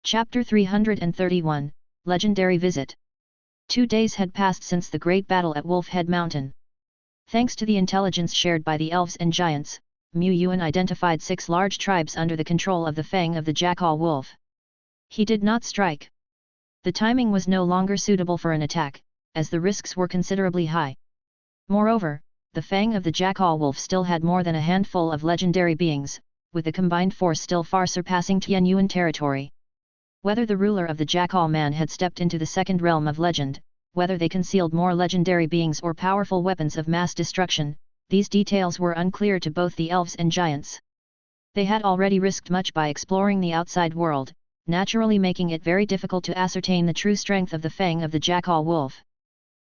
Chapter 331, Legendary Visit. 2 days had passed since the great battle at Wolf Head Mountain. Thanks to the intelligence shared by the elves and giants, Yuan identified 6 large tribes under the control of the fang of the jackal wolf. He did not strike. The timing was no longer suitable for an attack, as the risks were considerably high. Moreover, the fang of the jackal wolf still had more than a handful of legendary beings, with the combined force still far surpassing Yuan territory. Whether the ruler of the Jackal Man had stepped into the second realm of legend, whether they concealed more legendary beings or powerful weapons of mass destruction, these details were unclear to both the elves and giants. They had already risked much by exploring the outside world, naturally making it very difficult to ascertain the true strength of the fang of the Jackal Wolf.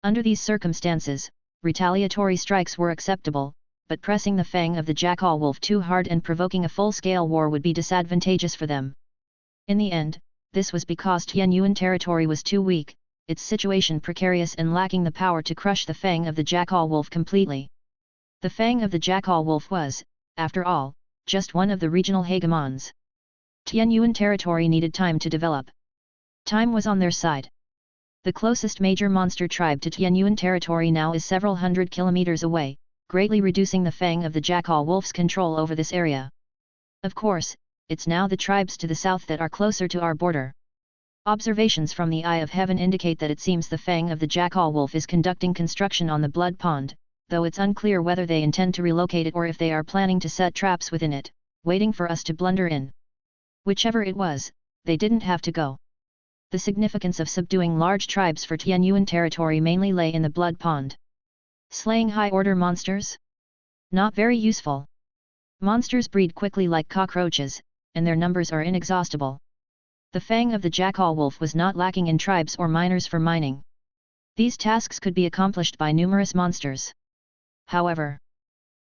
Under these circumstances, retaliatory strikes were acceptable, but pressing the fang of the Jackal Wolf too hard and provoking a full-scale war would be disadvantageous for them. In the end, this was because Yuan territory was too weak, its situation precarious and lacking the power to crush the fang of the Jackal Wolf completely. The fang of the Jackal Wolf was, after all, just one of the regional hegemons. Yuan territory needed time to develop. Time was on their side. The closest major monster tribe to Yuan territory now is several hundred kilometers away, greatly reducing the fang of the Jackal Wolf's control over this area. Of course, it's now the tribes to the south that are closer to our border. Observations from the Eye of Heaven indicate that it seems the fang of the Jackal Wolf is conducting construction on the Blood Pond, though it's unclear whether they intend to relocate it or if they are planning to set traps within it, waiting for us to blunder in. Whichever it was, they didn't have to go. The significance of subduing large tribes for Yuan territory mainly lay in the Blood Pond. Slaying high-order monsters? Not very useful. Monsters breed quickly like cockroaches, and their numbers are inexhaustible. The fang of the Jackal Wolf was not lacking in tribes or miners for mining. These tasks could be accomplished by numerous monsters. However,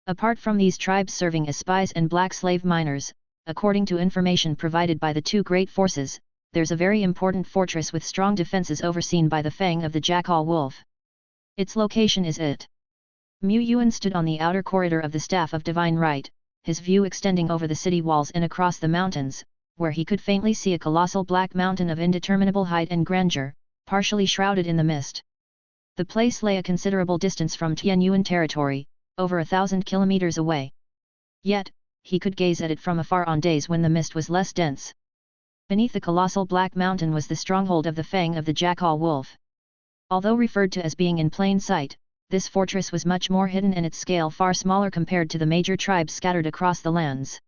apart from these tribes serving as spies and black slave miners, according to information provided by the two great forces, there's a very important fortress with strong defenses overseen by the fang of the Jackal Wolf. Its location is it. Yuan stood on the outer corridor of the Staff of Divine Right, his view extending over the city walls and across the mountains, where he could faintly see a colossal black mountain of indeterminable height and grandeur, partially shrouded in the mist. The place lay a considerable distance from Yuan territory, over 1,000 kilometers away. Yet, he could gaze at it from afar on days when the mist was less dense. Beneath the colossal black mountain was the stronghold of the fang of the Jackal Wolf. Although referred to as being in plain sight, this fortress was much more hidden and its scale far smaller compared to the major tribes scattered across the lands.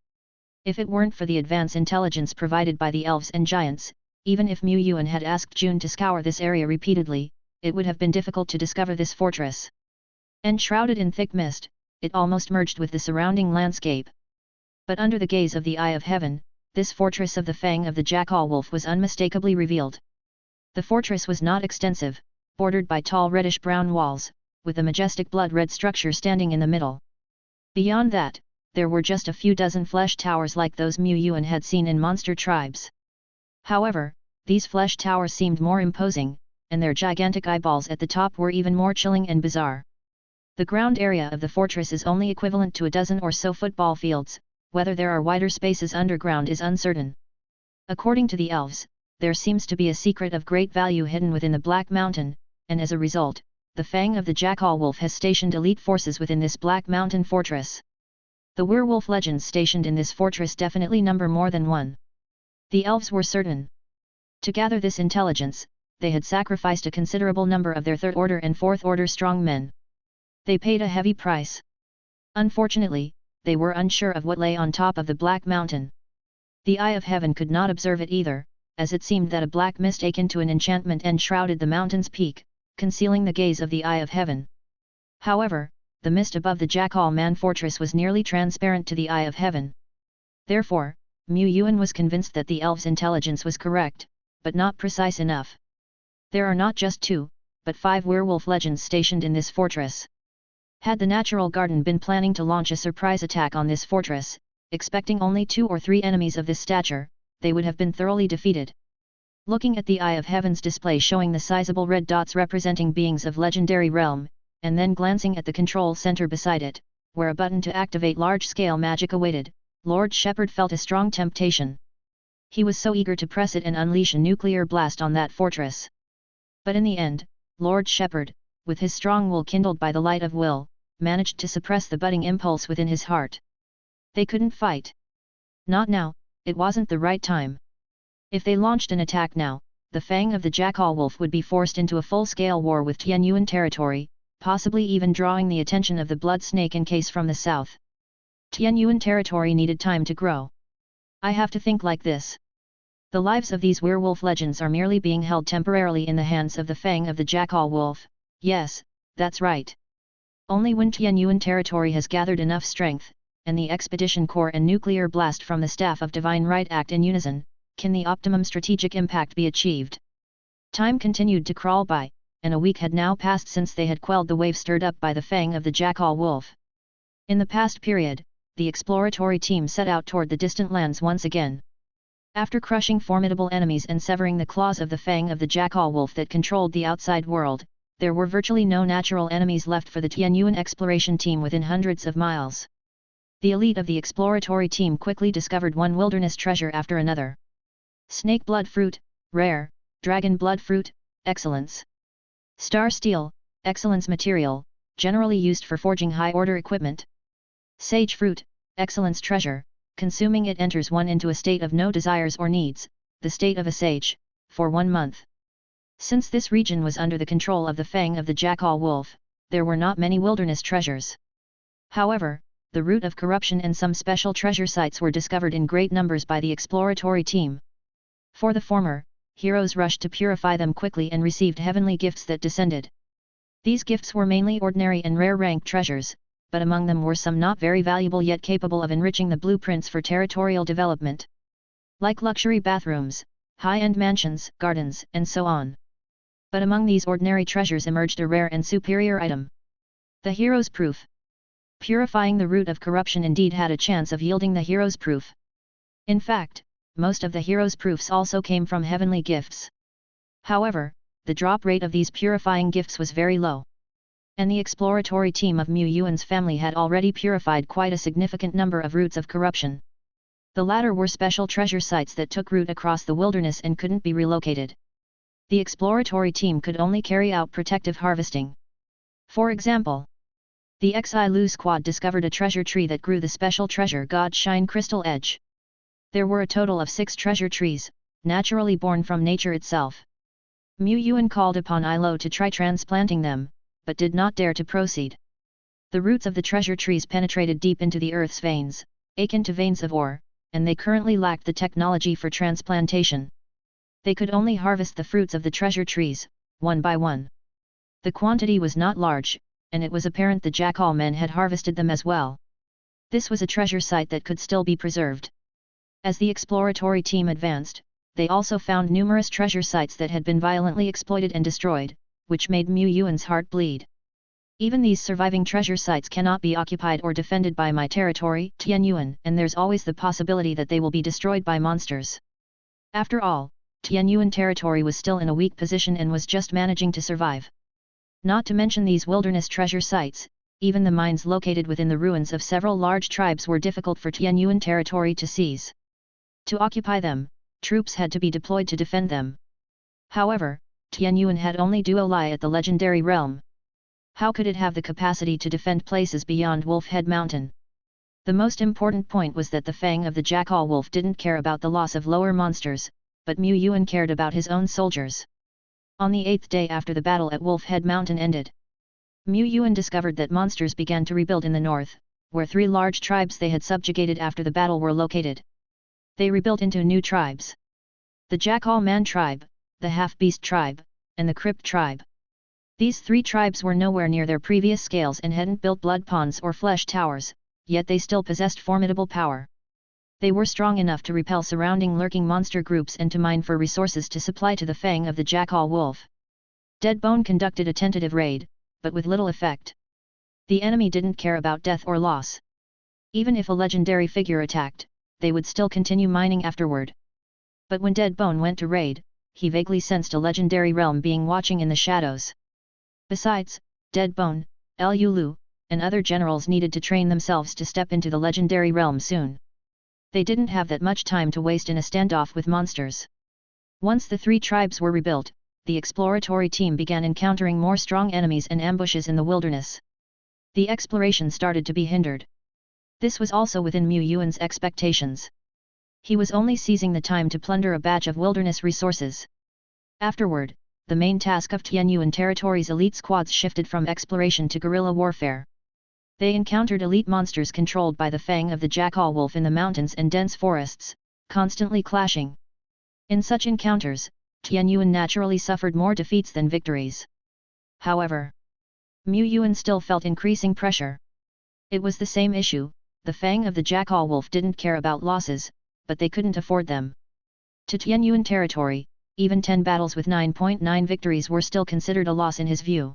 If it weren't for the advance intelligence provided by the elves and giants, even if Yuan had asked June to scour this area repeatedly, it would have been difficult to discover this fortress. Enshrouded in thick mist, it almost merged with the surrounding landscape. But under the gaze of the Eye of Heaven, this fortress of the fang of the Jackal Wolf was unmistakably revealed. The fortress was not extensive, bordered by tall reddish-brown walls, with a majestic blood-red structure standing in the middle. Beyond that, there were just a few dozen flesh towers like those Yuan had seen in monster tribes. However, these flesh towers seemed more imposing, and their gigantic eyeballs at the top were even more chilling and bizarre. The ground area of the fortress is only equivalent to a dozen or so football fields, whether there are wider spaces underground is uncertain. According to the elves, there seems to be a secret of great value hidden within the Black Mountain, and as a result, the fang of the Jackal Wolf has stationed elite forces within this Black Mountain fortress. The werewolf legends stationed in this fortress definitely number more than one. The elves were certain. To gather this intelligence, they had sacrificed a considerable number of their third-order and fourth-order strong men. They paid a heavy price. Unfortunately, they were unsure of what lay on top of the Black Mountain. The Eye of Heaven could not observe it either, as it seemed that a black mist akin to an enchantment enshrouded the mountain's peak, concealing the gaze of the Eye of Heaven. However, the mist above the Jackal Man fortress was nearly transparent to the Eye of Heaven. Therefore, Yuan was convinced that the elves' intelligence was correct, but not precise enough. There are not just 2, but 5 werewolf legends stationed in this fortress. Had the Natural Garden been planning to launch a surprise attack on this fortress, expecting only 2 or 3 enemies of this stature, they would have been thoroughly defeated. Looking at the Eye of Heaven's display showing the sizable red dots representing beings of legendary realm, and then glancing at the control center beside it, where a button to activate large-scale magic awaited, Lord Shepherd felt a strong temptation. He was so eager to press it and unleash a nuclear blast on that fortress. But in the end, Lord Shepherd, with his strong will kindled by the light of will, managed to suppress the budding impulse within his heart. They couldn't fight. Not now, it wasn't the right time. If they launched an attack now, the fang of the jackal wolf would be forced into a full-scale war with Tianyuan territory, possibly even drawing the attention of the blood snake encase from the south. Tianyuan territory needed time to grow. I have to think like this. The lives of these werewolf legends are merely being held temporarily in the hands of the fang of the jackal wolf. Yes, that's right. Only when Tianyuan territory has gathered enough strength, and the expedition corps and nuclear blast from the staff of divine right act in unison, can the optimum strategic impact be achieved. Time continued to crawl by, and a week had now passed since they had quelled the wave stirred up by the fang of the jackal wolf. In the past period, the exploratory team set out toward the distant lands once again. After crushing formidable enemies and severing the claws of the fang of the jackal wolf that controlled the outside world, there were virtually no natural enemies left for the Tianyuan exploration team within hundreds of miles. The elite of the exploratory team quickly discovered one wilderness treasure after another. Snake blood fruit, rare; dragon blood fruit, excellence. Star steel, excellence material, generally used for forging high-order equipment. Sage fruit, excellence treasure; consuming it enters one into a state of no desires or needs, the state of a sage, for 1 month. Since this region was under the control of the fang of the jackal wolf, there were not many wilderness treasures. However, the root of corruption and some special treasure sites were discovered in great numbers by the exploratory team. For the former, heroes rushed to purify them quickly and received heavenly gifts that descended. These gifts were mainly ordinary and rare rank treasures, but among them were some not very valuable yet capable of enriching the blueprints for territorial development. Like luxury bathrooms, high-end mansions, gardens, and so on. But among these ordinary treasures emerged a rare and superior item. The hero's proof. Purifying the root of corruption indeed had a chance of yielding the hero's proof. In fact, most of the hero's proofs also came from heavenly gifts. However, the drop rate of these purifying gifts was very low. And the exploratory team of Mu Yuan's family had already purified quite a significant number of roots of corruption. The latter were special treasure sites that took root across the wilderness and couldn't be relocated. The exploratory team could only carry out protective harvesting. For example, the Xilu squad discovered a treasure tree that grew the special treasure god Shine Crystal Edge. There were a total of 6 treasure trees, naturally born from nature itself. Mu Yuan called upon Ilo to try transplanting them, but did not dare to proceed. The roots of the treasure trees penetrated deep into the earth's veins, akin to veins of ore, and they currently lacked the technology for transplantation. They could only harvest the fruits of the treasure trees, one by one. The quantity was not large, and it was apparent the jackal men had harvested them as well. This was a treasure site that could still be preserved. As the exploratory team advanced, they also found numerous treasure sites that had been violently exploited and destroyed, which made Mu Yuan's heart bleed. Even these surviving treasure sites cannot be occupied or defended by my territory, Tianyuan, and there's always the possibility that they will be destroyed by monsters. After all, Tianyuan territory was still in a weak position and was just managing to survive. Not to mention these wilderness treasure sites, even the mines located within the ruins of several large tribes were difficult for Tianyuan territory to seize. To occupy them, troops had to be deployed to defend them. However, Tianyuan had only Duolai at the legendary realm. How could it have the capacity to defend places beyond Wolf Head Mountain? The most important point was that the fang of the jackal wolf didn't care about the loss of lower monsters, but Mu Yuan cared about his own soldiers. On the 8th day after the battle at Wolf Head Mountain ended, Mu Yuan discovered that monsters began to rebuild in the north, where 3 large tribes they had subjugated after the battle were located. They rebuilt into new tribes. The Jackal Man tribe, the Half-Beast tribe, and the Crypt tribe. These 3 tribes were nowhere near their previous scales and hadn't built blood ponds or flesh towers, yet they still possessed formidable power. They were strong enough to repel surrounding lurking monster groups and to mine for resources to supply to the fang of the jackal wolf. Deadbone conducted a tentative raid, but with little effect. The enemy didn't care about death or loss. Even if a legendary figure attacked, they would still continue mining afterward. But when Deadbone went to raid, he vaguely sensed a legendary realm being watching in the shadows. Besides, Deadbone, Lulu, and other generals needed to train themselves to step into the legendary realm soon. They didn't have that much time to waste in a standoff with monsters. Once the three tribes were rebuilt, the exploratory team began encountering more strong enemies and ambushes in the wilderness. The exploration started to be hindered. This was also within Mu Yuan's expectations. He was only seizing the time to plunder a batch of wilderness resources. Afterward, the main task of Tianyuan territory's elite squads shifted from exploration to guerrilla warfare. They encountered elite monsters controlled by the fang of the jackal wolf in the mountains and dense forests, constantly clashing. In such encounters, Tianyuan naturally suffered more defeats than victories. However, Mu Yuan still felt increasing pressure. It was the same issue, the fang of the jackal wolf didn't care about losses, but they couldn't afford them. To Tianyuan territory, even 10 battles with 9.9 victories were still considered a loss in his view.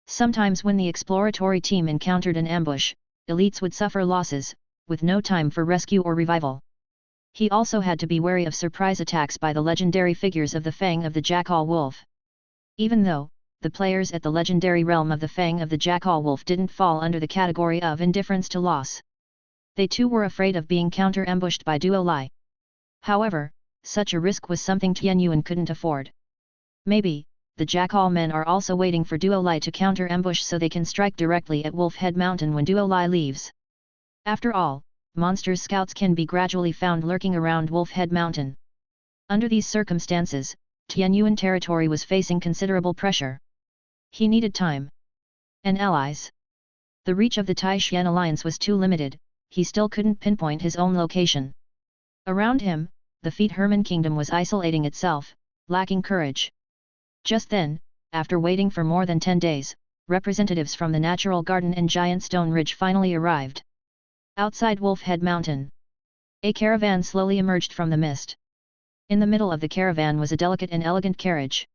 Sometimes when the exploratory team encountered an ambush, elites would suffer losses, with no time for rescue or revival. He also had to be wary of surprise attacks by the legendary figures of the fang of the jackal wolf. Even though, the players at the legendary realm of the fang of the jackal wolf didn't fall under the category of indifference to loss. They too were afraid of being counter-ambushed by Duo Lai. However, such a risk was something Tianyuan couldn't afford. Maybe, the jackal men are also waiting for Duo Lai to counter-ambush so they can strike directly at Wolf Head Mountain when Duo Lai leaves. After all, monsters scouts can be gradually found lurking around Wolf Head Mountain. Under these circumstances, Tianyuan territory was facing considerable pressure. He needed time and allies. The reach of the Taishan alliance was too limited, he still couldn't pinpoint his own location. Around him, the Feet Herman Kingdom was isolating itself, lacking courage. Just then, after waiting for more than 10 days, representatives from the Natural Garden and Giant Stone Ridge finally arrived. Outside Wolf Head Mountain, a caravan slowly emerged from the mist. In the middle of the caravan was a delicate and elegant carriage.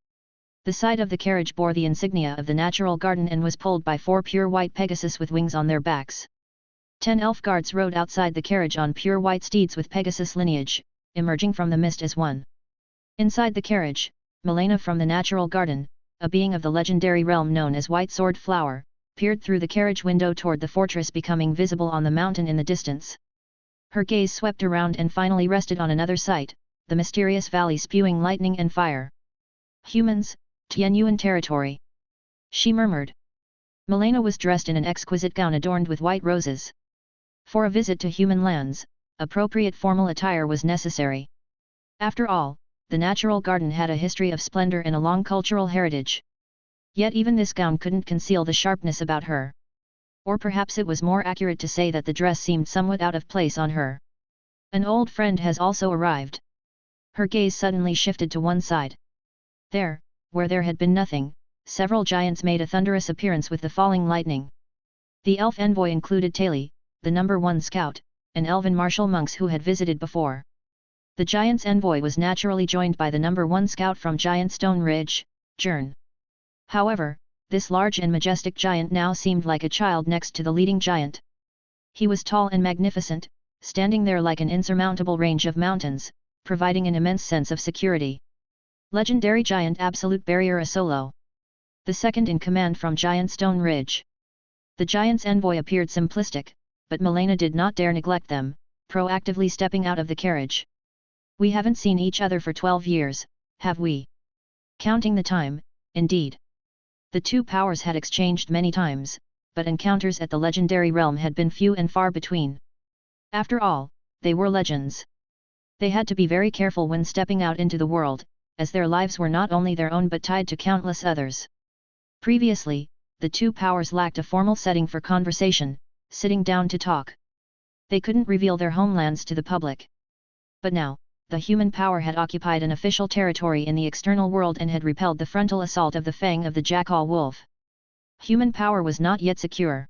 The side of the carriage bore the insignia of the Natural Garden and was pulled by 4 pure white Pegasus with wings on their backs. 10 elf guards rode outside the carriage on pure white steeds with Pegasus lineage, emerging from the mist as one. Inside the carriage, Milena from the Natural Garden, a being of the legendary realm known as White Sword Flower, peered through the carriage window toward the fortress becoming visible on the mountain in the distance. Her gaze swept around and finally rested on another sight, the mysterious valley spewing lightning and fire. Humans, Tianyuan territory. She murmured. Milena was dressed in an exquisite gown adorned with white roses. For a visit to human lands, appropriate formal attire was necessary. After all, the Natural Garden had a history of splendor and a long cultural heritage. Yet even this gown couldn't conceal the sharpness about her. Or perhaps it was more accurate to say that the dress seemed somewhat out of place on her. An old friend has also arrived. Her gaze suddenly shifted to one side. There, where there had been nothing, several giants made a thunderous appearance with the falling lightning. The elf envoy included Taili, the number 1 scout, and elven martial monks who had visited before. The giant's envoy was naturally joined by the number 1 scout from Giant Stone Ridge, Jern. However, this large and majestic giant now seemed like a child next to the leading giant. He was tall and magnificent, standing there like an insurmountable range of mountains, providing an immense sense of security. Legendary Giant Absolute Barrier Asolo. The second in command from Giant Stone Ridge. The giant's envoy appeared simplistic, but Milena did not dare neglect them, proactively stepping out of the carriage. We haven't seen each other for 12 years, have we? Counting the time, indeed. The two powers had exchanged many times, but encounters at the legendary realm had been few and far between. After all, they were legends. They had to be very careful when stepping out into the world, as their lives were not only their own but tied to countless others. Previously, the two powers lacked a formal setting for conversation, sitting down to talk. They couldn't reveal their homelands to the public. But now, the human power had occupied an official territory in the external world and had repelled the frontal assault of the fang of the jackal wolf. Human power was not yet secure.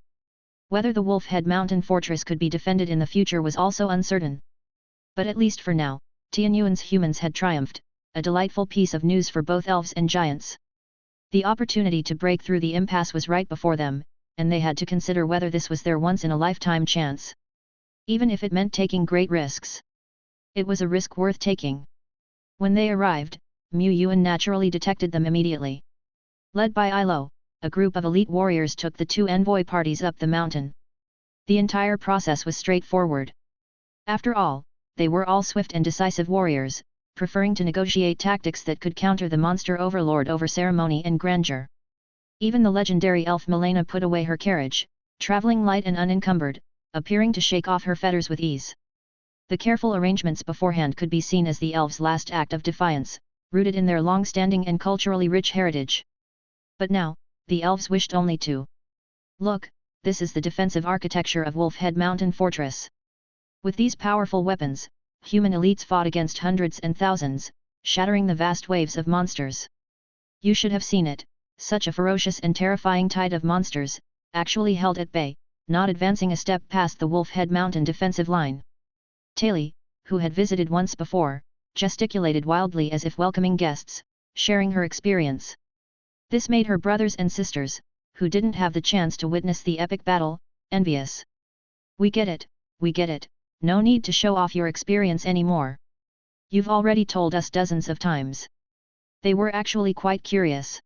Whether the Wolf Head Mountain fortress could be defended in the future was also uncertain. But at least for now, Tianyuan's humans had triumphed, a delightful piece of news for both elves and giants. The opportunity to break through the impasse was right before them, and they had to consider whether this was their once-in-a-lifetime chance. Even if it meant taking great risks. It was a risk worth taking. When they arrived, Mu Yuan naturally detected them immediately. Led by Ilo, a group of elite warriors took the two envoy parties up the mountain. The entire process was straightforward. After all, they were all swift and decisive warriors, preferring to negotiate tactics that could counter the monster overlord over ceremony and grandeur. Even the legendary elf Milena put away her carriage, traveling light and unencumbered, appearing to shake off her fetters with ease. The careful arrangements beforehand could be seen as the elves' last act of defiance, rooted in their long-standing and culturally rich heritage. But now, the elves wished only to look. This is the defensive architecture of Wolf Head Mountain Fortress. With these powerful weapons, human elites fought against hundreds and thousands, shattering the vast waves of monsters. You should have seen it, such a ferocious and terrifying tide of monsters, actually held at bay, not advancing a step past the Wolf Head Mountain defensive line. Taili, who had visited once before, gesticulated wildly as if welcoming guests, sharing her experience. This made her brothers and sisters, who didn't have the chance to witness the epic battle, envious. We get it, no need to show off your experience anymore. You've already told us dozens of times. They were actually quite curious.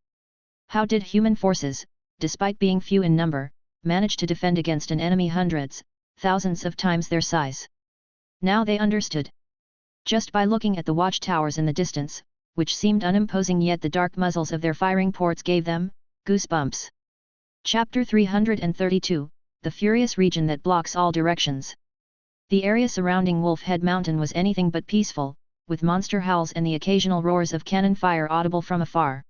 How did human forces, despite being few in number, manage to defend against an enemy hundreds, thousands of times their size? Now they understood. Just by looking at the watchtowers in the distance, which seemed unimposing yet the dark muzzles of their firing ports gave them goosebumps. Chapter 332, The Furious Region That Blocks All Directions. The area surrounding Wolf Head Mountain was anything but peaceful, with monster howls and the occasional roars of cannon fire audible from afar.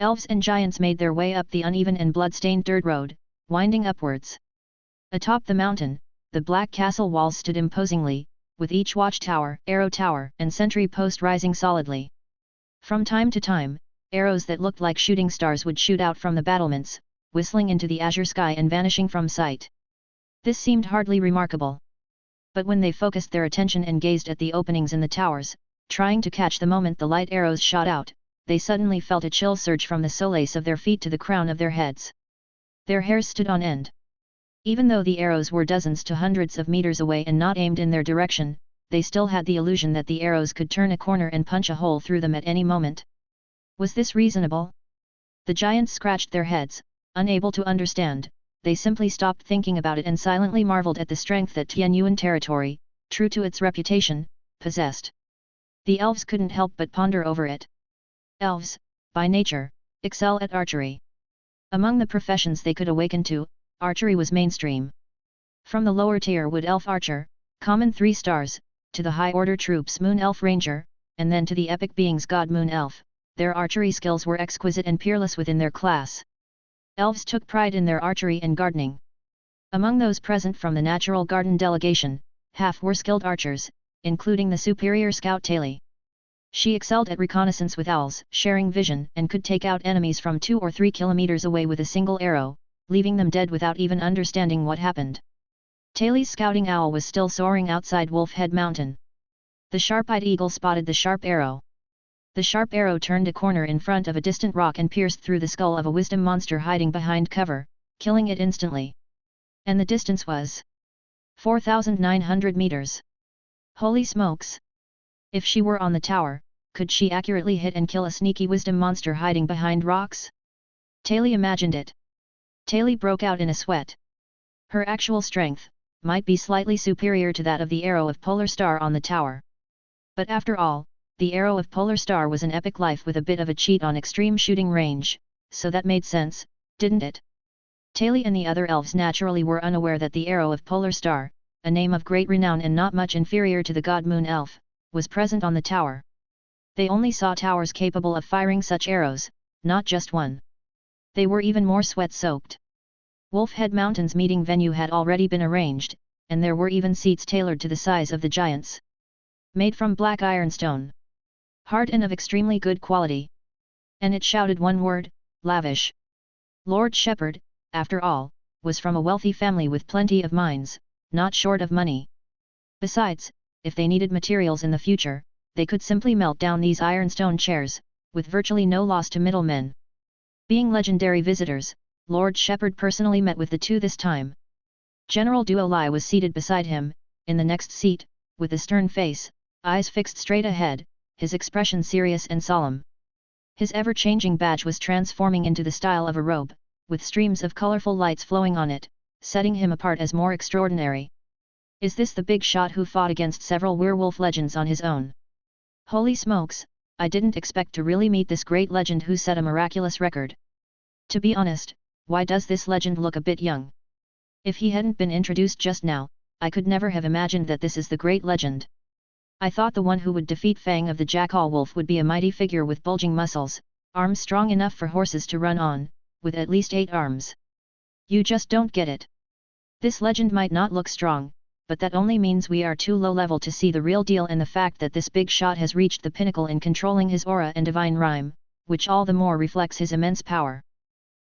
Elves and giants made their way up the uneven and blood-stained dirt road, winding upwards. Atop the mountain, the black castle walls stood imposingly, with each watchtower, arrow tower, and sentry post rising solidly. From time to time, arrows that looked like shooting stars would shoot out from the battlements, whistling into the azure sky and vanishing from sight. This seemed hardly remarkable. But when they focused their attention and gazed at the openings in the towers, trying to catch the moment the light arrows shot out, they suddenly felt a chill surge from the soles of their feet to the crown of their heads. Their hairs stood on end. Even though the arrows were dozens to hundreds of meters away and not aimed in their direction, they still had the illusion that the arrows could turn a corner and punch a hole through them at any moment. Was this reasonable? The giants scratched their heads, unable to understand. They simply stopped thinking about it and silently marveled at the strength that Yuan territory, true to its reputation, possessed. The elves couldn't help but ponder over it. Elves, by nature, excel at archery. Among the professions they could awaken to, archery was mainstream. From the lower tier wood elf archer, common 3 stars, to the high-order troops moon elf ranger, and then to the epic beings god moon elf, their archery skills were exquisite and peerless within their class. Elves took pride in their archery and gardening. Among those present from the natural garden delegation, half were skilled archers, including the superior scout Taili. She excelled at reconnaissance with owls, sharing vision, and could take out enemies from 2 or 3 kilometers away with a single arrow, leaving them dead without even understanding what happened. Taili's scouting owl was still soaring outside Wolf Head Mountain. The sharp-eyed eagle spotted the sharp arrow. The sharp arrow turned a corner in front of a distant rock and pierced through the skull of a wisdom monster hiding behind cover, killing it instantly. And the distance was 4,900 meters. Holy smokes! If she were on the tower, could she accurately hit and kill a sneaky wisdom monster hiding behind rocks? Taili imagined it. Taili broke out in a sweat. Her actual strength might be slightly superior to that of the arrow of Polar Star on the tower. But after all, the arrow of Polar Star was an epic life with a bit of a cheat on extreme shooting range, so that made sense, didn't it? Taili and the other elves naturally were unaware that the arrow of Polar Star, a name of great renown and not much inferior to the god moon elf, was present on the tower. They only saw towers capable of firing such arrows, not just one. They were even more sweat-soaked. Wolf Head Mountain's meeting venue had already been arranged, and there were even seats tailored to the size of the giants. Made from black ironstone. Hard and of extremely good quality. And it shouted one word, lavish. Lord Shepherd, after all, was from a wealthy family with plenty of mines, not short of money. Besides, if they needed materials in the future, they could simply melt down these ironstone chairs, with virtually no loss to middlemen. Being legendary visitors, Lord Shepherd personally met with the two this time. General Duolai was seated beside him, in the next seat, with a stern face, eyes fixed straight ahead, his expression serious and solemn. His ever-changing badge was transforming into the style of a robe, with streams of colorful lights flowing on it, setting him apart as more extraordinary. Is this the big shot who fought against several werewolf legends on his own? Holy smokes, I didn't expect to really meet this great legend who set a miraculous record. To be honest, why does this legend look a bit young? If he hadn't been introduced just now, I could never have imagined that this is the great legend. I thought the one who would defeat Fang of the Jackal Wolf would be a mighty figure with bulging muscles, arms strong enough for horses to run on, with at least 8 arms. You just don't get it. This legend might not look strong, but that only means we are too low level to see the real deal, and the fact that this big shot has reached the pinnacle in controlling his aura and divine rhyme, which all the more reflects his immense power.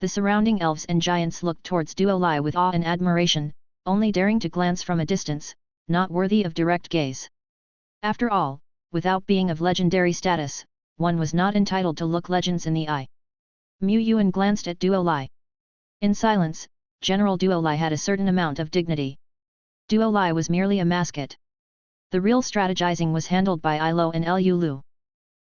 The surrounding elves and giants looked towards Duo Lai with awe and admiration, only daring to glance from a distance, not worthy of direct gaze. After all, without being of legendary status, one was not entitled to look legends in the eye. Mu Yuan glanced at Duo Lai. In silence, General Duo Lai had a certain amount of dignity. Duo Lai was merely a mascot. The real strategizing was handled by Ilo and Lu Lu.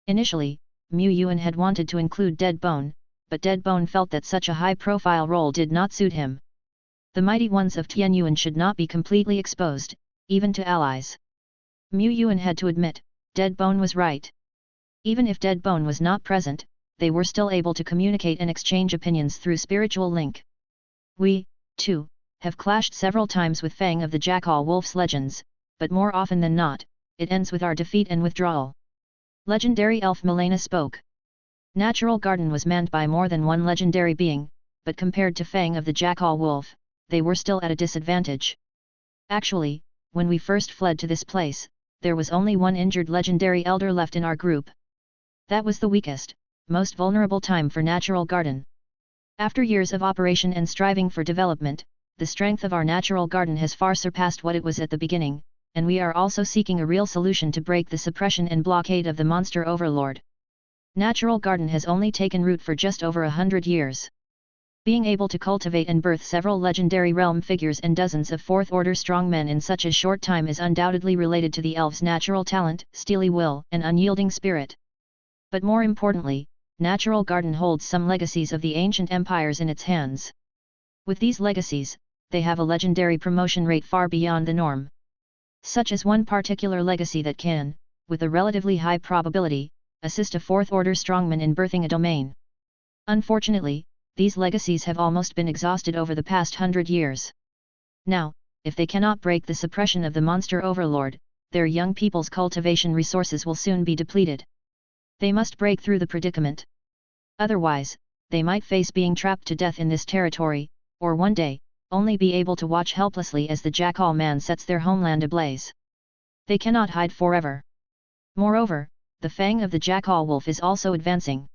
Initially, Mu Yuan had wanted to include Dead Bone, but Dead Bone felt that such a high-profile role did not suit him. The mighty ones of Tian Yuan should not be completely exposed, even to allies. Mu Yuan had to admit, Dead Bone was right. Even if Dead Bone was not present, they were still able to communicate and exchange opinions through spiritual link. We, too, have clashed several times with Fang of the Jackal Wolf's legends, but more often than not, it ends with our defeat and withdrawal. Legendary elf Milena spoke. Natural Garden was manned by more than one legendary being, but compared to Fang of the Jackal Wolf, they were still at a disadvantage. Actually, when we first fled to this place, there was only one injured legendary elder left in our group. That was the weakest, most vulnerable time for Natural Garden. After years of operation and striving for development, the strength of our Natural Garden has far surpassed what it was at the beginning, and we are also seeking a real solution to break the suppression and blockade of the monster overlord. Natural Garden has only taken root for just over 100 years. Being able to cultivate and birth several legendary realm figures and dozens of fourth-order strongmen in such a short time is undoubtedly related to the elves' natural talent, steely will, and unyielding spirit. But more importantly, Natural Garden holds some legacies of the ancient empires in its hands. With these legacies, they have a legendary promotion rate far beyond the norm. Such as one particular legacy that can, with a relatively high probability, assist a fourth-order strongman in birthing a domain. Unfortunately, these legacies have almost been exhausted over the past 100 years. Now, if they cannot break the suppression of the monster overlord, their young people's cultivation resources will soon be depleted. They must break through the predicament. Otherwise, they might face being trapped to death in this territory, or one day, only be able to watch helplessly as the Jackal Man sets their homeland ablaze. They cannot hide forever. Moreover, the Fang of the Jackal Wolf is also advancing.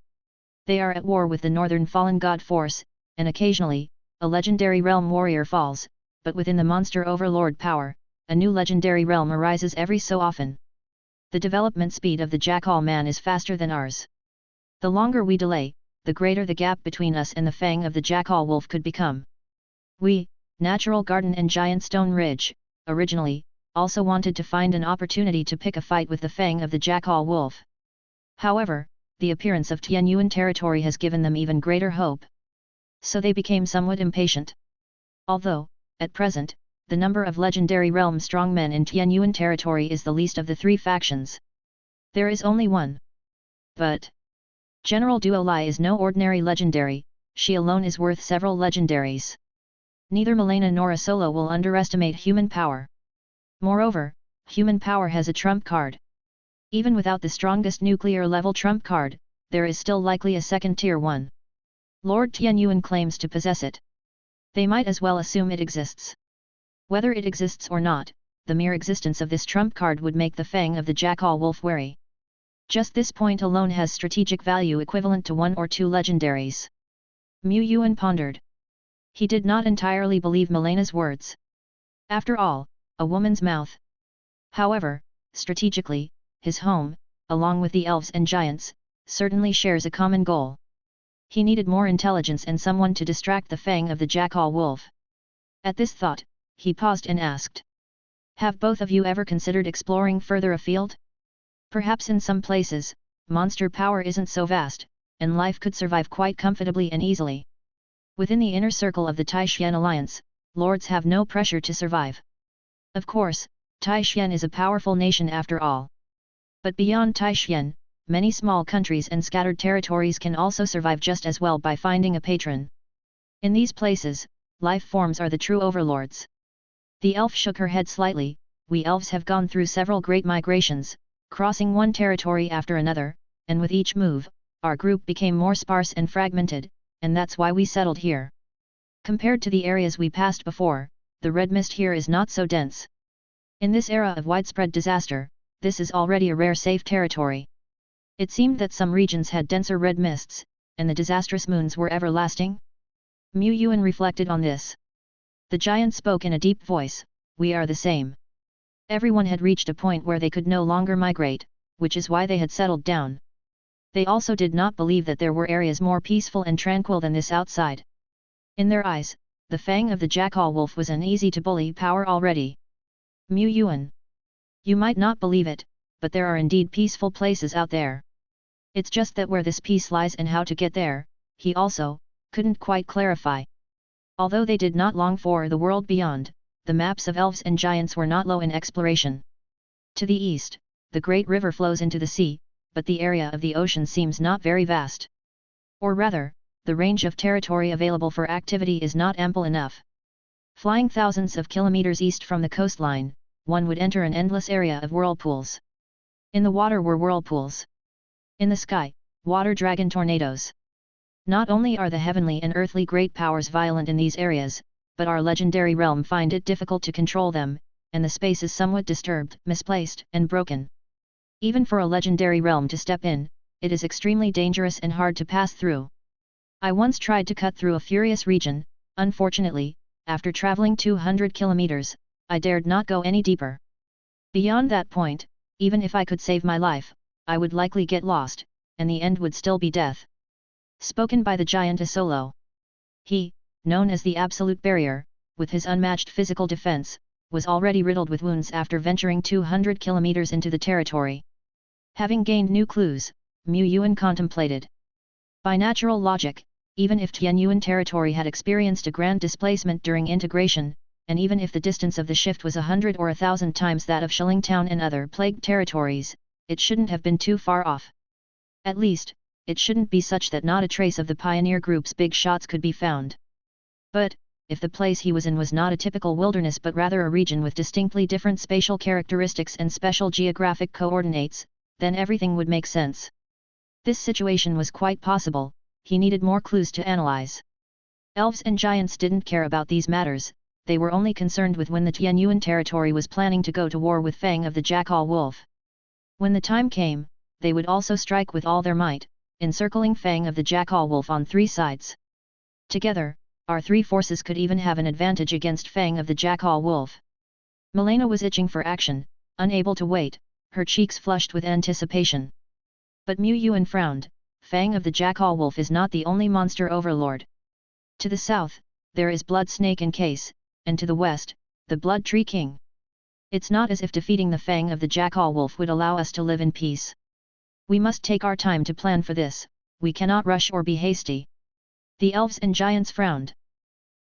They are at war with the Northern Fallen God force, and occasionally, a legendary realm warrior falls, but within the monster overlord power, a new legendary realm arises every so often. The development speed of the Jackal Man is faster than ours. The longer we delay, the greater the gap between us and the Fang of the Jackal Wolf could become. We, Natural Garden and Giant Stone Ridge, originally, also wanted to find an opportunity to pick a fight with the Fang of the Jackal Wolf. However, the appearance of Tian Yuan territory has given them even greater hope. So they became somewhat impatient. Although, at present, the number of legendary realm strongmen in Tian Yuan territory is the least of the 3 factions. There is only one. But General Duo Lai is no ordinary legendary, she alone is worth several legendaries. Neither Milena nor a solo will underestimate human power. Moreover, human power has a trump card. Even without the strongest nuclear-level trump card, there is still likely a second-tier one. Lord Tian Yuan claims to possess it. They might as well assume it exists. Whether it exists or not, the mere existence of this trump card would make the Fang of the Jackal Wolf wary. Just this point alone has strategic value equivalent to 1 or 2 legendaries. Mu Yuan pondered. He did not entirely believe Milena's words. After all, a woman's mouth. However, strategically, his home, along with the elves and giants, certainly shares a common goal. He needed more intelligence and someone to distract the Fang of the Jackal Wolf. At this thought, he paused and asked. Have both of you ever considered exploring further afield? Perhaps in some places, monster power isn't so vast, and life could survive quite comfortably and easily. Within the inner circle of the Taishan Alliance, lords have no pressure to survive. Of course, Taishan is a powerful nation after all. But beyond Taishan, many small countries and scattered territories can also survive just as well by finding a patron. In these places, life forms are the true overlords. The elf shook her head slightly. We elves have gone through several great migrations, crossing one territory after another, and with each move, our group became more sparse and fragmented, and that's why we settled here. Compared to the areas we passed before, the red mist here is not so dense. In this era of widespread disaster, this is already a rare safe territory. It seemed that some regions had denser red mists, and the disastrous moons were everlasting. Yuan reflected on this. The giant spoke in a deep voice, "We are the same." Everyone had reached a point where they could no longer migrate, which is why they had settled down. They also did not believe that there were areas more peaceful and tranquil than this outside. In their eyes, the fang of the jackal wolf was an easy-to-bully power already. Yuan. You might not believe it, but there are indeed peaceful places out there. It's just that where this peace lies and how to get there, he also couldn't quite clarify. Although they did not long for the world beyond, the maps of elves and giants were not low in exploration. To the east, the great river flows into the sea, but the area of the ocean seems not very vast. Or rather, the range of territory available for activity is not ample enough. Flying thousands of kilometers east from the coastline, one would enter an endless area of whirlpools. In the water were whirlpools. In the sky, water dragon tornadoes. Not only are the heavenly and earthly great powers violent in these areas, but our legendary realm find it difficult to control them, and the space is somewhat disturbed, misplaced, and broken. Even for a legendary realm to step in, it is extremely dangerous and hard to pass through. I once tried to cut through a furious region. Unfortunately, after traveling 200 kilometers, I dared not go any deeper. Beyond that point, even if I could save my life, I would likely get lost, and the end would still be death. Spoken by the giant Isolo. He, known as the Absolute Barrier, with his unmatched physical defense, was already riddled with wounds after venturing 200 kilometers into the territory. Having gained new clues, Yuan contemplated. By natural logic, even if Tianyuan territory had experienced a grand displacement during integration, and even if the distance of the shift was 100 or 1,000 times that of Shillingtown and other plagued territories, it shouldn't have been too far off. At least, it shouldn't be such that not a trace of the pioneer group's big shots could be found. But, if the place he was in was not a typical wilderness but rather a region with distinctly different spatial characteristics and special geographic coordinates, then everything would make sense. This situation was quite possible. He needed more clues to analyze. Elves and giants didn't care about these matters, they were only concerned with when the Tianyuan territory was planning to go to war with Fang of the Jackal Wolf. When the time came, they would also strike with all their might, encircling Fang of the Jackal Wolf on three sides. Together, our three forces could even have an advantage against Fang of the Jackal Wolf. Milena was itching for action, unable to wait, her cheeks flushed with anticipation. But Yuan frowned. Fang of the Jackal Wolf is not the only monster overlord. To the south, there is Blood Snake Encase, and to the west, the Blood Tree King. It's not as if defeating the Fang of the Jackal Wolf would allow us to live in peace. We must take our time to plan for this, we cannot rush or be hasty. The elves and giants frowned.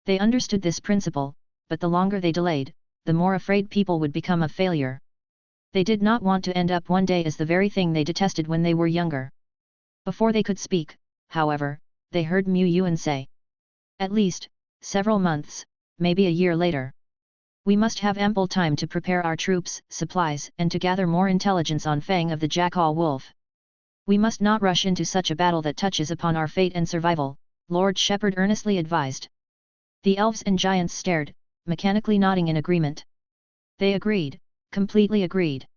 They understood this principle, but the longer they delayed, the more afraid people would become a failure. They did not want to end up one day as the very thing they detested when they were younger. Before they could speak, however, they heard Yuan say. At least, several months, maybe a year later. We must have ample time to prepare our troops, supplies, and to gather more intelligence on Fang of the Jackal Wolf. We must not rush into such a battle that touches upon our fate and survival, Lord Shepherd earnestly advised. The elves and giants stared, mechanically nodding in agreement. They agreed, completely agreed.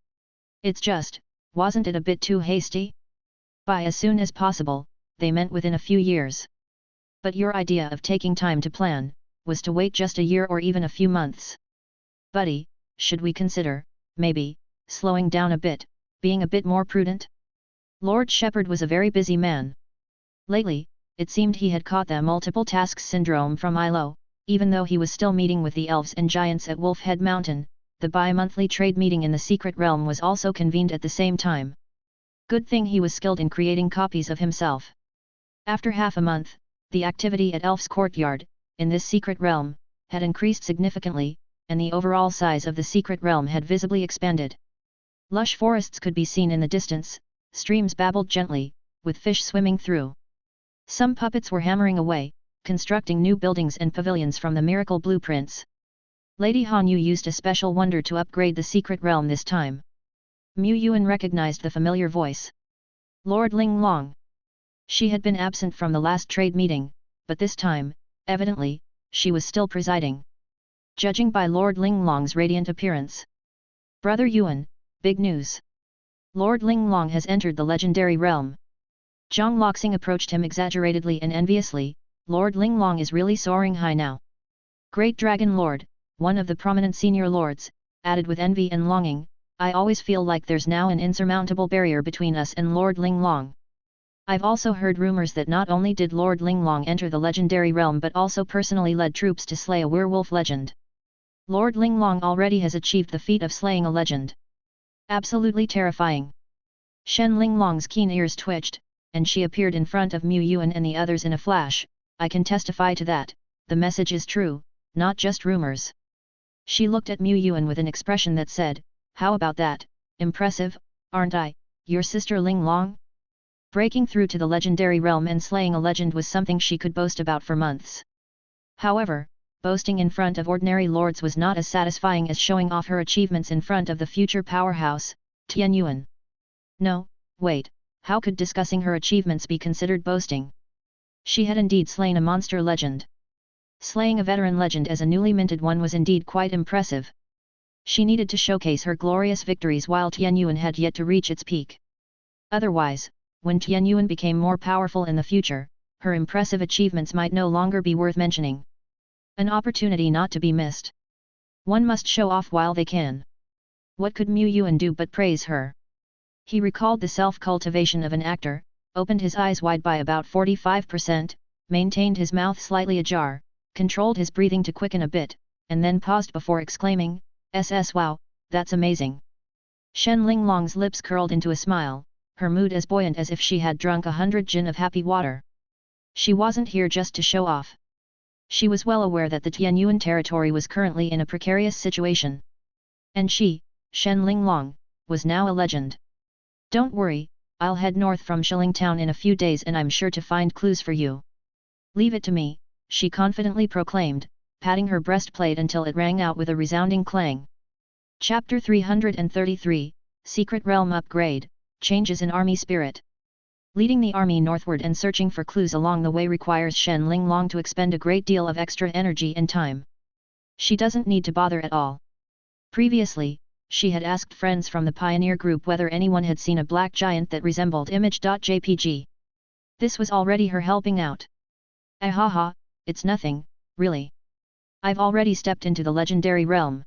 It's just, wasn't it a bit too hasty? By as soon as possible, they meant within a few years. But your idea of taking time to plan, was to wait just a year or even a few months. Buddy, should we consider, maybe, slowing down a bit, being a bit more prudent? Lord Shepherd was a very busy man. Lately, it seemed he had caught the multiple tasks syndrome from ILO, even though he was still meeting with the elves and giants at Wolfhead Mountain, the bi-monthly trade meeting in the secret realm was also convened at the same time. Good thing he was skilled in creating copies of himself. After half a month, the activity at Elf's Courtyard, in this secret realm, had increased significantly, and the overall size of the secret realm had visibly expanded. Lush forests could be seen in the distance, streams babbled gently, with fish swimming through. Some puppets were hammering away, constructing new buildings and pavilions from the miracle blueprints. Lady Han Yu used a special wonder to upgrade the secret realm this time. Mu Yuan recognized the familiar voice. Lord Ling Long. She had been absent from the last trade meeting, but this time, evidently, she was still presiding. Judging by Lord Ling Long's radiant appearance. Brother Yuan, big news. Lord Ling Long has entered the legendary realm. Zhang Loxing approached him exaggeratedly and enviously. Lord Ling Long is really soaring high now. Great Dragon Lord, one of the prominent senior lords, added with envy and longing, I always feel like there's now an insurmountable barrier between us and Lord Ling Long. I've also heard rumors that not only did Lord Ling Long enter the legendary realm but also personally led troops to slay a werewolf legend. Lord Ling Long already has achieved the feat of slaying a legend. Absolutely terrifying. Shen Ling Long's keen ears twitched, and she appeared in front of Mu Yuan and the others in a flash. I can testify to that, the message is true, not just rumors. She looked at Mu Yuan with an expression that said, how about that, impressive, aren't I, your sister Ling Long? Breaking through to the legendary realm and slaying a legend was something she could boast about for months. However, boasting in front of ordinary lords was not as satisfying as showing off her achievements in front of the future powerhouse, Tian Yuan. No, wait, how could discussing her achievements be considered boasting? She had indeed slain a monster legend. Slaying a veteran legend as a newly minted one was indeed quite impressive. She needed to showcase her glorious victories while Tian Yuan had yet to reach its peak. Otherwise, when Tian Yuan became more powerful in the future, her impressive achievements might no longer be worth mentioning. An opportunity not to be missed. One must show off while they can. What could Mu Yuan do but praise her? He recalled the self-cultivation of an actor, opened his eyes wide by about 45%, maintained his mouth slightly ajar, controlled his breathing to quicken a bit, and then paused before exclaiming, wow, that's amazing. Shen Ling Long's lips curled into a smile, her mood as buoyant as if she had drunk 100 gin of happy water. She wasn't here just to show off. She was well aware that the Tian Yuan territory was currently in a precarious situation. And she, Shen Ling Long, was now a legend. Don't worry, I'll head north from Shilling Town in a few days and I'm sure to find clues for you. Leave it to me, she confidently proclaimed, patting her breastplate until it rang out with a resounding clang. Chapter 333, Secret Realm Upgrade, Changes in Army Spirit. Leading the army northward and searching for clues along the way requires Shen Ling Long to expend a great deal of extra energy and time. She doesn't need to bother at all. Previously, she had asked friends from the pioneer group whether anyone had seen a black giant that resembled image.jpg. This was already her helping out. Ahaha, it's nothing, really. I've already stepped into the legendary realm.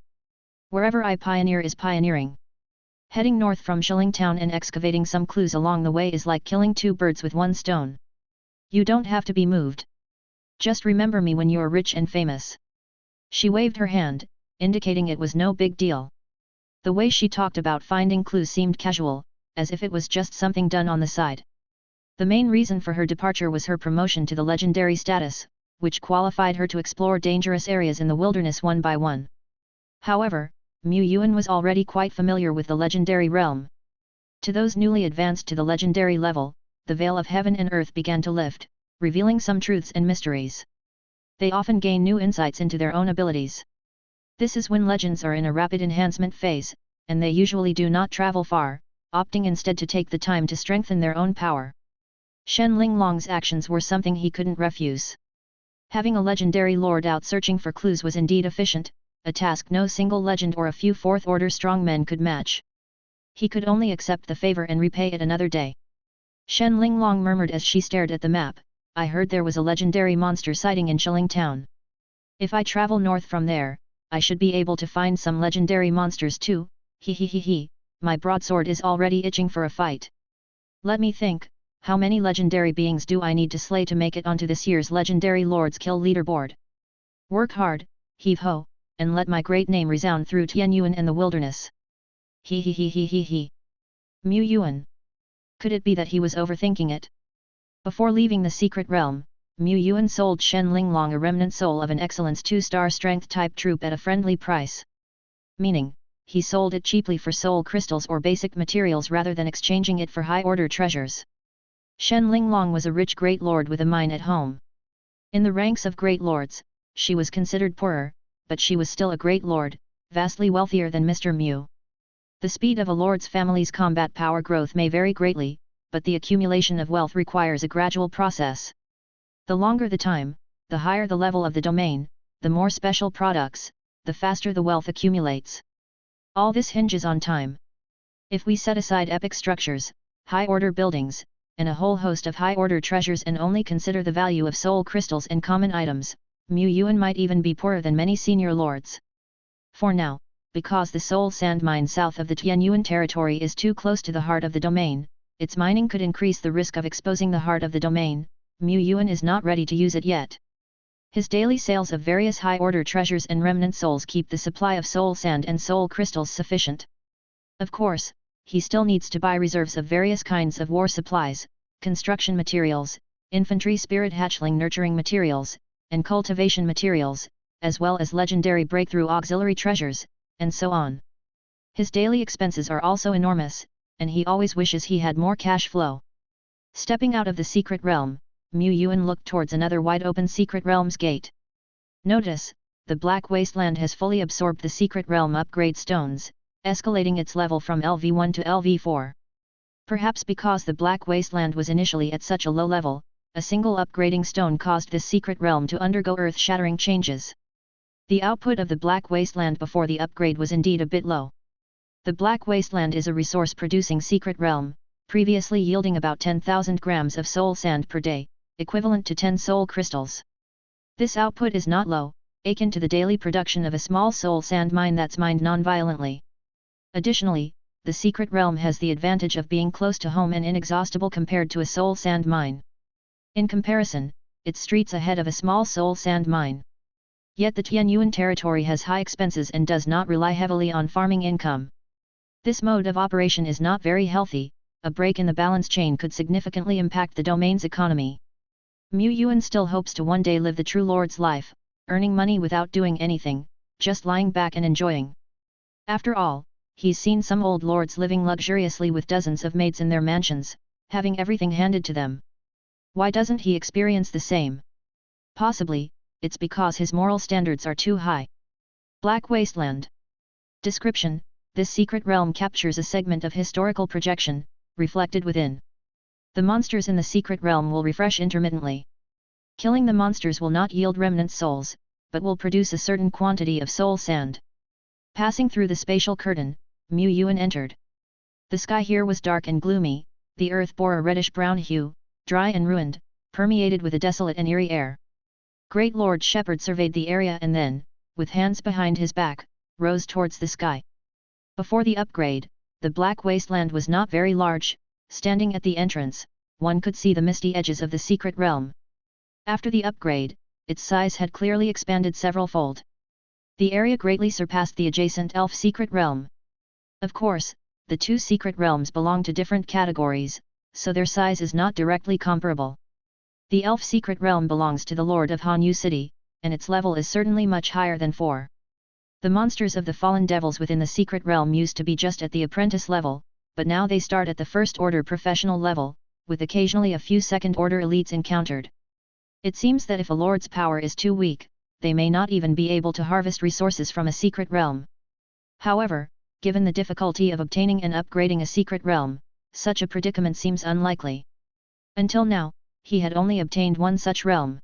Wherever I pioneer is pioneering. Heading north from Shilling Town and excavating some clues along the way is like killing two birds with one stone. You don't have to be moved. Just remember me when you're rich and famous. She waved her hand, indicating it was no big deal. The way she talked about finding clues seemed casual, as if it was just something done on the side. The main reason for her departure was her promotion to the legendary status, which qualified her to explore dangerous areas in the wilderness one by one. However, Mu Yuan was already quite familiar with the legendary realm. To those newly advanced to the legendary level, the veil of heaven and earth began to lift, revealing some truths and mysteries. They often gain new insights into their own abilities. This is when legends are in a rapid enhancement phase, and they usually do not travel far, opting instead to take the time to strengthen their own power. Shen Ling Long's actions were something he couldn't refuse. Having a legendary lord out searching for clues was indeed efficient, a task no single legend or a few fourth-order strongmen could match. He could only accept the favor and repay it another day. Shen Ling Long murmured as she stared at the map, I heard there was a legendary monster sighting in Shilling Town. If I travel north from there, I should be able to find some legendary monsters too, he, my broadsword is already itching for a fight. Let me think, how many legendary beings do I need to slay to make it onto this year's Legendary Lords Kill leaderboard? Work hard, heave-ho, and let my great name resound through Tian Yuan and the wilderness. He. Mu Yuan. Could it be that he was overthinking it? Before leaving the secret realm, Mu Yuan sold Shen Linglong a remnant soul of an excellence 2-star strength type troop at a friendly price. Meaning, he sold it cheaply for soul crystals or basic materials rather than exchanging it for high-order treasures. Shen Linglong was a rich great lord with a mine at home. In the ranks of great lords, she was considered poorer, but she was still a great lord, vastly wealthier than Mr. Mu. The speed of a lord's family's combat power growth may vary greatly, but the accumulation of wealth requires a gradual process. The longer the time, the higher the level of the domain, the more special products, the faster the wealth accumulates. All this hinges on time. If we set aside epic structures, high-order buildings, and a whole host of high-order treasures and only consider the value of soul crystals and common items, Mu Yuan might even be poorer than many senior lords. For now, because the soul sand mine south of the Tianyuan territory is too close to the heart of the domain, its mining could increase the risk of exposing the heart of the domain. Mu Yuan is not ready to use it yet. His daily sales of various high-order treasures and remnant souls keep the supply of soul sand and soul crystals sufficient. Of course, he still needs to buy reserves of various kinds of war supplies, construction materials, infantry spirit hatchling nurturing materials, and cultivation materials, as well as legendary breakthrough auxiliary treasures, and so on. His daily expenses are also enormous, and he always wishes he had more cash flow. Stepping out of the secret realm, Mu Yuan looked towards another wide-open secret realm's gate. Notice, the Black Wasteland has fully absorbed the secret realm upgrade stones, escalating its level from LV1 to LV4. Perhaps because the Black Wasteland was initially at such a low level, a single upgrading stone caused this secret realm to undergo earth-shattering changes. The output of the Black Wasteland before the upgrade was indeed a bit low. The Black Wasteland is a resource-producing secret realm, previously yielding about 10,000 grams of soul sand per day, equivalent to 10 soul crystals. This output is not low, akin to the daily production of a small soul sand mine that's mined non-violently. Additionally, the secret realm has the advantage of being close to home and inexhaustible compared to a soul sand mine. In comparison, its streets ahead of a small soul sand mine. Yet the Tianyuan territory has high expenses and does not rely heavily on farming income. This mode of operation is not very healthy. A break in the balance chain could significantly impact the domain's economy. Mu Yuan still hopes to one day live the true lord's life, earning money without doing anything, just lying back and enjoying. After all, he's seen some old lords living luxuriously with dozens of maids in their mansions, having everything handed to them. Why doesn't he experience the same? Possibly, it's because his moral standards are too high. Black Wasteland. Description: this secret realm captures a segment of historical projection, reflected within. The monsters in the secret realm will refresh intermittently. Killing the monsters will not yield remnant souls, but will produce a certain quantity of soul sand. Passing through the spatial curtain, Mu Yuan entered. The sky here was dark and gloomy, the earth bore a reddish-brown hue, dry and ruined, permeated with a desolate and eerie air. Great Lord Shepherd surveyed the area and then, with hands behind his back, rose towards the sky. Before the upgrade, the Black Wasteland was not very large. Standing at the entrance, one could see the misty edges of the secret realm. After the upgrade, its size had clearly expanded several-fold. The area greatly surpassed the adjacent elf secret realm. Of course, the two secret realms belong to different categories, so their size is not directly comparable. The elf secret realm belongs to the Lord of Hanyu City, and its level is certainly much higher than 4. The monsters of the fallen devils within the secret realm used to be just at the apprentice level, but now they start at the first-order professional level, with occasionally a few second-order elites encountered. It seems that if a lord's power is too weak, they may not even be able to harvest resources from a secret realm. However, given the difficulty of obtaining and upgrading a secret realm, such a predicament seems unlikely. Until now, he had only obtained one such realm.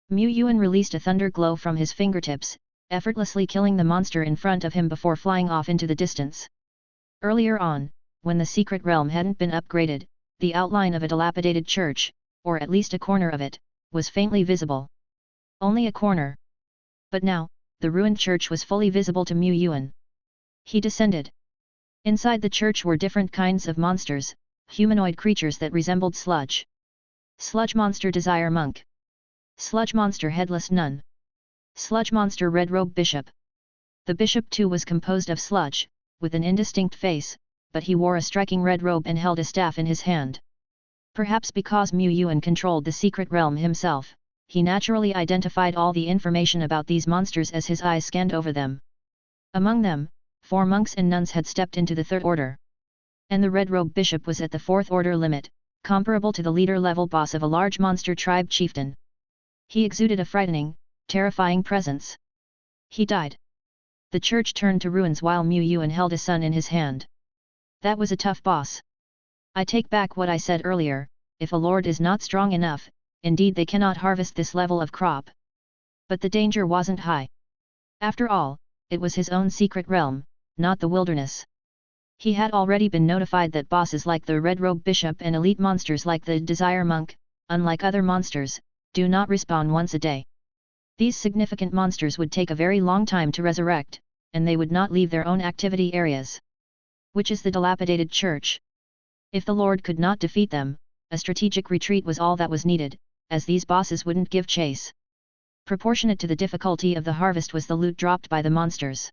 Mu Yuan released a thunder glow from his fingertips, effortlessly killing the monster in front of him before flying off into the distance. Earlier on, when the secret realm hadn't been upgraded, the outline of a dilapidated church, or at least a corner of it, was faintly visible. Only a corner. But now, the ruined church was fully visible to Mu Yuan. He descended. Inside the church were different kinds of monsters, humanoid creatures that resembled sludge. Sludge monster Desire Monk. Sludge monster Headless Nun. Sludge monster Red Robe Bishop. The bishop too was composed of sludge, with an indistinct face, but he wore a striking red robe and held a staff in his hand. Perhaps because Mu Yuan controlled the secret realm himself, he naturally identified all the information about these monsters as his eyes scanned over them. Among them, 4 monks and nuns had stepped into the 3rd order. And the red-robed bishop was at the 4th order limit, comparable to the leader-level boss of a large monster tribe chieftain. He exuded a frightening, terrifying presence. He died. The church turned to ruins while Yuan held a sun in his hand. That was a tough boss. I take back what I said earlier, if a lord is not strong enough, indeed they cannot harvest this level of crop. But the danger wasn't high. After all, it was his own secret realm, not the wilderness. He had already been notified that bosses like the red-robed bishop and elite monsters like the desire monk, unlike other monsters, do not respawn once a day. These significant monsters would take a very long time to resurrect, and they would not leave their own activity areas. Which is the dilapidated church. If the Lord could not defeat them, a strategic retreat was all that was needed, as these bosses wouldn't give chase. Proportionate to the difficulty of the harvest was the loot dropped by the monsters.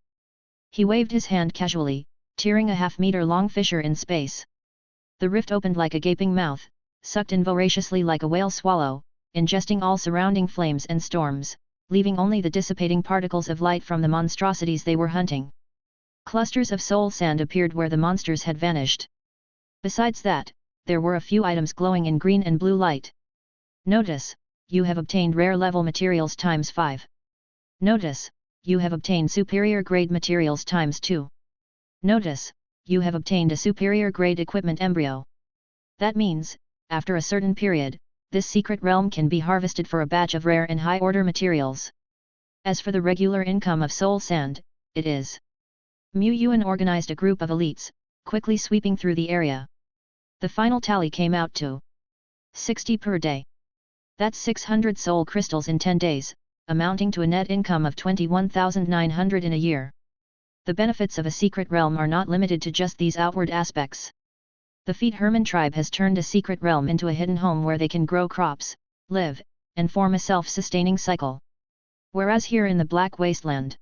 He waved his hand casually, tearing a half-meter-long fissure in space. The rift opened like a gaping mouth, sucked in voraciously like a whale swallow, ingesting all surrounding flames and storms, leaving only the dissipating particles of light from the monstrosities they were hunting. Clusters of soul sand appeared where the monsters had vanished. Besides that, there were a few items glowing in green and blue light. Notice, you have obtained rare level materials times 5. Notice, you have obtained superior grade materials times 2. Notice, you have obtained a superior grade equipment embryo. That means, after a certain period, this secret realm can be harvested for a batch of rare and high order materials. As for the regular income of soul sand, it is. Yuan organized a group of elites, quickly sweeping through the area. The final tally came out to 60 per day. That's 600 soul crystals in 10 days, amounting to a net income of 21,900 in a year. The benefits of a secret realm are not limited to just these outward aspects. The Feet Herman tribe has turned a secret realm into a hidden home where they can grow crops, live, and form a self-sustaining cycle. Whereas here in the Black Wasteland,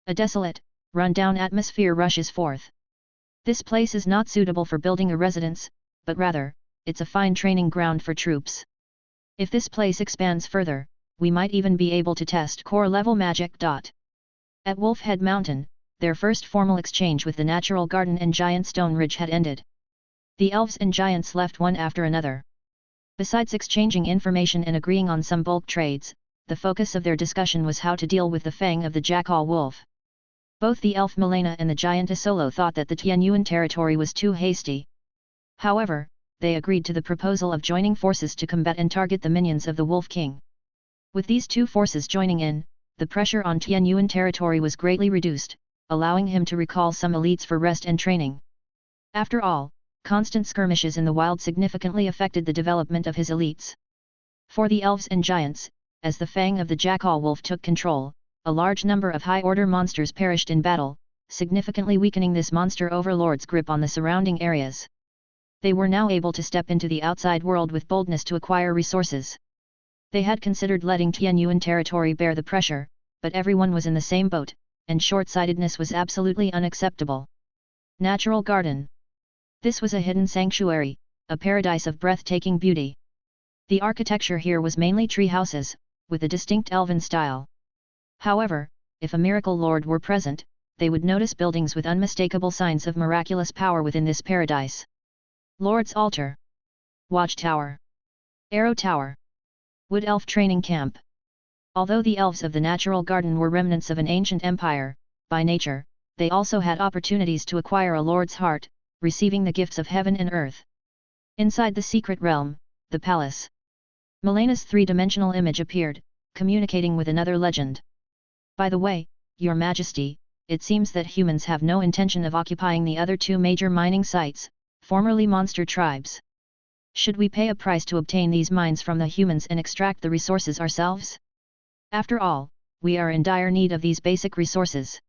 a desolate, run-down atmosphere rushes forth. This place is not suitable for building a residence, but rather, it's a fine training ground for troops. If this place expands further, we might even be able to test core-level magic. At Wolf Head Mountain, their first formal exchange with the Natural Garden and Giant Stone Ridge had ended. The elves and giants left one after another. Besides exchanging information and agreeing on some bulk trades, the focus of their discussion was how to deal with the fang of the jackal wolf. Both the elf Milena and the giant Isolo thought that the Tianyuan territory was too hasty. However, they agreed to the proposal of joining forces to combat and target the minions of the Wolf King. With these two forces joining in, the pressure on Tianyuan territory was greatly reduced, allowing him to recall some elites for rest and training. After all, constant skirmishes in the wild significantly affected the development of his elites. For the elves and giants, as the fang of the jackal wolf took control, a large number of high-order monsters perished in battle, significantly weakening this monster overlord's grip on the surrounding areas. They were now able to step into the outside world with boldness to acquire resources. They had considered letting Tianyuan territory bear the pressure, but everyone was in the same boat, and short-sightedness was absolutely unacceptable. Natural Garden. This was a hidden sanctuary, a paradise of breathtaking beauty. The architecture here was mainly tree houses, with a distinct elven style. However, if a miracle lord were present, they would notice buildings with unmistakable signs of miraculous power within this paradise. Lord's Altar, Watchtower, Arrow Tower, Wood Elf Training Camp. Although the elves of the Natural Garden were remnants of an ancient empire, by nature, they also had opportunities to acquire a lord's heart, receiving the gifts of heaven and earth. Inside the secret realm, the palace. Milena's three-dimensional image appeared, communicating with another legend. By the way, Your Majesty, it seems that humans have no intention of occupying the other two major mining sites, formerly monster tribes. Should we pay a price to obtain these mines from the humans and extract the resources ourselves? After all, we are in dire need of these basic resources.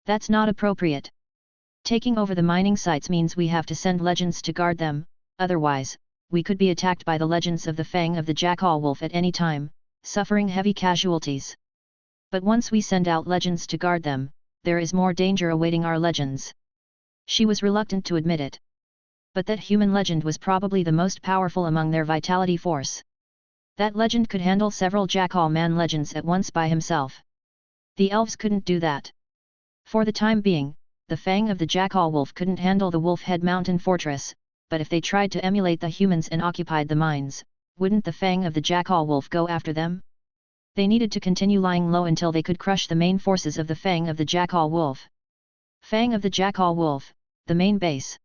That's not appropriate. Taking over the mining sites means we have to send legends to guard them, otherwise, we could be attacked by the legends of the fang of the jackal wolf at any time, suffering heavy casualties. But once we send out legends to guard them, there is more danger awaiting our legends. She was reluctant to admit it. But that human legend was probably the most powerful among their vitality force. That legend could handle several Jackal Man legends at once by himself. The elves couldn't do that. For the time being, the fang of the Jackal Wolf couldn't handle the Wolf Head Mountain Fortress, but if they tried to emulate the humans and occupied the mines, wouldn't the fang of the Jackal Wolf go after them? They needed to continue lying low until they could crush the main forces of the fang of the Jackal Wolf. Fang of the Jackal Wolf, the main base.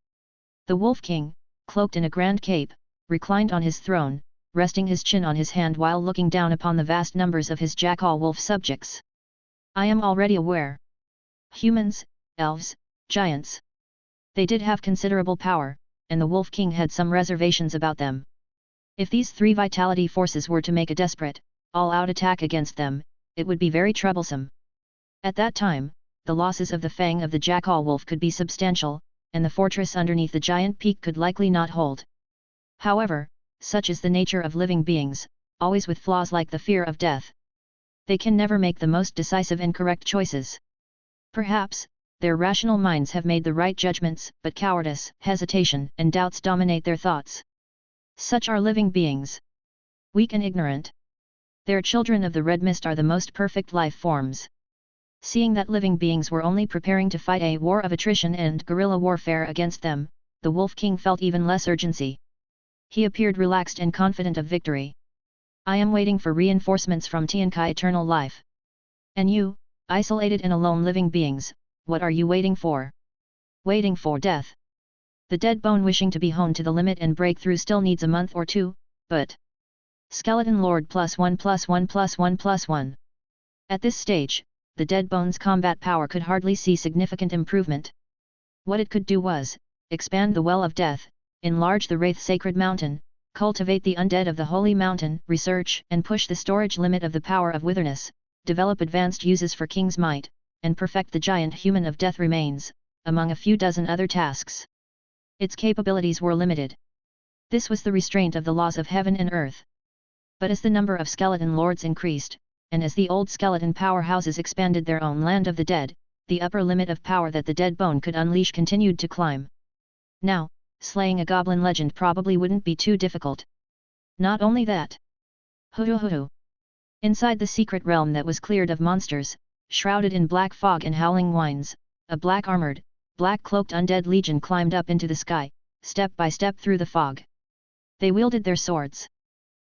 The Wolf King, cloaked in a grand cape, reclined on his throne, resting his chin on his hand while looking down upon the vast numbers of his Jackal Wolf subjects. I am already aware. Humans, elves, giants. They did have considerable power, and the Wolf King had some reservations about them. If these three vitality forces were to make a desperate, all-out attack against them, it would be very troublesome. At that time, the losses of the fang of the Jackal Wolf could be substantial, and the fortress underneath the giant peak could likely not hold. However, such is the nature of living beings, always with flaws like the fear of death. They can never make the most decisive and correct choices. Perhaps, their rational minds have made the right judgments, but cowardice, hesitation, and doubts dominate their thoughts. Such are living beings. Weak and ignorant. Their children of the red mist are the most perfect life forms. Seeing that living beings were only preparing to fight a war of attrition and guerrilla warfare against them, the Wolf King felt even less urgency. He appeared relaxed and confident of victory. I am waiting for reinforcements from Tiankai Eternal Life. And you, isolated and alone living beings, what are you waiting for? Waiting for death. The dead bone wishing to be honed to the limit and break through still needs a month or two, but... Skeleton Lord +1+1+1+1. At this stage, the dead bone's combat power could hardly see significant improvement. What it could do was, expand the Well of Death, enlarge the Wraith Sacred Mountain, cultivate the undead of the Holy Mountain, research and push the storage limit of the power of Witherness, develop advanced uses for King's Might, and perfect the giant human of death remains, among a few dozen other tasks. Its capabilities were limited. This was the restraint of the laws of heaven and earth. But as the number of skeleton lords increased, and as the old skeleton powerhouses expanded their own land of the dead, the upper limit of power that the dead bone could unleash continued to climb. Now, slaying a goblin legend probably wouldn't be too difficult. Not only that. Hoo-hoo-hoo-hoo. Inside the secret realm that was cleared of monsters, shrouded in black fog and howling winds, a black-armored, black-cloaked undead legion climbed up into the sky, step by step through the fog. They wielded their swords.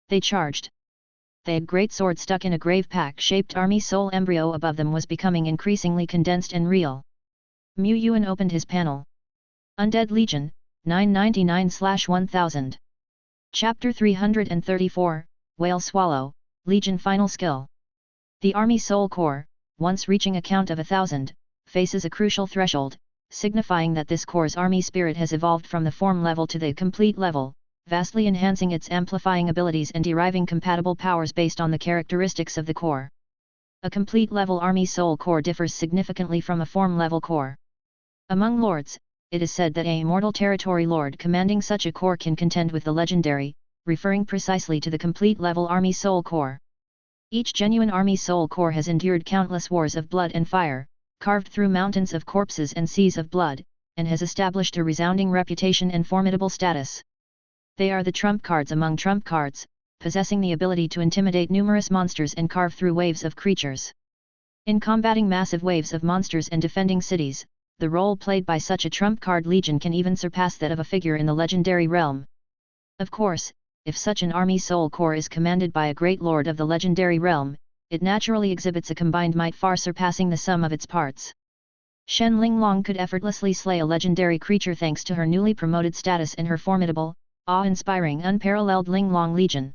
They charged. The great sword stuck in a grave pack-shaped army soul embryo above them was becoming increasingly condensed and real. Yuan opened his panel. Undead Legion, 999/1000. Chapter 334, Whale Swallow, Legion Final Skill. The Army Soul Core, once reaching a count of 1,000, faces a crucial threshold, signifying that this core's army spirit has evolved from the form level to the complete level, vastly enhancing its amplifying abilities and deriving compatible powers based on the characteristics of the core. A complete level army soul core differs significantly from a form level core. Among lords, it is said that a mortal territory lord commanding such a core can contend with the legendary, referring precisely to the complete level army soul core. Each genuine army soul core has endured countless wars of blood and fire, carved through mountains of corpses and seas of blood, and has established a resounding reputation and formidable status. They are the trump cards among trump cards, possessing the ability to intimidate numerous monsters and carve through waves of creatures. In combating massive waves of monsters and defending cities, the role played by such a trump card legion can even surpass that of a figure in the legendary realm. Of course, if such an army soul core is commanded by a great lord of the legendary realm, it naturally exhibits a combined might far surpassing the sum of its parts. Shen Linglong could effortlessly slay a legendary creature thanks to her newly promoted status and her formidable, awe-inspiring unparalleled Linglong Legion.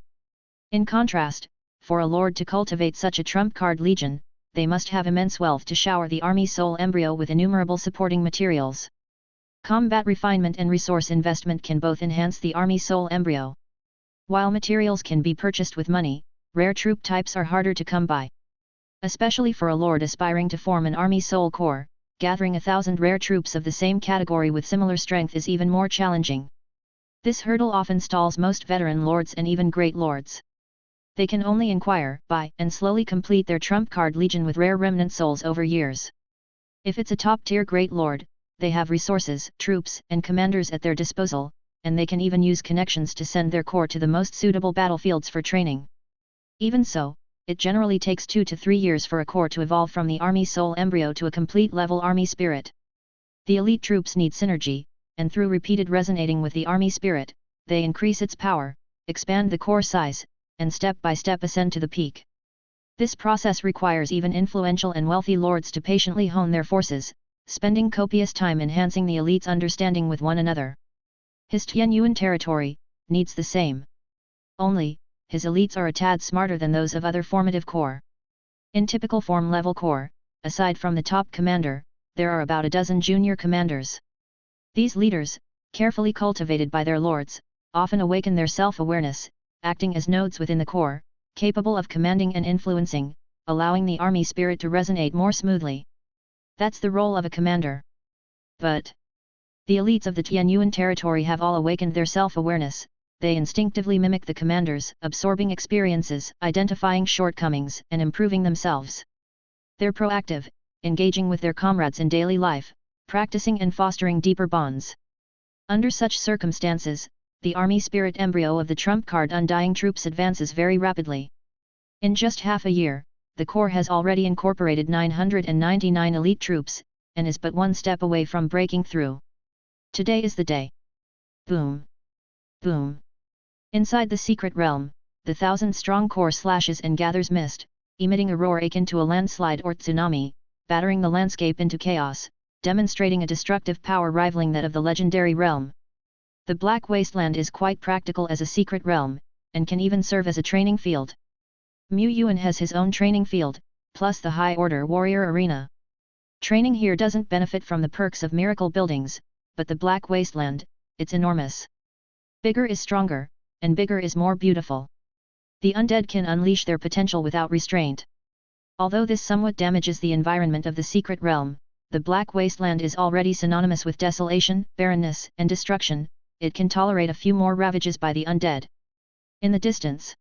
In contrast, for a lord to cultivate such a trump card legion, they must have immense wealth to shower the army soul embryo with innumerable supporting materials. Combat refinement and resource investment can both enhance the army soul embryo. While materials can be purchased with money, rare troop types are harder to come by. Especially for a lord aspiring to form an army soul core, gathering 1,000 rare troops of the same category with similar strength is even more challenging. This hurdle often stalls most veteran lords and even great lords. They can only inquire, buy, and slowly complete their trump card legion with rare remnant souls over years. If it's a top-tier great lord, they have resources, troops, and commanders at their disposal, and they can even use connections to send their core to the most suitable battlefields for training. Even so, it generally takes 2 to 3 years for a core to evolve from the army soul embryo to a complete level army spirit. The elite troops need synergy, and through repeated resonating with the army spirit, they increase its power, expand the core size, and step by step ascend to the peak. This process requires even influential and wealthy lords to patiently hone their forces, spending copious time enhancing the elite's understanding with one another. His Yuan territory needs the same. Only, his elites are a tad smarter than those of other formative corps. In typical form level corps, aside from the top commander, there are about a dozen junior commanders. These leaders, carefully cultivated by their lords, often awaken their self-awareness, acting as nodes within the corps, capable of commanding and influencing, allowing the army spirit to resonate more smoothly. That's the role of a commander. But the elites of the Yuan territory have all awakened their self-awareness. They instinctively mimic the commanders, absorbing experiences, identifying shortcomings, and improving themselves. They're proactive, engaging with their comrades in daily life, practicing and fostering deeper bonds. Under such circumstances, the army spirit embryo of the trump card Undying Troops advances very rapidly. In just half a year, the Corps has already incorporated 999 elite troops, and is but one step away from breaking through. Today is the day. Boom! Boom! Inside the secret realm, the 1,000-strong Corps slashes and gathers mist, emitting a roar akin to a landslide or tsunami, battering the landscape into chaos, demonstrating a destructive power rivaling that of the legendary realm. The Black Wasteland is quite practical as a secret realm, and can even serve as a training field. Yuan has his own training field, plus the high-order warrior arena. Training here doesn't benefit from the perks of miracle buildings, but the Black Wasteland, it's enormous. Bigger is stronger, and bigger is more beautiful. The undead can unleash their potential without restraint. Although this somewhat damages the environment of the secret realm, the Black Wasteland is already synonymous with desolation, barrenness, and destruction. It can tolerate a few more ravages by the undead. In the distance,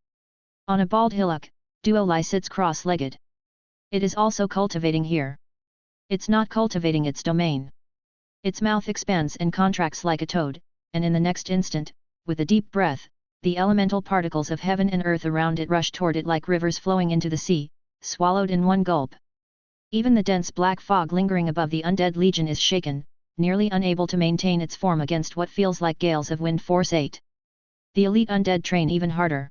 on a bald hillock, Duolai sits cross-legged. It is also cultivating here. It's not cultivating its domain. Its mouth expands and contracts like a toad, and in the next instant, with a deep breath, the elemental particles of heaven and earth around it rush toward it like rivers flowing into the sea, swallowed in one gulp. Even the dense black fog lingering above the undead legion is shaken, nearly unable to maintain its form against what feels like gales of wind force 8. The elite undead train even harder.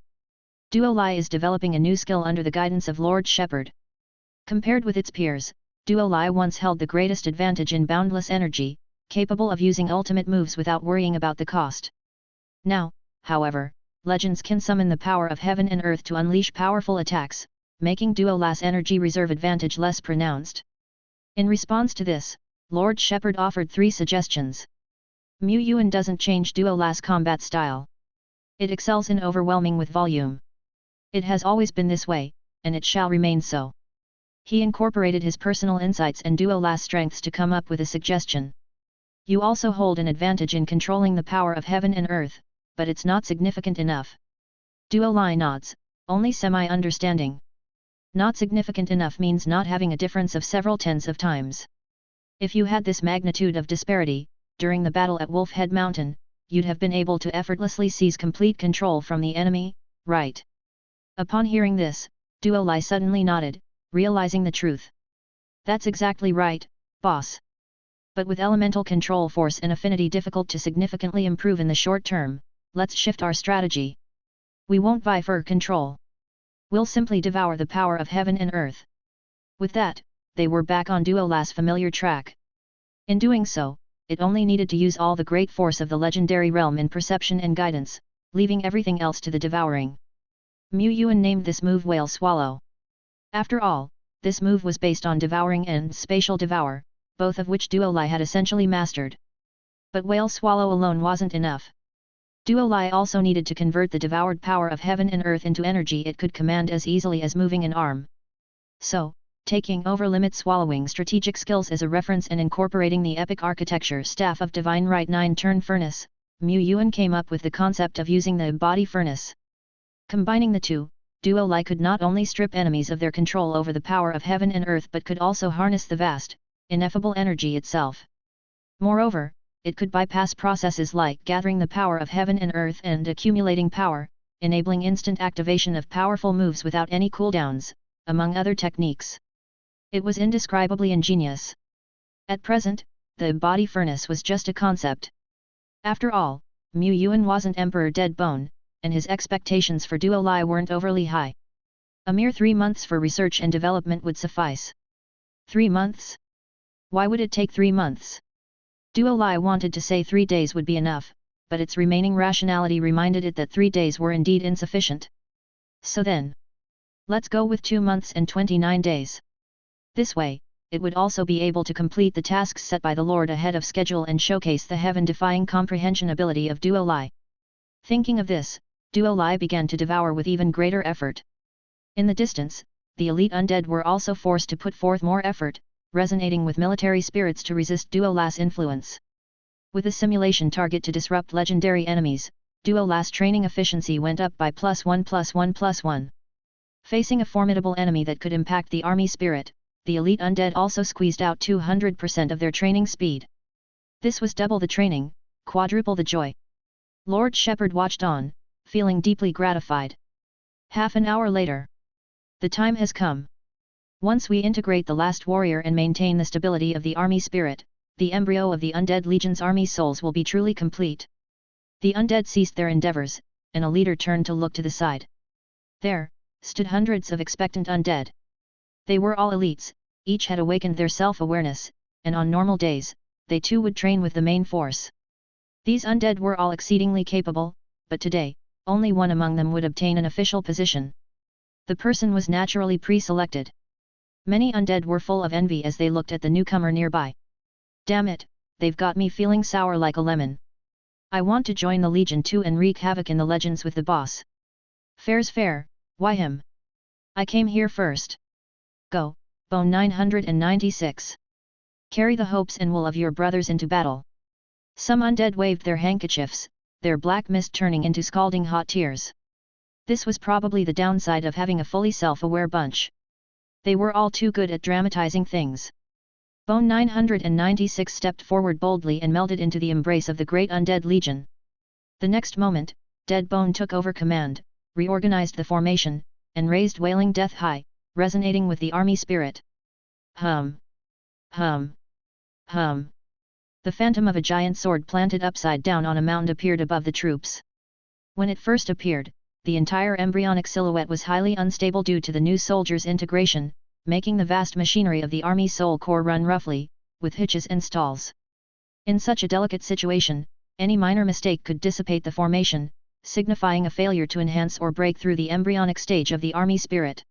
Duolai is developing a new skill under the guidance of Lord Shepherd. Compared with its peers, Duolai once held the greatest advantage in boundless energy, capable of using ultimate moves without worrying about the cost. Now, however, legends can summon the power of heaven and earth to unleash powerful attacks, making Duolai's energy reserve advantage less pronounced. In response to this, Lord Shepherd offered 3 suggestions. Yuan doesn't change Duolai's combat style. It excels in overwhelming with volume. It has always been this way, and it shall remain so. He incorporated his personal insights and Duolai's strengths to come up with a suggestion. You also hold an advantage in controlling the power of heaven and earth, but it's not significant enough. Duolai nods, only semi-understanding. Not significant enough means not having a difference of several tens of times. If you had this magnitude of disparity, during the battle at Wolf Head Mountain, you'd have been able to effortlessly seize complete control from the enemy, right? Upon hearing this, Duolai suddenly nodded, realizing the truth. That's exactly right, boss. But with elemental control force and affinity difficult to significantly improve in the short term, let's shift our strategy. We won't vie for control. We'll simply devour the power of heaven and earth. With that, they were back on Duolai's familiar track. In doing so, it only needed to use all the great force of the legendary realm in perception and guidance, leaving everything else to the devouring. Yuan named this move Whale Swallow. After all, this move was based on devouring and spatial devour, both of which Duolai had essentially mastered. But Whale Swallow alone wasn't enough. Duolai also needed to convert the devoured power of heaven and earth into energy it could command as easily as moving an arm. So, taking over limit swallowing strategic skills as a reference and incorporating the epic architecture staff of Divine Right 9-turn furnace, Yuan came up with the concept of using the body furnace. Combining the two, Duolai could not only strip enemies of their control over the power of heaven and earth but could also harness the vast, ineffable energy itself. Moreover, it could bypass processes like gathering the power of heaven and earth and accumulating power, enabling instant activation of powerful moves without any cooldowns, among other techniques. It was indescribably ingenious. At present, the body furnace was just a concept. After all, Yuan wasn't Emperor Dead Bone, and his expectations for Duo Lai weren't overly high. A mere 3 months for research and development would suffice. 3 months? Why would it take 3 months? Duo Lai wanted to say 3 days would be enough, but its remaining rationality reminded it that 3 days were indeed insufficient. So then, let's go with 2 months and 29 days. This way, it would also be able to complete the tasks set by the Lord ahead of schedule and showcase the heaven-defying comprehension ability of Duo Lai. Thinking of this, Duo Lai began to devour with even greater effort. In the distance, the elite undead were also forced to put forth more effort, resonating with military spirits to resist Duo Lai's influence. With a simulation target to disrupt legendary enemies, Duo Lai's training efficiency went up by +1+1+1. Facing a formidable enemy that could impact the army spirit, the elite undead also squeezed out 200% of their training speed. This was double the training, quadruple the joy. Lord Shepherd watched on, feeling deeply gratified. Half an hour later. The time has come. Once we integrate the last warrior and maintain the stability of the army spirit, the embryo of the Undead Legion's army souls will be truly complete. The undead ceased their endeavors, and a leader turned to look to the side. There, stood hundreds of expectant undead. They were all elites, each had awakened their self-awareness, and on normal days, they too would train with the main force. These undead were all exceedingly capable, but today, only one among them would obtain an official position. The person was naturally pre-selected. Many undead were full of envy as they looked at the newcomer nearby. Damn it, they've got me feeling sour like a lemon. I want to join the Legion too and wreak havoc in the legends with the boss. Fair's fair, why him? I came here first. Go, Bone 996. Carry the hopes and will of your brothers into battle. Some undead waved their handkerchiefs, their black mist turning into scalding hot tears. This was probably the downside of having a fully self-aware bunch. They were all too good at dramatizing things. Bone 996 stepped forward boldly and melded into the embrace of the great undead legion. The next moment, Dead Bone took over command, reorganized the formation, and raised wailing death high, resonating with the army spirit. Hum. Hum. Hum. The phantom of a giant sword planted upside down on a mound appeared above the troops. When it first appeared, the entire embryonic silhouette was highly unstable due to the new soldiers' integration, making the vast machinery of the army soul core run roughly, with hitches and stalls. In such a delicate situation, any minor mistake could dissipate the formation, signifying a failure to enhance or break through the embryonic stage of the army spirit.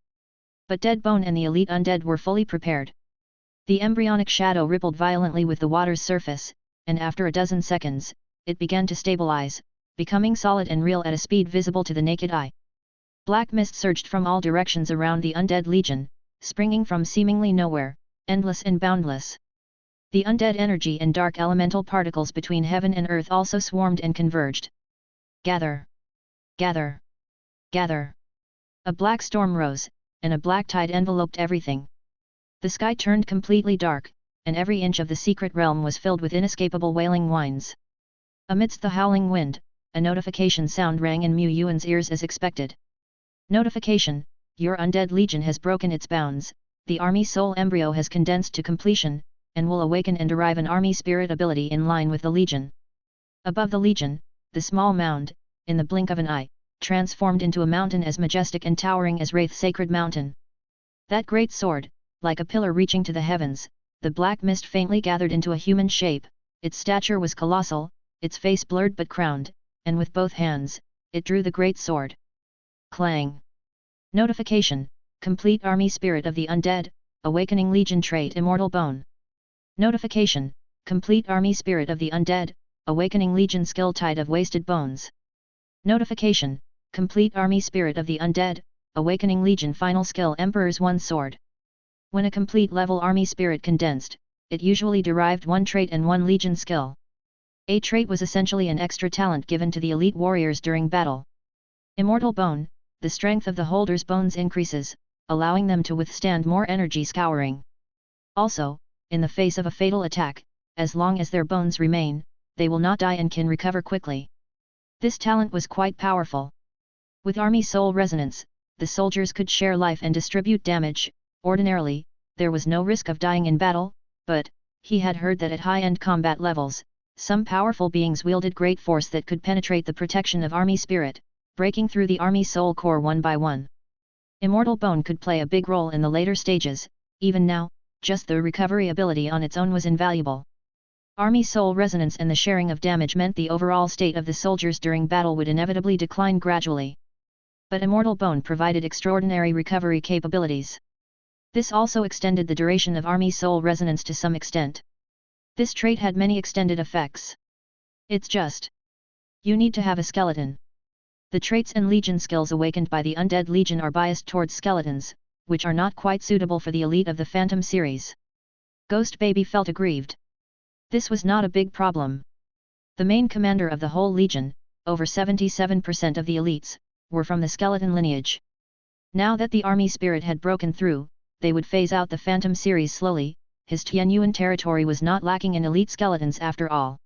But Dead Bone and the elite undead were fully prepared. The embryonic shadow rippled violently with the water's surface, and after a dozen seconds, it began to stabilize, becoming solid and real at a speed visible to the naked eye. Black mist surged from all directions around the undead legion, springing from seemingly nowhere, endless and boundless. The undead energy and dark elemental particles between heaven and earth also swarmed and converged. Gather! Gather! Gather! A black storm rose, and a black tide enveloped everything. The sky turned completely dark, and every inch of the secret realm was filled with inescapable wailing whines. Amidst the howling wind, a notification sound rang in Yuan's ears as expected. Notification: your undead legion has broken its bounds, the army soul embryo has condensed to completion, and will awaken and derive an army spirit ability in line with the legion. Above the legion, the small mound, in the blink of an eye, transformed into a mountain as majestic and towering as Wraith's sacred mountain. That great sword, like a pillar reaching to the heavens, the black mist faintly gathered into a human shape, its stature was colossal, its face blurred but crowned, and with both hands, it drew the great sword. Clang! Notification: complete army spirit of the undead, awakening legion trait immortal bone. Notification: complete army spirit of the undead, awakening legion skill tide of wasted bones. Notification: complete army spirit of the undead, awakening legion final skill emperor's one sword. When a complete level army spirit condensed, it usually derived one trait and one legion skill. A trait was essentially an extra talent given to the elite warriors during battle. Immortal bone: the strength of the holder's bones increases, allowing them to withstand more energy scouring. Also, in the face of a fatal attack, as long as their bones remain, they will not die and can recover quickly. This talent was quite powerful. With Army Soul Resonance, the soldiers could share life and distribute damage. Ordinarily, there was no risk of dying in battle, but he had heard that at high-end combat levels, some powerful beings wielded great force that could penetrate the protection of Army spirit, breaking through the Army Soul core one by one. Immortal Bone could play a big role in the later stages. Even now, just the recovery ability on its own was invaluable. Army Soul Resonance and the sharing of damage meant the overall state of the soldiers during battle would inevitably decline gradually. But Immortal Bone provided extraordinary recovery capabilities. This also extended the duration of Army Soul Resonance to some extent. This trait had many extended effects. It's just you need to have a skeleton. The traits and legion skills awakened by the Undead Legion are biased towards skeletons, which are not quite suitable for the elite of the Phantom series. Ghost Baby felt aggrieved. This was not a big problem. The main commander of the whole legion, over 77% of the elites, were from the skeleton lineage. Now that the army spirit had broken through, they would phase out the Phantom series slowly. His Tianyuan territory was not lacking in elite skeletons after all.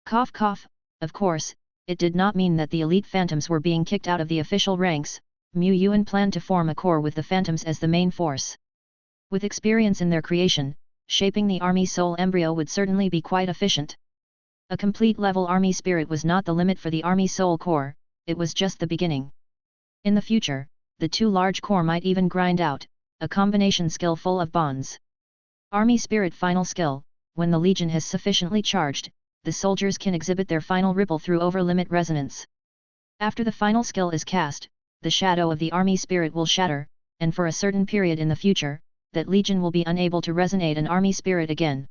Cough cough, of course, it did not mean that the elite Phantoms were being kicked out of the official ranks. Mu Yuan planned to form a core with the Phantoms as the main force. With experience in their creation, shaping the Army Soul embryo would certainly be quite efficient. A complete level Army Spirit was not the limit for the Army Soul core, it was just the beginning. In the future, the two large core might even grind out a combination skill full of bonds. Army Spirit Final Skill. When the Legion has sufficiently charged, the soldiers can exhibit their final ripple through over-limit resonance. After the final skill is cast, the shadow of the Army Spirit will shatter, and for a certain period in the future, that Legion will be unable to resonate an Army Spirit again.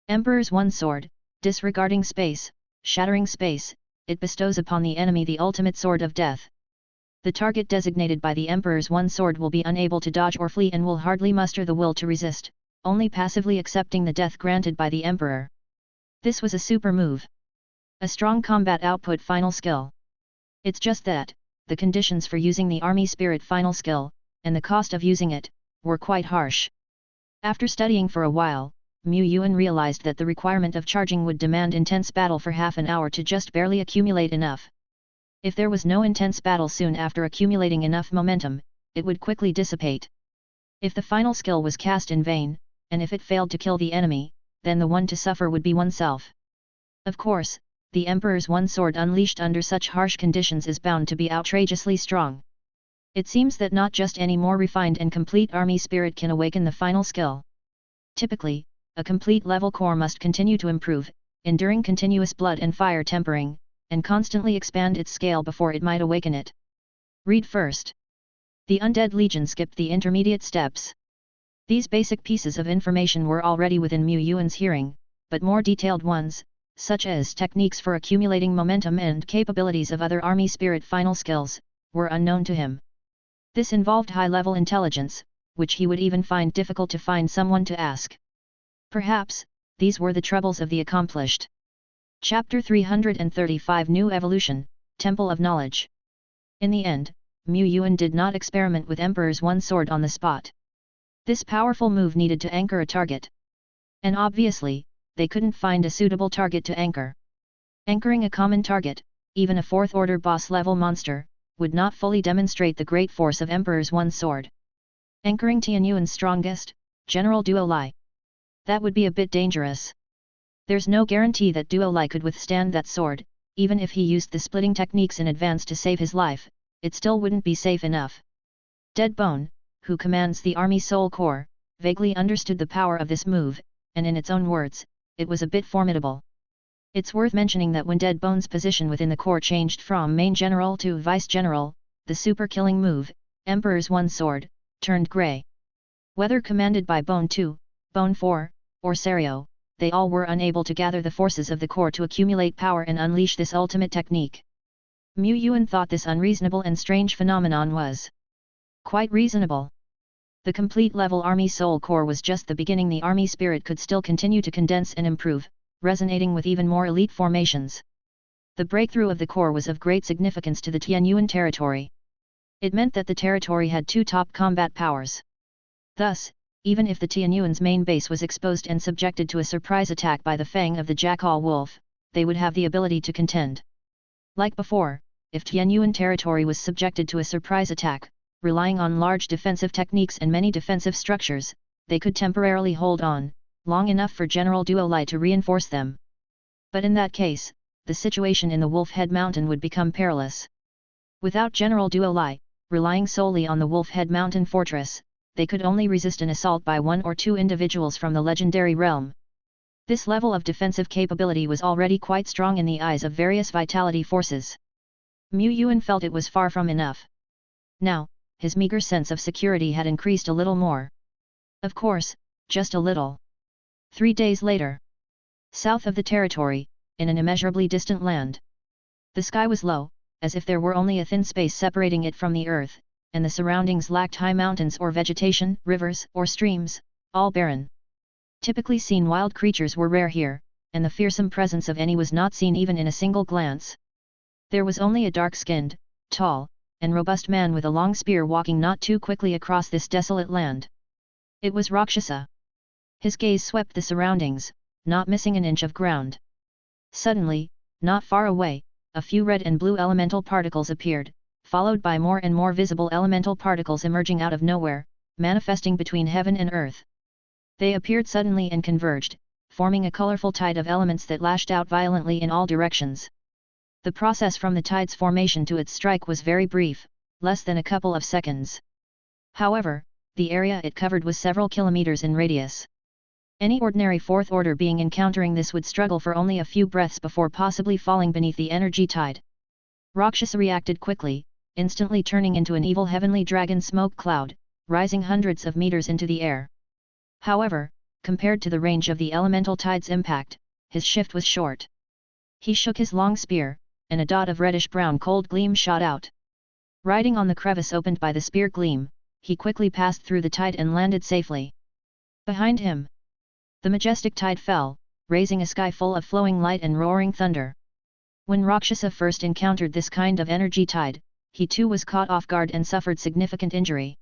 Emperor's One Sword. Disregarding space, shattering space, it bestows upon the enemy the ultimate sword of death. The target designated by the Emperor's One Sword will be unable to dodge or flee and will hardly muster the will to resist, only passively accepting the death granted by the Emperor. This was a super move. A strong combat output final skill. It's just that, the conditions for using the Army Spirit final skill, and the cost of using it, were quite harsh. After studying for a while, Mu Yuan realized that the requirement of charging would demand intense battle for half an hour to just barely accumulate enough. If there was no intense battle soon after accumulating enough momentum, it would quickly dissipate. If the final skill was cast in vain, and if it failed to kill the enemy, then the one to suffer would be oneself. Of course, the Emperor's One Sword unleashed under such harsh conditions is bound to be outrageously strong. It seems that not just any more refined and complete army spirit can awaken the final skill. Typically, a complete level core must continue to improve, enduring continuous blood and fire tempering, and constantly expand its scale before it might awaken it. Read first. The Undead Legion skipped the intermediate steps. These basic pieces of information were already within Mu Yuan's hearing, but more detailed ones, such as techniques for accumulating momentum and capabilities of other army spirit final skills, were unknown to him. This involved high-level intelligence, which he would even find difficult to find someone to ask. Perhaps, these were the troubles of the accomplished. Chapter 335 New Evolution, Temple of Knowledge. In the end, Mu Yuan did not experiment with Emperor's One Sword on the spot. This powerful move needed to anchor a target. And obviously, they couldn't find a suitable target to anchor. Anchoring a common target, even a fourth-order boss-level monster, would not fully demonstrate the great force of Emperor's One Sword. Anchoring Tianyuan's strongest, General Duo Lai. That would be a bit dangerous. There's no guarantee that Duo Lai could withstand that sword, even if he used the splitting techniques in advance to save his life, it still wouldn't be safe enough. Dead Bone, who commands the Army Soul Corps, vaguely understood the power of this move, and in its own words, it was a bit formidable. It's worth mentioning that when Dead Bone's position within the Corps changed from main general to vice general, the super killing move, Emperor's One Sword, turned grey. Whether commanded by Bone 2, Bone 4, or Serio, they all were unable to gather the forces of the Corps to accumulate power and unleash this ultimate technique. Mu Yuan thought this unreasonable and strange phenomenon was quite reasonable. The complete level Army Soul Corps was just the beginning. The Army Spirit could still continue to condense and improve, resonating with even more elite formations. The breakthrough of the Corps was of great significance to the Tianyuan territory. It meant that the territory had two top combat powers. Thus, even if the Tianyuan's main base was exposed and subjected to a surprise attack by the fang of the Jackal Wolf, they would have the ability to contend. Like before, if Tianyuan territory was subjected to a surprise attack, relying on large defensive techniques and many defensive structures, they could temporarily hold on, long enough for General Duo Lai to reinforce them. But in that case, the situation in the Wolf Head Mountain would become perilous. Without General Duo Lai, relying solely on the Wolf Head Mountain fortress, they could only resist an assault by 1 or 2 individuals from the legendary realm. This level of defensive capability was already quite strong in the eyes of various vitality forces. Mu Yuan felt it was far from enough. Now, his meager sense of security had increased a little more. Of course, just a little. 3 days later. South of the territory, in an immeasurably distant land. The sky was low, as if there were only a thin space separating it from the earth, and the surroundings lacked high mountains or vegetation, rivers, or streams, all barren. Typically seen wild creatures were rare here, and the fearsome presence of any was not seen even in a single glance. There was only a dark-skinned, tall, and robust man with a long spear walking not too quickly across this desolate land. It was Rakshasa. His gaze swept the surroundings, not missing an inch of ground. Suddenly, not far away, a few red and blue elemental particles appeared, followed by more and more visible elemental particles emerging out of nowhere, manifesting between heaven and earth. They appeared suddenly and converged, forming a colorful tide of elements that lashed out violently in all directions. The process from the tide's formation to its strike was very brief, less than a couple of seconds. However, the area it covered was several kilometers in radius. Any ordinary fourth order being encountering this would struggle for only a few breaths before possibly falling beneath the energy tide. Rakshasa reacted quickly, instantly turning into an evil heavenly dragon smoke cloud, rising hundreds of meters into the air. However, compared to the range of the elemental tide's impact, his shift was short. He shook his long spear, and a dot of reddish-brown cold gleam shot out. Riding on the crevice opened by the spear gleam, he quickly passed through the tide and landed safely. Behind him, the majestic tide fell, raising a sky full of flowing light and roaring thunder. When Rakshasa first encountered this kind of energy tide, he too was caught off guard and suffered significant injury.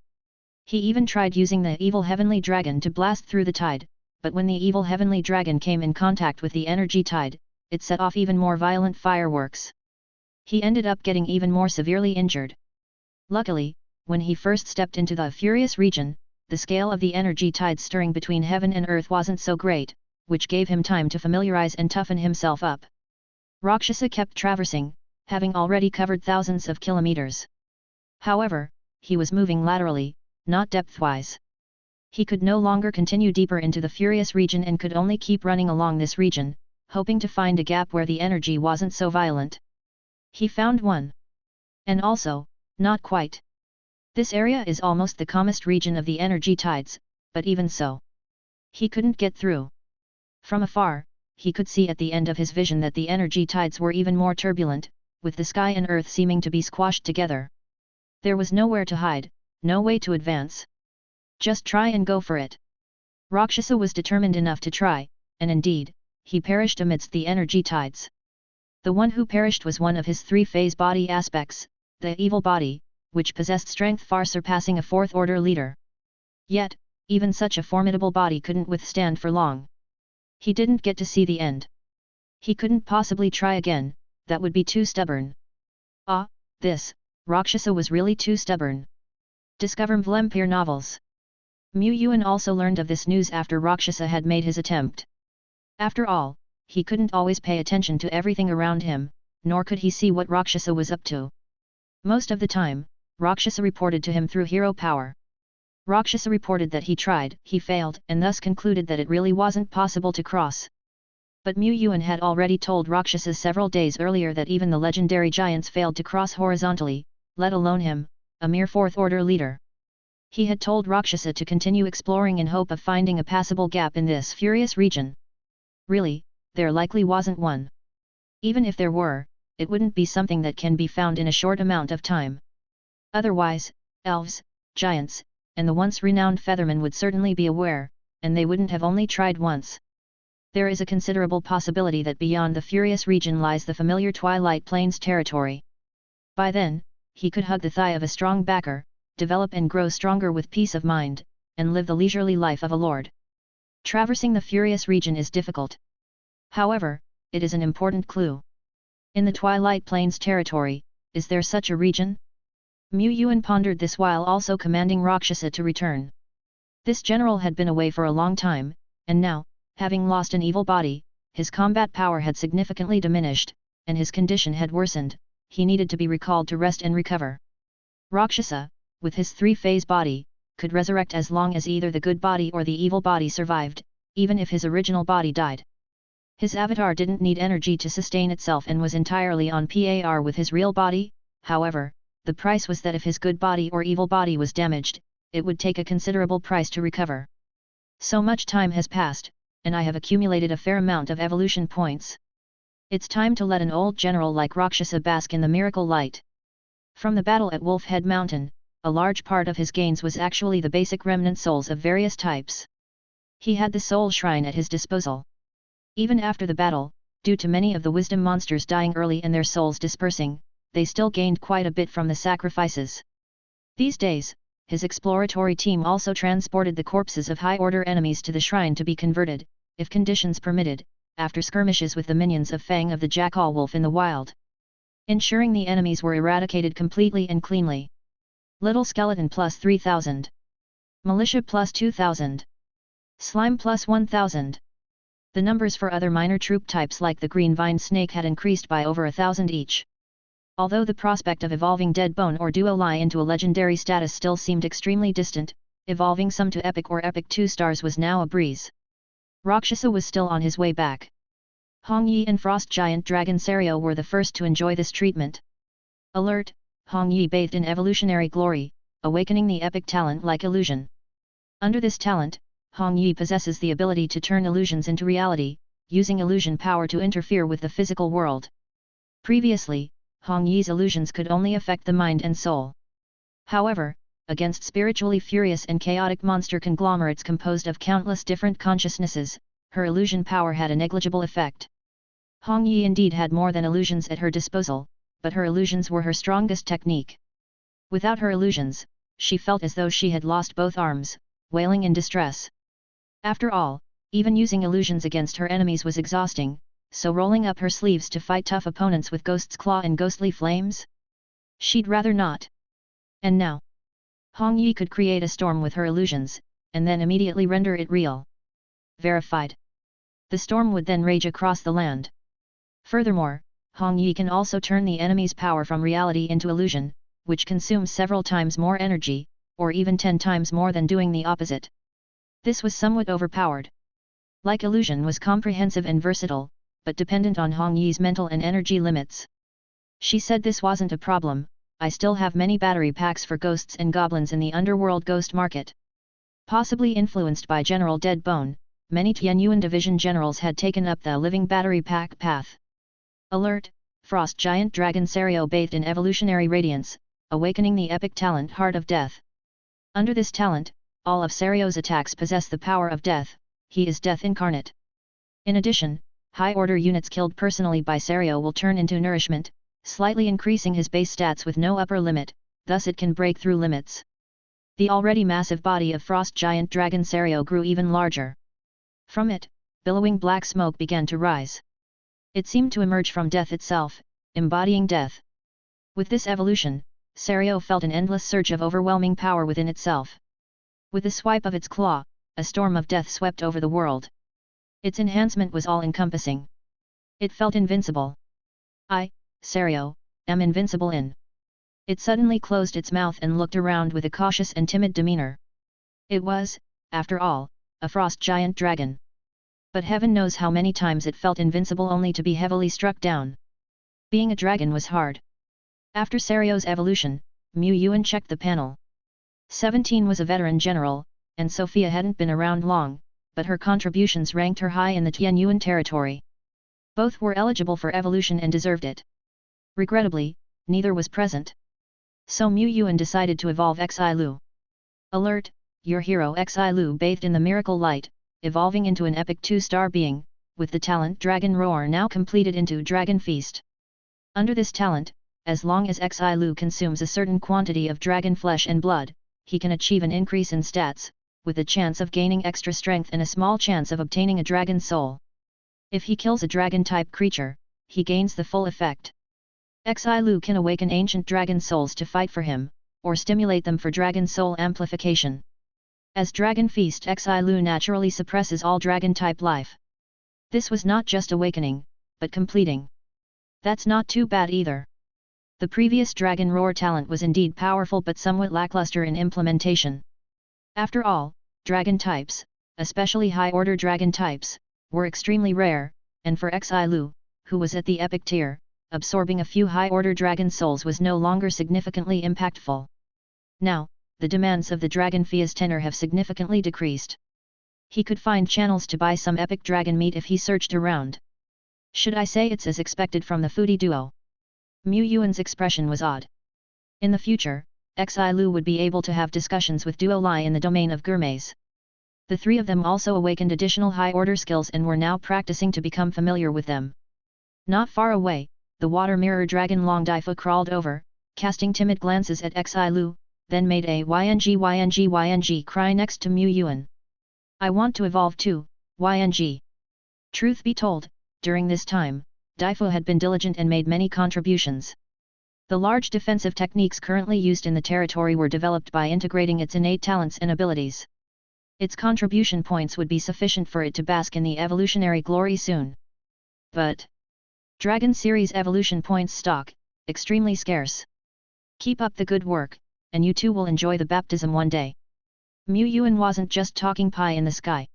He even tried using the evil heavenly dragon to blast through the tide, but when the evil heavenly dragon came in contact with the energy tide, it set off even more violent fireworks. He ended up getting even more severely injured. Luckily, when he first stepped into the furious region, the scale of the energy tide stirring between heaven and earth wasn't so great, which gave him time to familiarize and toughen himself up. Rakshasa kept traversing, having already covered thousands of kilometers. However, he was moving laterally, not depth-wise. He could no longer continue deeper into the furious region and could only keep running along this region, hoping to find a gap where the energy wasn't so violent. He found one. And also, not quite. This area is almost the calmest region of the energy tides, but even so, he couldn't get through. From afar, he could see at the end of his vision that the energy tides were even more turbulent, with the sky and earth seeming to be squashed together. There was nowhere to hide, no way to advance. Just try and go for it. Rakshasa was determined enough to try, and indeed, he perished amidst the energy tides. The one who perished was one of his 3-phase body aspects, the evil body, which possessed strength far surpassing a fourth-order leader. Yet, even such a formidable body couldn't withstand for long. He didn't get to see the end. He couldn't possibly try again, that would be too stubborn. Rakshasa was really too stubborn. Discover Vlempire novels. Mu Yuan also learned of this news after Rakshasa had made his attempt. After all, he couldn't always pay attention to everything around him, nor could he see what Rakshasa was up to. Most of the time, Rakshasa reported to him through hero power. Rakshasa reported that he tried, he failed, and thus concluded that it really wasn't possible to cross. But Mu Yuan had already told Rakshasa several days earlier that even the legendary giants failed to cross horizontally, let alone him, a mere fourth-order leader. He had told Rakshasa to continue exploring in hope of finding a passable gap in this furious region. Really, there likely wasn't one. Even if there were, it wouldn't be something that can be found in a short amount of time. Otherwise, elves, giants, and the once renowned feathermen would certainly be aware, and they wouldn't have only tried once. There is a considerable possibility that beyond the furious region lies the familiar Twilight Plains territory. By then, he could hug the thigh of a strong backer, develop and grow stronger with peace of mind, and live the leisurely life of a lord. Traversing the furious region is difficult. However, it is an important clue. In the Twilight Plains territory, is there such a region? Mu Yuan pondered this while also commanding Rakshasa to return. This general had been away for a long time, and now, having lost an evil body, his combat power had significantly diminished, and his condition had worsened. He needed to be recalled to rest and recover. Rakshasa, with his three-phase body, could resurrect as long as either the good body or the evil body survived, even if his original body died. His avatar didn't need energy to sustain itself and was entirely on par with his real body. However, the price was that if his good body or evil body was damaged, it would take a considerable price to recover. So much time has passed, and I have accumulated a fair amount of evolution points. It's time to let an old general like Rakshasa bask in the miracle light. From the battle at Wolf Head Mountain, a large part of his gains was actually the basic remnant souls of various types. He had the soul shrine at his disposal. Even after the battle, due to many of the wisdom monsters dying early and their souls dispersing, they still gained quite a bit from the sacrifices. These days, his exploratory team also transported the corpses of high-order enemies to the shrine to be converted, if conditions permitted, after skirmishes with the minions of Fang of the Jackal Wolf in the wild, ensuring the enemies were eradicated completely and cleanly. Little Skeleton plus 3000. Militia plus 2000. Slime plus 1000. The numbers for other minor troop types like the Green Vine Snake had increased by over 1,000 each. Although the prospect of evolving Deadbone or Duolai into a legendary status still seemed extremely distant, evolving some to Epic or Epic 2 stars was now a breeze. Rakshasa was still on his way back. Hong Yi and Frost Giant Dragon Serio were the first to enjoy this treatment. Alert, Hong Yi bathed in evolutionary glory, awakening the epic talent like illusion. Under this talent, Hong Yi possesses the ability to turn illusions into reality, using illusion power to interfere with the physical world. Previously, Hong Yi's illusions could only affect the mind and soul. However, against spiritually furious and chaotic monster conglomerates composed of countless different consciousnesses, her illusion power had a negligible effect. Hong Yi indeed had more than illusions at her disposal, but her illusions were her strongest technique. Without her illusions, she felt as though she had lost both arms, wailing in distress. After all, even using illusions against her enemies was exhausting, so rolling up her sleeves to fight tough opponents with Ghost's Claw and Ghostly Flames? She'd rather not. And now, Hong Yi could create a storm with her illusions, and then immediately render it real. Verified. The storm would then rage across the land. Furthermore, Hong Yi can also turn the enemy's power from reality into illusion, which consumes several times more energy, or even 10 times more than doing the opposite. This was somewhat overpowered. Like illusion was comprehensive and versatile, but dependent on Hong Yi's mental and energy limits. She said this wasn't a problem. I still have many battery packs for ghosts and goblins in the underworld ghost market. Possibly influenced by General Deadbone, many Tianyuan division generals had taken up the living battery pack path. Alert, Frost Giant Dragon Serio bathed in evolutionary radiance, awakening the epic talent Heart of Death. Under this talent, all of Serio's attacks possess the power of death, he is death incarnate. In addition, high-order units killed personally by Serio will turn into nourishment, slightly increasing his base stats with no upper limit, thus it can break through limits. The already massive body of Frost Giant Dragon Serio grew even larger. From it, billowing black smoke began to rise. It seemed to emerge from death itself, embodying death. With this evolution, Serio felt an endless surge of overwhelming power within itself. With the swipe of its claw, a storm of death swept over the world. Its enhancement was all-encompassing. It felt invincible. I, Serio, am invincible in. It suddenly closed its mouth and looked around with a cautious and timid demeanor. It was, after all, a frost giant dragon. But heaven knows how many times it felt invincible only to be heavily struck down. Being a dragon was hard. After Serio's evolution, Mu Yuan checked the panel. 17 was a veteran general, and Sophia hadn't been around long, but her contributions ranked her high in the Tianyuan territory. Both were eligible for evolution and deserved it. Regrettably, neither was present. So Mu Yuan decided to evolve Xi Lu. Alert, your hero Xi Lu bathed in the miracle light, evolving into an epic 2-star being, with the talent Dragon Roar now completed into Dragon Feast. Under this talent, as long as Xi Lu consumes a certain quantity of dragon flesh and blood, he can achieve an increase in stats, with a chance of gaining extra strength and a small chance of obtaining a dragon soul. If he kills a dragon-type creature, he gains the full effect. Xilu can awaken ancient dragon souls to fight for him, or stimulate them for dragon soul amplification. As Dragon Feast, Xilu naturally suppresses all dragon-type life. This was not just awakening, but completing. That's not too bad either. The previous Dragon Roar talent was indeed powerful but somewhat lackluster in implementation. After all, dragon types, especially high-order dragon types, were extremely rare, and for Xilu, who was at the epic tier, absorbing a few high-order dragon souls was no longer significantly impactful. Now, the demands of the dragon Fia's tenor have significantly decreased. He could find channels to buy some epic dragon meat if he searched around. Should I say it's as expected from the foodie duo? Mu Yuan's expression was odd. In the future, Xilu would be able to have discussions with Duo Lai in the domain of gourmets. The three of them also awakened additional high-order skills and were now practicing to become familiar with them. Not far away, the water mirror dragon Long Daifu crawled over, casting timid glances at Xilu, then made a YNG cry next to Mu Yuan. I want to evolve too, YNG. Truth be told, during this time, Daifu had been diligent and made many contributions. The large defensive techniques currently used in the territory were developed by integrating its innate talents and abilities. Its contribution points would be sufficient for it to bask in the evolutionary glory soon. But Dragon Series evolution points stock, extremely scarce. Keep up the good work, and you too will enjoy the baptism one day. Mu Yuan wasn't just talking pie in the sky.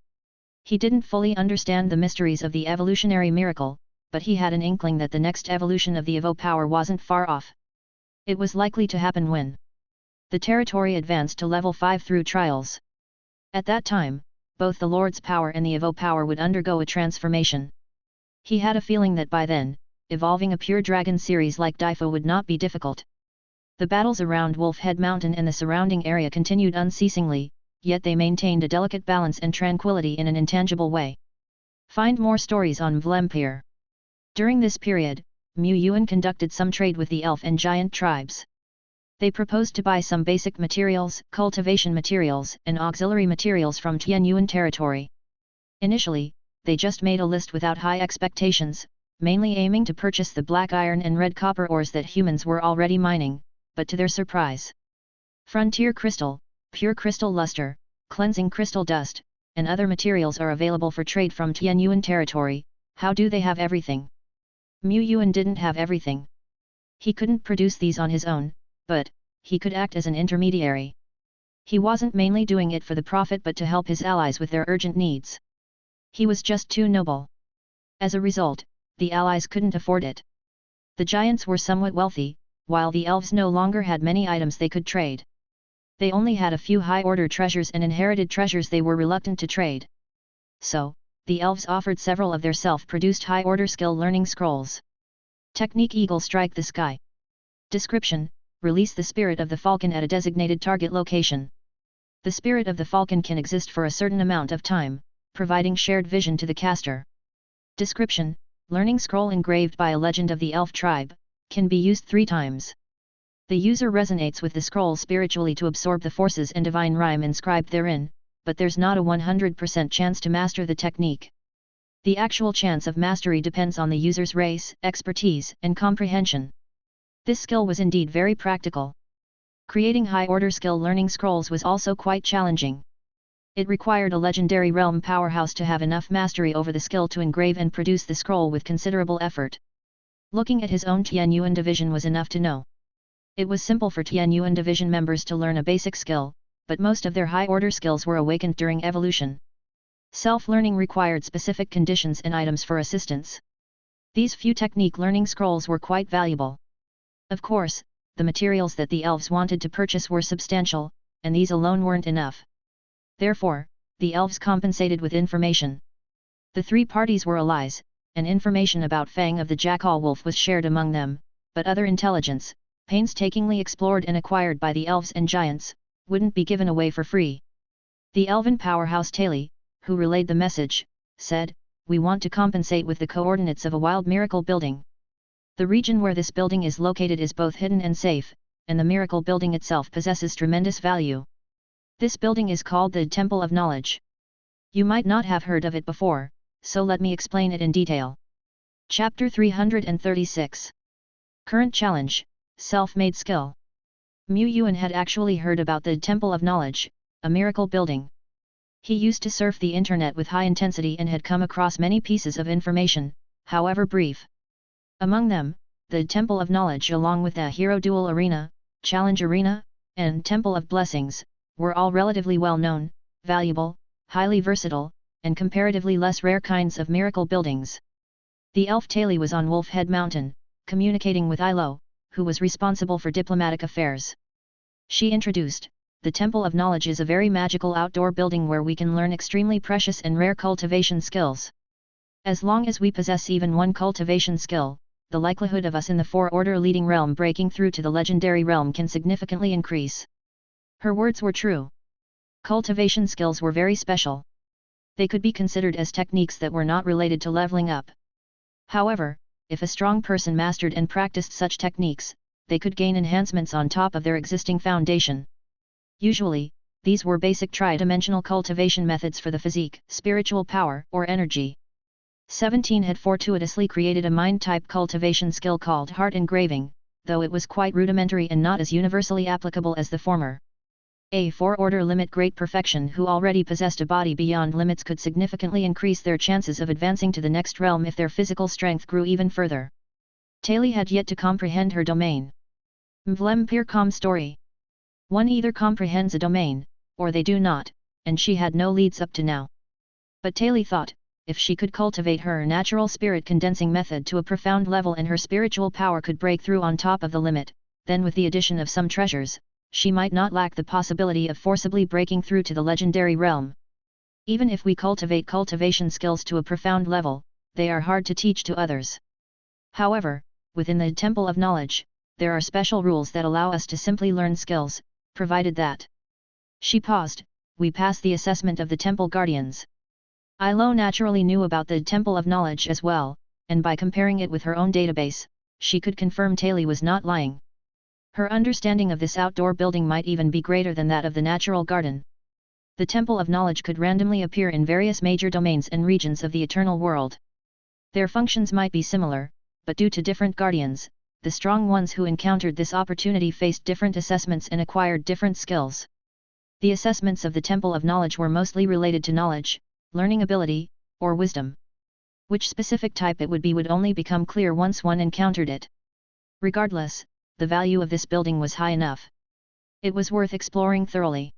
He didn't fully understand the mysteries of the evolutionary miracle, but he had an inkling that the next evolution of the Evo power wasn't far off. It was likely to happen when the territory advanced to level 5 through trials. At that time, both the Lord's power and the Evo power would undergo a transformation. He had a feeling that by then, evolving a pure dragon series like Daifu would not be difficult. The battles around Wolf Head Mountain and the surrounding area continued unceasingly, yet they maintained a delicate balance and tranquility in an intangible way. Find more stories on Vlempire. During this period, Mu Yuan conducted some trade with the elf and giant tribes. They proposed to buy some basic materials, cultivation materials, and auxiliary materials from Tianyuan territory. Initially, they just made a list without high expectations, mainly aiming to purchase the black iron and red copper ores that humans were already mining, but to their surprise, frontier crystal, pure crystal luster, cleansing crystal dust, and other materials are available for trade from Tianyuan territory. How do they have everything? Mu Yuan didn't have everything. He couldn't produce these on his own, but he could act as an intermediary. He wasn't mainly doing it for the profit but to help his allies with their urgent needs. He was just too noble. As a result, the allies couldn't afford it. The giants were somewhat wealthy, while the elves no longer had many items they could trade. They only had a few high-order treasures and inherited treasures they were reluctant to trade. So, the elves offered several of their self-produced high-order skill learning scrolls. Technique: Eagle Strike the Sky. Description: Release the spirit of the falcon at a designated target location. The spirit of the falcon can exist for a certain amount of time, providing shared vision to the caster. Description: Learning scroll engraved by a legend of the elf tribe, can be used 3 times. The user resonates with the scroll spiritually to absorb the forces and divine rhyme inscribed therein, but there's not a 100% chance to master the technique. The actual chance of mastery depends on the user's race, expertise, and comprehension. This skill was indeed very practical. Creating high-order skill learning scrolls was also quite challenging. It required a legendary realm powerhouse to have enough mastery over the skill to engrave and produce the scroll with considerable effort. Looking at his own Tianyuan division was enough to know. It was simple for Tianyuan division members to learn a basic skill, but most of their high-order skills were awakened during evolution. Self-learning required specific conditions and items for assistance. These few technique learning scrolls were quite valuable. Of course, the materials that the elves wanted to purchase were substantial, and these alone weren't enough. Therefore, the elves compensated with information. The 3 parties were allies, and information about Fang of the Jackal Wolf was shared among them, but other intelligence, painstakingly explored and acquired by the elves and giants, wouldn't be given away for free. The elven powerhouse Taili, who relayed the message, said, "We want to compensate with the coordinates of a wild miracle building. The region where this building is located is both hidden and safe, and the miracle building itself possesses tremendous value. This building is called the Temple of Knowledge. You might not have heard of it before, so let me explain it in detail." Chapter 336. Current challenge, self-made skill. Mu Yuan had actually heard about the Temple of Knowledge, a miracle building. He used to surf the internet with high intensity and had come across many pieces of information, however brief. Among them, the Temple of Knowledge along with the Hero Duel Arena, Challenge Arena, and Temple of Blessings, were all relatively well known, valuable, highly versatile, and comparatively less rare kinds of miracle buildings. The elf Taili was on Wolf Head Mountain, communicating with Ilo, who was responsible for diplomatic affairs. She introduced, the Temple of Knowledge is a very magical outdoor building where we can learn extremely precious and rare cultivation skills. As long as we possess even one cultivation skill, the likelihood of us in the four-order leading realm breaking through to the legendary realm can significantly increase. Her words were true. Cultivation skills were very special. They could be considered as techniques that were not related to leveling up. However, if a strong person mastered and practiced such techniques, they could gain enhancements on top of their existing foundation. Usually, these were basic tri-dimensional cultivation methods for the physique, spiritual power, or energy. 17 had fortuitously created a mind-type cultivation skill called heart engraving, though it was quite rudimentary and not as universally applicable as the former. A four-order limit great perfection who already possessed a body beyond limits could significantly increase their chances of advancing to the next realm if their physical strength grew even further. Taili had yet to comprehend her domain. Mvlem Pircom story. One either comprehends a domain, or they do not, and she had no leads up to now. But Taili thought, if she could cultivate her natural spirit condensing method to a profound level and her spiritual power could break through on top of the limit, then with the addition of some treasures, she might not lack the possibility of forcibly breaking through to the legendary realm. Even if we cultivate cultivation skills to a profound level, they are hard to teach to others. However, within the Temple of Knowledge, there are special rules that allow us to simply learn skills, provided that. She paused, we pass the assessment of the Temple Guardians. Ilo naturally knew about the Temple of Knowledge as well, and by comparing it with her own database, she could confirm Taili was not lying. Her understanding of this outdoor building might even be greater than that of the natural garden. The Temple of Knowledge could randomly appear in various major domains and regions of the eternal world. Their functions might be similar, but due to different guardians, the strong ones who encountered this opportunity faced different assessments and acquired different skills. The assessments of the Temple of Knowledge were mostly related to knowledge, learning ability, or wisdom. Which specific type it would be would only become clear once one encountered it. Regardless, the value of this building was high enough. It was worth exploring thoroughly.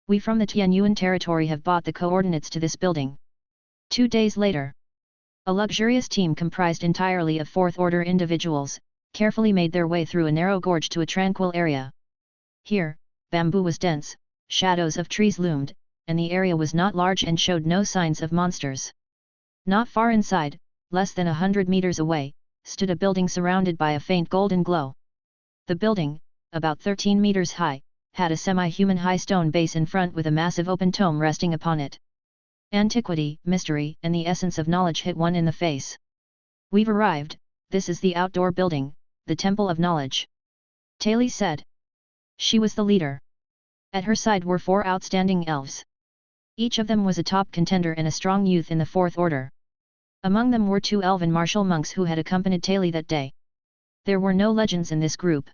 We from the Tianyuan territory have bought the coordinates to this building. 2 days later, a luxurious team comprised entirely of fourth-order individuals, carefully made their way through a narrow gorge to a tranquil area. Here, bamboo was dense, shadows of trees loomed, and the area was not large and showed no signs of monsters. Not far inside, less than 100 meters away, stood a building surrounded by a faint golden glow. The building, about 13 meters high, had a semi-human high stone base in front with a massive open tome resting upon it. Antiquity, mystery, and the essence of knowledge hit one in the face. We've arrived, this is the outdoor building, the Temple of Knowledge. Taili said. She was the leader. At her side were 4 outstanding elves. Each of them was a top contender and a strong youth in the fourth order. Among them were 2 elven martial monks who had accompanied Taili that day. There were no legends in this group.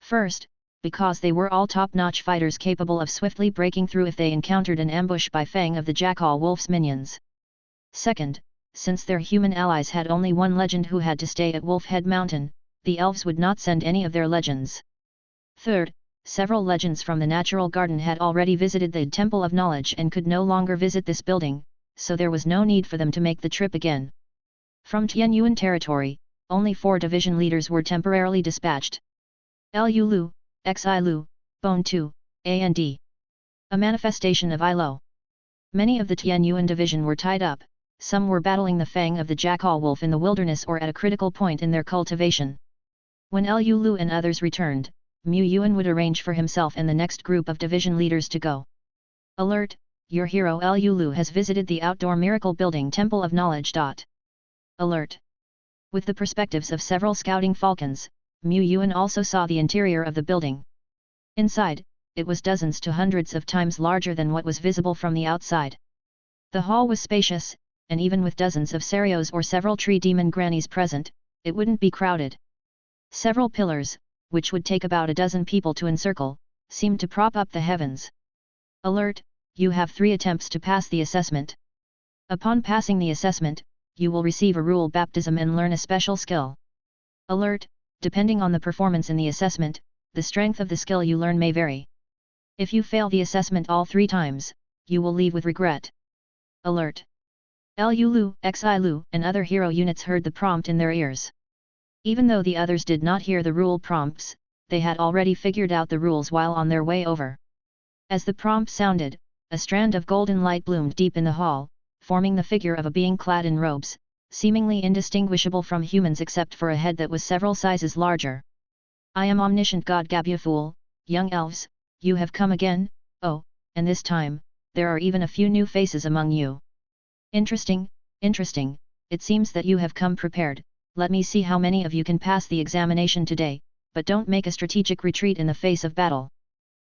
First, because they were all top-notch fighters capable of swiftly breaking through if they encountered an ambush by Fang of the Jackal Wolf's minions. Second, since their human allies had only one legend who had to stay at Wolf Head Mountain, the elves would not send any of their legends. Third, several legends from the natural garden had already visited the Temple of Knowledge and could no longer visit this building, so there was no need for them to make the trip again. From Tianyuan territory, only 4 division leaders were temporarily dispatched. Lu Lu, Xi Lu, Bone 2, and a manifestation of Ilo. Many of the Tianyuan division were tied up, some were battling the Fang of the Jackal Wolf in the wilderness or at a critical point in their cultivation. When Lu Lu and others returned, Mu Yuan would arrange for himself and the next group of division leaders to go. Alert, your hero Lu Lu has visited the outdoor miracle building Temple of Knowledge. Alert. With the perspectives of several scouting falcons, Mu Yuan also saw the interior of the building. Inside, it was dozens to hundreds of times larger than what was visible from the outside. The hall was spacious, and even with dozens of Sarios or several tree demon grannies present, it wouldn't be crowded. Several pillars, which would take about a dozen people to encircle, seemed to prop up the heavens. Alert, you have 3 attempts to pass the assessment. Upon passing the assessment, you will receive a rule baptism and learn a special skill. Alert, depending on the performance in the assessment, the strength of the skill you learn may vary. If you fail the assessment all 3 times, you will leave with regret. Alert. Lu, Xi and other hero units heard the prompt in their ears. Even though the others did not hear the rule prompts, they had already figured out the rules while on their way over. As the prompt sounded, a strand of golden light bloomed deep in the hall, forming the figure of a being clad in robes, seemingly indistinguishable from humans except for a head that was several sizes larger. I am omniscient God Gabyaful, young elves, you have come again, oh, and this time, there are even a few new faces among you. Interesting, interesting, it seems that you have come prepared. Let me see how many of you can pass the examination today, but don't make a strategic retreat in the face of battle.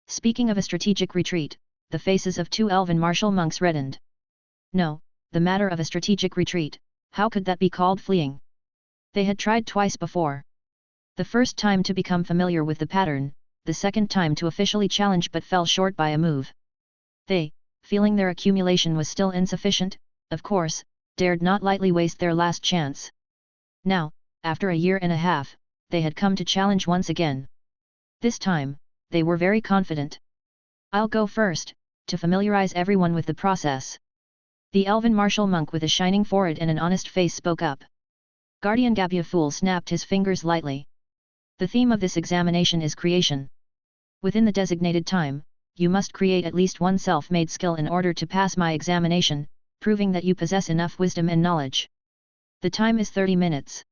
Speaking of a strategic retreat, the faces of 2 elven martial monks reddened. No, the matter of a strategic retreat, how could that be called fleeing? They had tried twice before. The first time to become familiar with the pattern, the second time to officially challenge but fell short by a move. They, feeling their accumulation was still insufficient, of course, dared not lightly waste their last chance. Now, after a year and a half, they had come to challenge once again. This time, they were very confident. I'll go first, to familiarize everyone with the process. The elven martial monk with a shining forehead and an honest face spoke up. Guardian Gabyaful snapped his fingers lightly. The theme of this examination is creation. Within the designated time, you must create at least one self-made skill in order to pass my examination, proving that you possess enough wisdom and knowledge. The time is 30 minutes.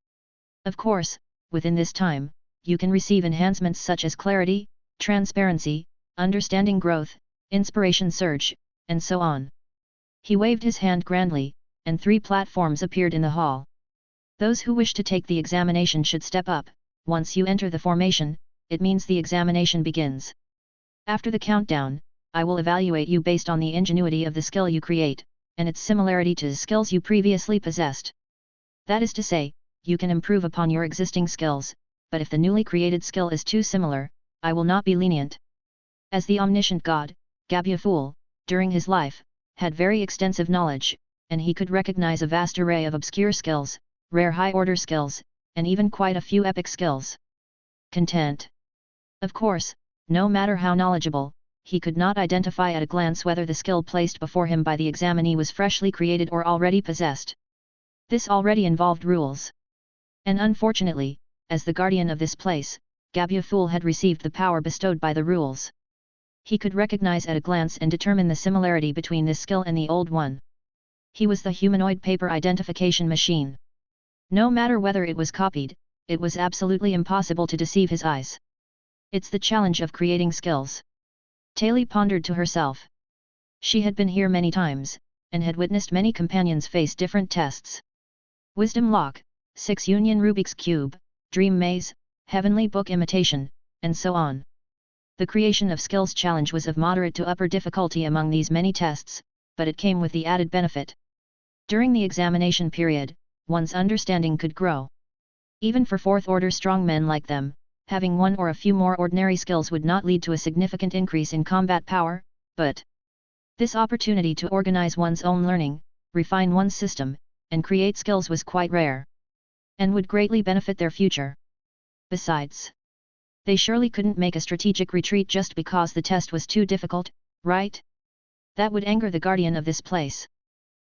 Of course, within this time, you can receive enhancements such as clarity, transparency, understanding growth, inspiration surge, and so on. He waved his hand grandly, and 3 platforms appeared in the hall. Those who wish to take the examination should step up. Once you enter the formation, it means the examination begins. After the countdown, I will evaluate you based on the ingenuity of the skill you create, and its similarity to the skills you previously possessed. That is to say, you can improve upon your existing skills, but if the newly created skill is too similar, I will not be lenient. As the omniscient god, Gabyaful, during his life, had very extensive knowledge, and he could recognize a vast array of obscure skills, rare high-order skills, and even quite a few epic skills. Content. Of course, no matter how knowledgeable, he could not identify at a glance whether the skill placed before him by the examinee was freshly created or already possessed. This already involved rules. And unfortunately, as the guardian of this place, Gabyaful had received the power bestowed by the rules. He could recognize at a glance and determine the similarity between this skill and the old one. He was the humanoid paper identification machine. No matter whether it was copied, it was absolutely impossible to deceive his eyes. It's the challenge of creating skills. Taili pondered to herself. She had been here many times, and had witnessed many companions face different tests. Wisdom Lock, 6 Union Rubik's Cube, Dream Maze, Heavenly Book Imitation, and so on. The creation of skills challenge was of moderate to upper difficulty among these many tests, but it came with the added benefit. During the examination period, one's understanding could grow. Even for 4th-order strongmen like them, having one or a few more ordinary skills would not lead to a significant increase in combat power, but this opportunity to organize one's own learning, refine one's system, and create skills was quite rare, and would greatly benefit their future. Besides, they surely couldn't make a strategic retreat just because the test was too difficult, right? That would anger the guardian of this place.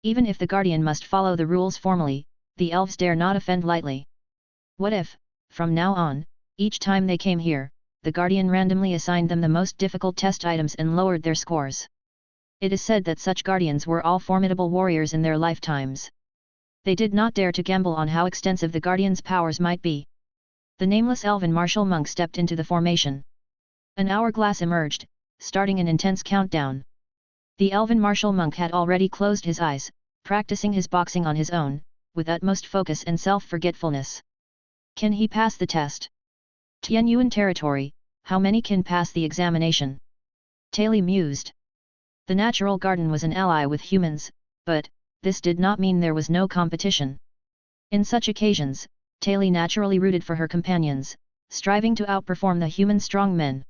Even if the guardian must follow the rules formally, the elves dare not offend lightly. What if, from now on, each time they came here, the guardian randomly assigned them the most difficult test items and lowered their scores? It is said that such guardians were all formidable warriors in their lifetimes. They did not dare to gamble on how extensive the guardian's powers might be. The nameless elven martial monk stepped into the formation. An hourglass emerged, starting an intense countdown. The elven martial monk had already closed his eyes, practicing his boxing on his own, with utmost focus and self-forgetfulness. Can he pass the test? Yuan territory, how many can pass the examination? Taili mused. The natural garden was an ally with humans, but this did not mean there was no competition. In such occasions, Taili naturally rooted for her companions, striving to outperform the human strong men.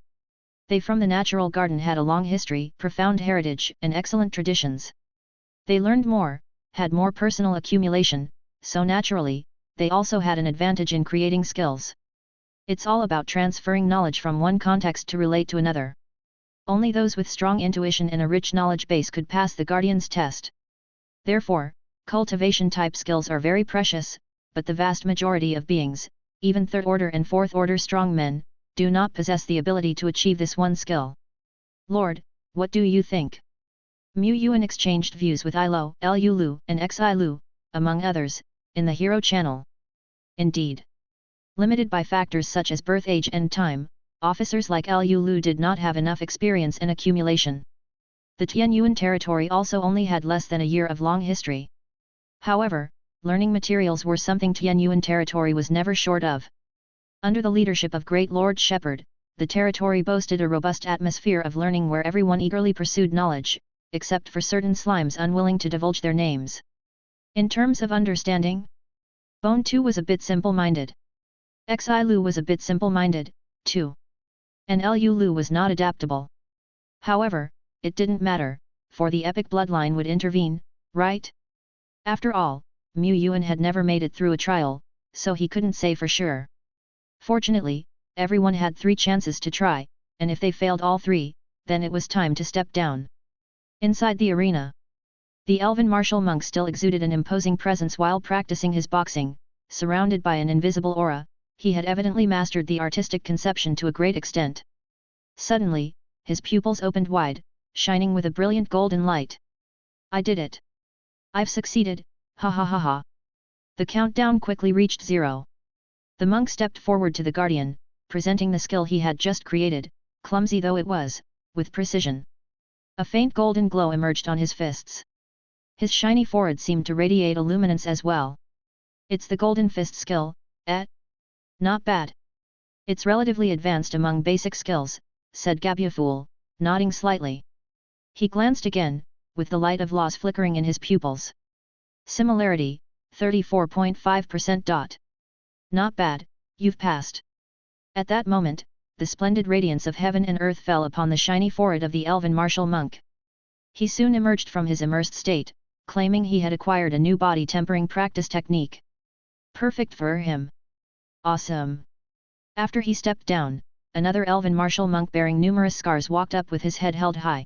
They from the natural garden had a long history, profound heritage, and excellent traditions. They learned more, had more personal accumulation, so naturally, they also had an advantage in creating skills. It's all about transferring knowledge from one context to relate to another. Only those with strong intuition and a rich knowledge base could pass the Guardian's test. Therefore, cultivation-type skills are very precious, but the vast majority of beings, even third-order and fourth-order strong men, do not possess the ability to achieve this one skill. Lord, what do you think? Mu Yuan exchanged views with I Lo, Lu Lu, and Xi Lu, among others, in the Hero Channel. Indeed, limited by factors such as birth age and time, officers like Lu Lu did not have enough experience and accumulation. The Tianyuan territory also only had less than a year of long history. However, learning materials were something Tianyuan territory was never short of. Under the leadership of Great Lord Shepherd, the territory boasted a robust atmosphere of learning where everyone eagerly pursued knowledge, except for certain slimes unwilling to divulge their names. In terms of understanding, Bone 2 was a bit simple-minded. Xi Lu was a bit simple-minded, too. And Lu Lu was not adaptable. However, it didn't matter, for the epic bloodline would intervene, right? After all, Mu Yuan had never made it through a trial, so he couldn't say for sure. Fortunately, everyone had 3 chances to try, and if they failed all 3, then it was time to step down. Inside the arena, the elven martial monk still exuded an imposing presence while practicing his boxing. Surrounded by an invisible aura, he had evidently mastered the artistic conception to a great extent. Suddenly, his pupils opened wide, shining with a brilliant golden light. I did it! I've succeeded, ha ha ha ha! The countdown quickly reached 0. The monk stepped forward to the Guardian, presenting the skill he had just created, clumsy though it was, with precision. A faint golden glow emerged on his fists. His shiny forehead seemed to radiate a luminance as well. It's the Golden Fist skill, eh? Not bad. It's relatively advanced among basic skills, said Gabufool, nodding slightly. He glanced again, with the light of laws flickering in his pupils. Similarity, 34.5%. Not bad, you've passed. At that moment, the splendid radiance of heaven and earth fell upon the shiny forehead of the elven martial monk. He soon emerged from his immersed state, claiming he had acquired a new body tempering practice technique. Perfect for him. Awesome. After he stepped down, another elven martial monk bearing numerous scars walked up with his head held high.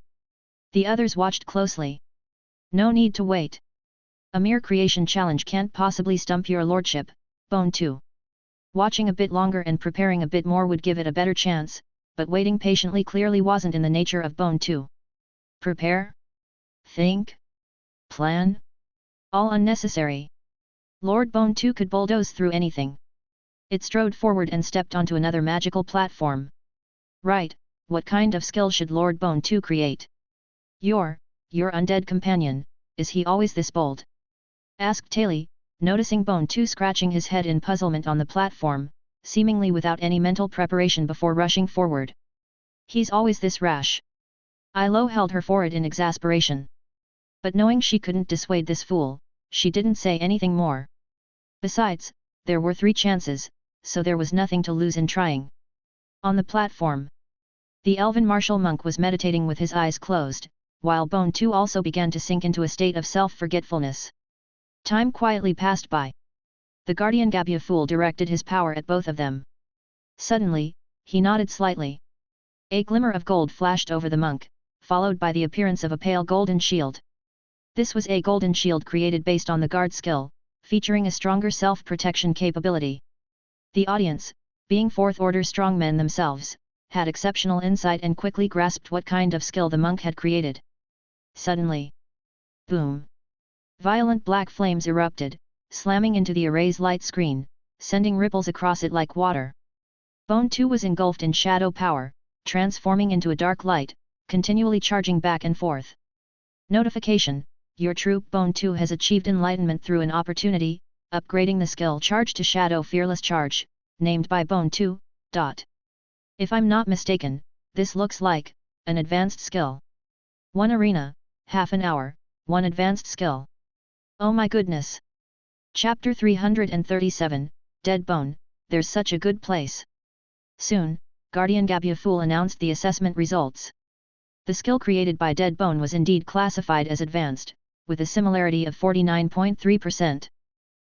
The others watched closely. No need to wait. A mere creation challenge can't possibly stump your lordship, Bone 2. Watching a bit longer and preparing a bit more would give it a better chance, but waiting patiently clearly wasn't in the nature of Bone 2. Prepare? Think? Plan? All unnecessary. Lord Bone 2 could bulldoze through anything. It strode forward and stepped onto another magical platform. Right, what kind of skill should Lord Bone 2 create? Your undead companion, is he always this bold? Asked Taili, noticing Bone 2 scratching his head in puzzlement on the platform, seemingly without any mental preparation before rushing forward. He's always this rash. Ilo held her forehead in exasperation. But knowing she couldn't dissuade this fool, she didn't say anything more. Besides, there were 3 chances, so there was nothing to lose in trying. On the platform, the elven martial monk was meditating with his eyes closed, while Bone 2 also began to sink into a state of self-forgetfulness. Time quietly passed by. The guardian Gabufool directed his power at both of them. Suddenly, he nodded slightly. A glimmer of gold flashed over the monk, followed by the appearance of a pale golden shield. This was a golden shield created based on the guard skill, featuring a stronger self-protection capability. The audience, being fourth-order strongmen themselves, had exceptional insight and quickly grasped what kind of skill the monk had created. Suddenly, boom! Violent black flames erupted, slamming into the array's light screen, sending ripples across it like water. Bone 2 was engulfed in shadow power, transforming into a dark light, continually charging back and forth. Notification: your troop Bone 2 has achieved enlightenment through an opportunity, upgrading the skill charge to Shadow Fearless Charge, named by Bone 2. If I'm not mistaken, this looks like an advanced skill. 1 arena, half an hour, 1 advanced skill. Oh my goodness! Chapter 337, Dead bone, there's such a good place. Soon, Guardian Gabyaful announced the assessment results. The skill created by Dead Bone was indeed classified as advanced, with a similarity of 49.3%.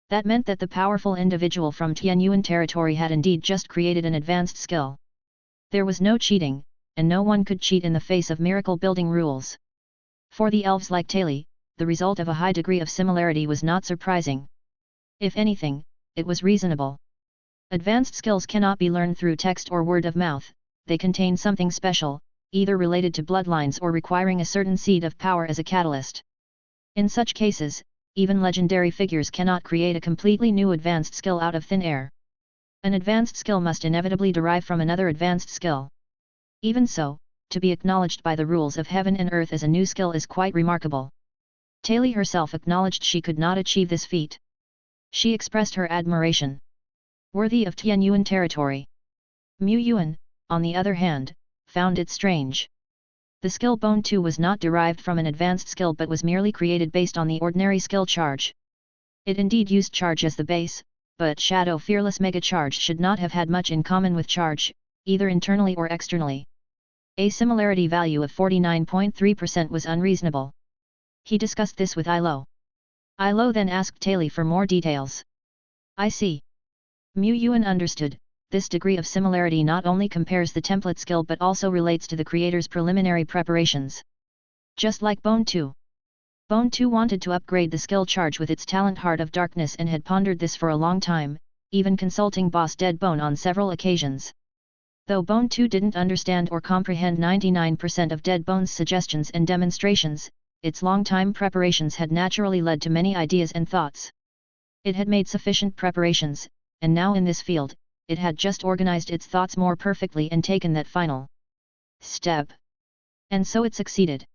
That meant that the powerful individual from Tianyuan territory had indeed just created an advanced skill. There was no cheating, and no one could cheat in the face of miracle building rules. For the elves like Taili, the result of a high degree of similarity was not surprising. If anything, it was reasonable. Advanced skills cannot be learned through text or word of mouth, they contain something special, either related to bloodlines or requiring a certain seed of power as a catalyst. In such cases, even legendary figures cannot create a completely new advanced skill out of thin air. An advanced skill must inevitably derive from another advanced skill. Even so, to be acknowledged by the rules of heaven and earth as a new skill is quite remarkable. Taili herself acknowledged she could not achieve this feat. She expressed her admiration. Worthy of Tianyuan territory. Mu Yuan, on the other hand, found it strange. The skill Bone 2 was not derived from an advanced skill but was merely created based on the ordinary skill charge. It indeed used charge as the base, but Shadow Fearless Mega Charge should not have had much in common with charge, either internally or externally. A similarity value of 49.3% was unreasonable. He discussed this with Ilo. Ilo then asked Taili for more details. I see. Mu Yuan understood. This degree of similarity not only compares the template skill but also relates to the creator's preliminary preparations. Just like Bone 2. Bone 2 wanted to upgrade the skill charge with its talent Heart of Darkness and had pondered this for a long time, even consulting boss Dead Bone on several occasions. Though Bone 2 didn't understand or comprehend 99% of Dead Bone's suggestions and demonstrations, its long-time preparations had naturally led to many ideas and thoughts. It had made sufficient preparations, and now in this field, it had just organized its thoughts more perfectly and taken that final step. And so it succeeded.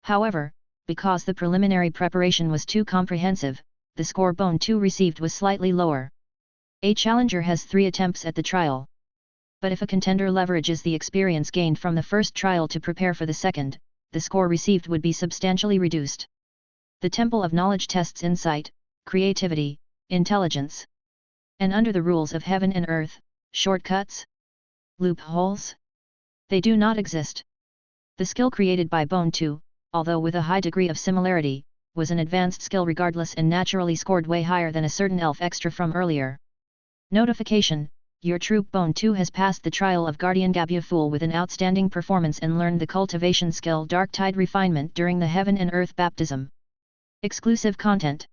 However, because the preliminary preparation was too comprehensive, the score Bone 2 received was slightly lower. A challenger has 3 attempts at the trial. But if a contender leverages the experience gained from the first trial to prepare for the second, the score received would be substantially reduced. The Temple of Knowledge tests insight, creativity, intelligence. And under the rules of heaven and earth, shortcuts? Loopholes? They do not exist. The skill created by Bone 2, although with a high degree of similarity, was an advanced skill regardless and naturally scored way higher than a certain elf extra from earlier. Notification: your troop Bone 2 has passed the trial of Guardian Gabyaful with an outstanding performance and learned the cultivation skill Dark Tide Refinement during the Heaven and Earth Baptism. Exclusive content.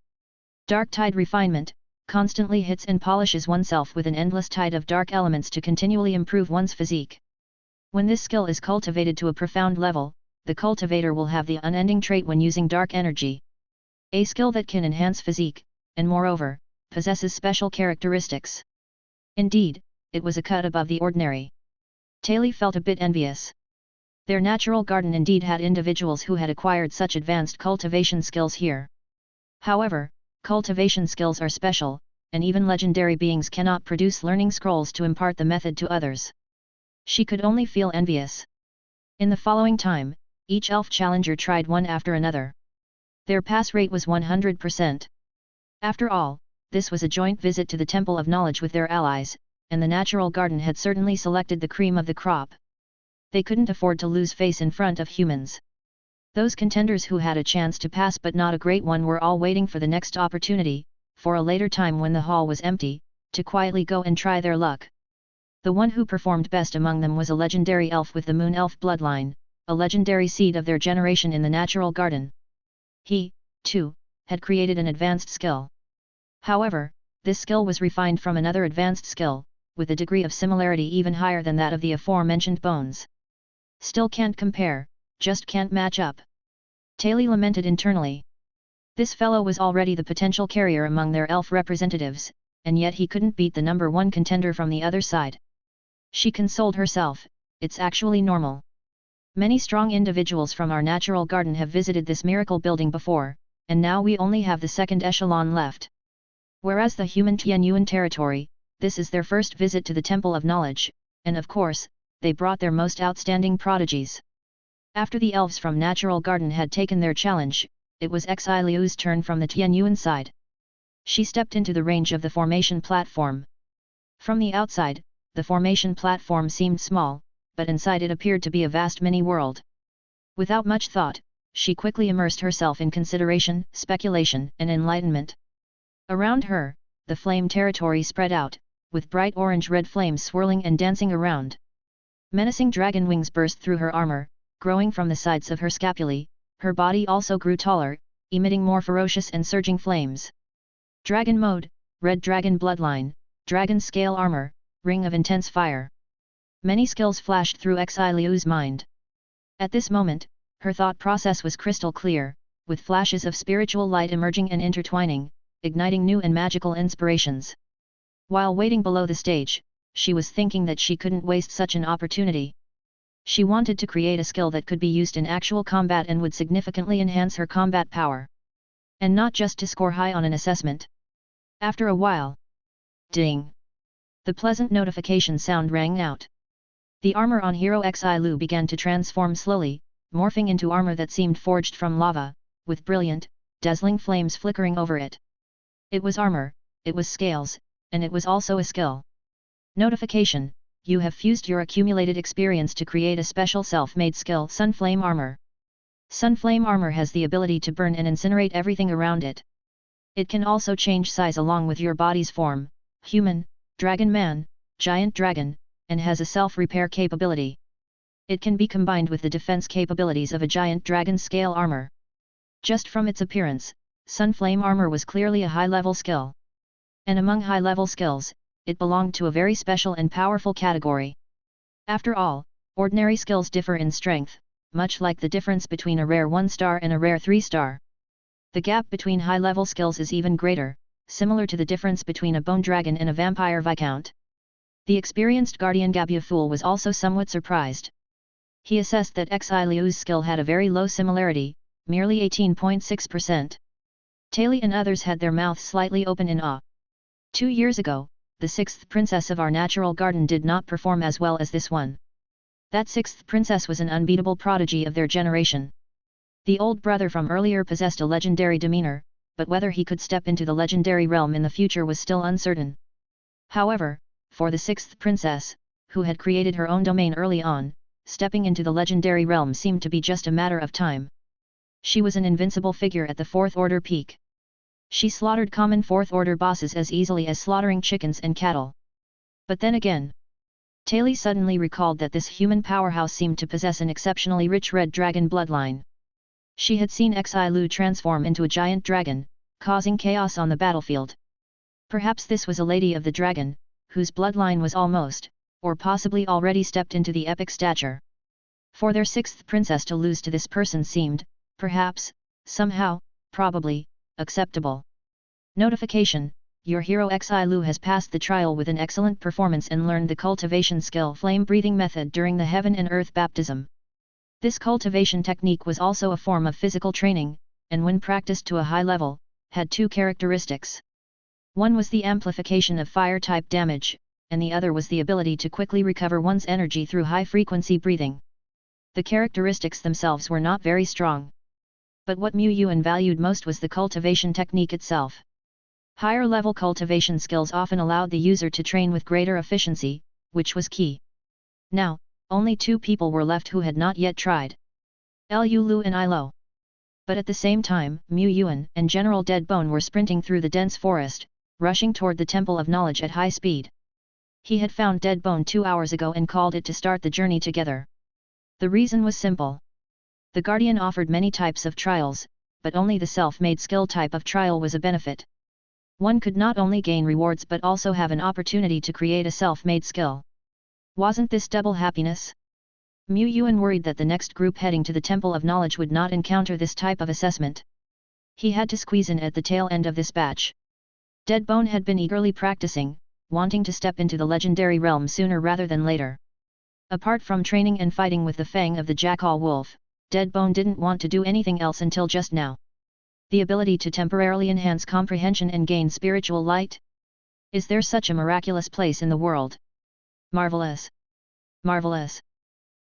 Dark Tide Refinement constantly hits and polishes oneself with an endless tide of dark elements to continually improve one's physique. When this skill is cultivated to a profound level, the cultivator will have the unending trait when using dark energy. A skill that can enhance physique, and moreover, possesses special characteristics. Indeed, it was a cut above the ordinary. Taili felt a bit envious. Their natural garden indeed had individuals who had acquired such advanced cultivation skills here. However, cultivation skills are special, and even legendary beings cannot produce learning scrolls to impart the method to others. She could only feel envious. In the following time, each elf challenger tried one after another. Their pass rate was 100%. After all, this was a joint visit to the Temple of Knowledge with their allies, and the natural garden had certainly selected the cream of the crop. They couldn't afford to lose face in front of humans. Those contenders who had a chance to pass but not a great one were all waiting for the next opportunity, for a later time when the hall was empty, to quietly go and try their luck. The one who performed best among them was a legendary elf with the Moon Elf bloodline, a legendary seed of their generation in the natural garden. He, too, had created an advanced skill. However, this skill was refined from another advanced skill, with a degree of similarity even higher than that of the aforementioned bones. Still can't compare, just can't match up. Taili lamented internally. This fellow was already the potential carrier among their elf representatives, and yet he couldn't beat the number 1 contender from the other side. She consoled herself, it's actually normal. Many strong individuals from our natural garden have visited this miracle building before, and now we only have the second echelon left. Whereas the human Tianyuan territory, this is their first visit to the Temple of Knowledge, and of course, they brought their most outstanding prodigies. After the elves from Natural Garden had taken their challenge, it was Xiliu's turn from the Tianyuan side. She stepped into the range of the formation platform. From the outside, the formation platform seemed small, but inside it appeared to be a vast mini-world. Without much thought, she quickly immersed herself in consideration, speculation, and enlightenment. Around her, the flame territory spread out, with bright orange-red flames swirling and dancing around. Menacing dragon wings burst through her armor, growing from the sides of her scapulae. Her body also grew taller, emitting more ferocious and surging flames. Dragon mode, red dragon bloodline, dragon scale armor, ring of intense fire. Many skills flashed through Xi Liu's mind. At this moment, her thought process was crystal clear, with flashes of spiritual light emerging and intertwining, igniting new and magical inspirations. While waiting below the stage, she was thinking that she couldn't waste such an opportunity. She wanted to create a skill that could be used in actual combat and would significantly enhance her combat power. And not just to score high on an assessment. After a while, ding! The pleasant notification sound rang out. The armor on Hero Xi Lu began to transform slowly, morphing into armor that seemed forged from lava, with brilliant, dazzling flames flickering over it. It was armor, it was scales, and it was also a skill. Notification: you have fused your accumulated experience to create a special self-made skill, Sunflame Armor. Sunflame Armor has the ability to burn and incinerate everything around it. It can also change size along with your body's form, human, dragon man, giant dragon, and has a self-repair capability. It can be combined with the defense capabilities of a giant dragon scale armor. Just from its appearance, Sunflame Armor was clearly a high-level skill. And among high-level skills, it belonged to a very special and powerful category. After all, ordinary skills differ in strength, much like the difference between a rare 1-star and a rare 3-star. The gap between high-level skills is even greater, similar to the difference between a bone dragon and a vampire viscount. The experienced guardian Gabu Fool was also somewhat surprised. He assessed that Xi Liu's skill had a very low similarity, merely 18.6%. Taili and others had their mouths slightly open in awe. 2 years ago, the 6th princess of our natural garden did not perform as well as this one. That 6th princess was an unbeatable prodigy of their generation. The old brother from earlier possessed a legendary demeanor, but whether he could step into the legendary realm in the future was still uncertain. However, for the 6th princess, who had created her own domain early on, stepping into the legendary realm seemed to be just a matter of time. She was an invincible figure at the 4th order peak. She slaughtered common 4th order bosses as easily as slaughtering chickens and cattle. But then again, Taili suddenly recalled that this human powerhouse seemed to possess an exceptionally rich red dragon bloodline. She had seen Xi Lu transform into a giant dragon, causing chaos on the battlefield. Perhaps this was a lady of the dragon, whose bloodline was almost, or possibly already stepped into the epic stature. For their 6th princess to lose to this person seemed, perhaps, somehow, probably, acceptable. Notification: your hero Xi Lu has passed the trial with an excellent performance and learned the cultivation skill flame breathing method during the heaven and earth baptism. This cultivation technique was also a form of physical training, and when practiced to a high level, had 2 characteristics. One was the amplification of fire-type damage, and the other was the ability to quickly recover one's energy through high-frequency breathing. The characteristics themselves were not very strong. But what Yuan valued most was the cultivation technique itself. Higher-level cultivation skills often allowed the user to train with greater efficiency, which was key. Now, only 2 people were left who had not yet tried. Lu Lu and Ilo. But at the same time, Yuan and General Deadbone were sprinting through the dense forest, rushing toward the Temple of Knowledge at high speed. He had found Deadbone 2 hours ago and called it to start the journey together. The reason was simple. The Guardian offered many types of trials, but only the self-made skill type of trial was a benefit. One could not only gain rewards but also have an opportunity to create a self-made skill. Wasn't this double happiness? Yuan worried that the next group heading to the Temple of Knowledge would not encounter this type of assessment. He had to squeeze in at the tail end of this batch. Deadbone had been eagerly practicing, wanting to step into the legendary realm sooner rather than later. Apart from training and fighting with the fang of the Jackal Wolf, Deadbone didn't want to do anything else until just now. The ability to temporarily enhance comprehension and gain spiritual light? Is there such a miraculous place in the world? Marvelous! Marvelous!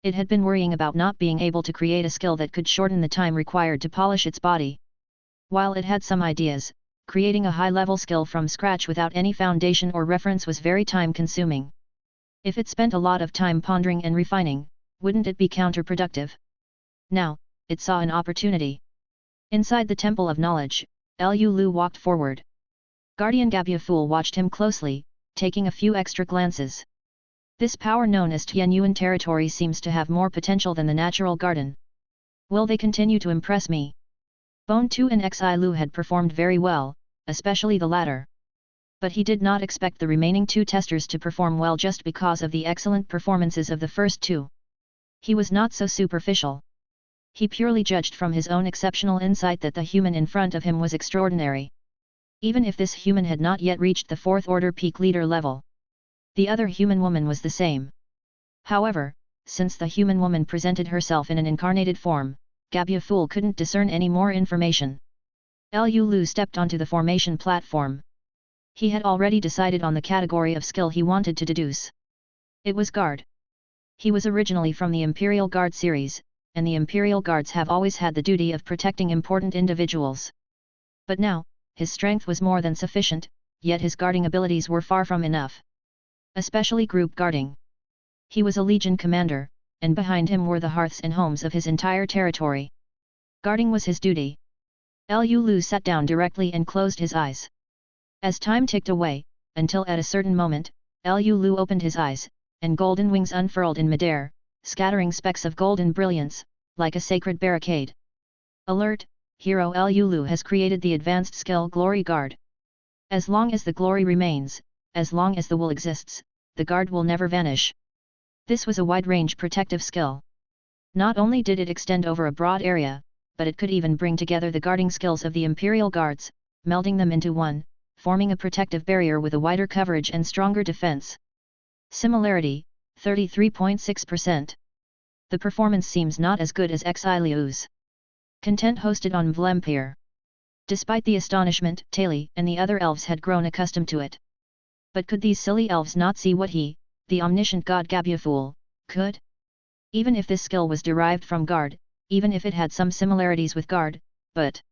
It had been worrying about not being able to create a skill that could shorten the time required to polish its body. While it had some ideas, creating a high-level skill from scratch without any foundation or reference was very time-consuming. If it spent a lot of time pondering and refining, wouldn't it be counterproductive? Now, it saw an opportunity. Inside the Temple of Knowledge, Liu Lu walked forward. Guardian Gabyaful watched him closely, taking a few extra glances. This power known as Tianyuan territory seems to have more potential than the natural garden. Will they continue to impress me? Bone Tu and Xi Lu had performed very well, especially the latter. But he did not expect the remaining two testers to perform well just because of the excellent performances of the first two. He was not so superficial. He purely judged from his own exceptional insight that the human in front of him was extraordinary. Even if this human had not yet reached the fourth order peak leader level. The other human woman was the same. However, since the human woman presented herself in an incarnated form, Gabyaful couldn't discern any more information. Liu Lu stepped onto the formation platform. He had already decided on the category of skill he wanted to deduce. It was Guard. He was originally from the Imperial Guard series, and the Imperial Guards have always had the duty of protecting important individuals. But now, his strength was more than sufficient, yet his guarding abilities were far from enough. Especially group guarding. He was a legion commander, and behind him were the hearths and homes of his entire territory. Guarding was his duty. Liu Lu sat down directly and closed his eyes. As time ticked away, until at a certain moment, Liu Lu opened his eyes, and golden wings unfurled in midair, scattering specks of golden brilliance, like a sacred barricade. Alert! Hero Liu Lu has created the advanced skill Glory Guard. As long as the glory remains, as long as the will exists, the guard will never vanish. This was a wide-range protective skill. Not only did it extend over a broad area, but it could even bring together the guarding skills of the Imperial Guards, melding them into one, forming a protective barrier with a wider coverage and stronger defense. Similarity, 33.6%. The performance seems not as good as Xi Liu's. Content hosted on Vlempire. Despite the astonishment, Taili and the other elves had grown accustomed to it. But could these silly elves not see what he, the omniscient god Gabyaful, could? Even if this skill was derived from Guard, even if it had some similarities with Guard, but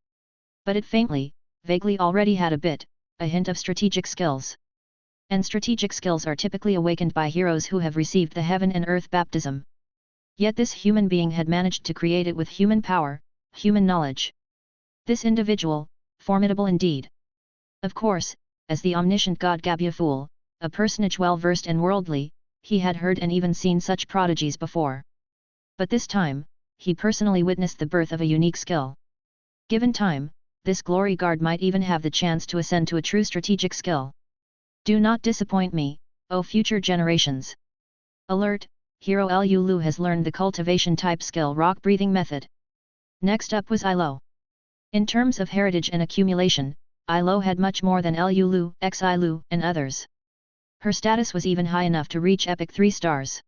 it faintly, vaguely already had a hint of strategic skills. And strategic skills are typically awakened by heroes who have received the heaven and earth baptism. Yet this human being had managed to create it with human power, human knowledge. This individual, formidable indeed. Of course, as the omniscient god Gabyaful, a personage well versed and worldly, he had heard and even seen such prodigies before. But this time, he personally witnessed the birth of a unique skill. Given time, this glory guard might even have the chance to ascend to a true strategic skill. Do not disappoint me, O future generations. Alert! Hero Liu Lu has learned the cultivation type skill rock breathing method. Next up was Ilo. In terms of heritage and accumulation, Ilo had much more than Liu Lu, Xi Lu, and others. Her status was even high enough to reach epic 3 stars.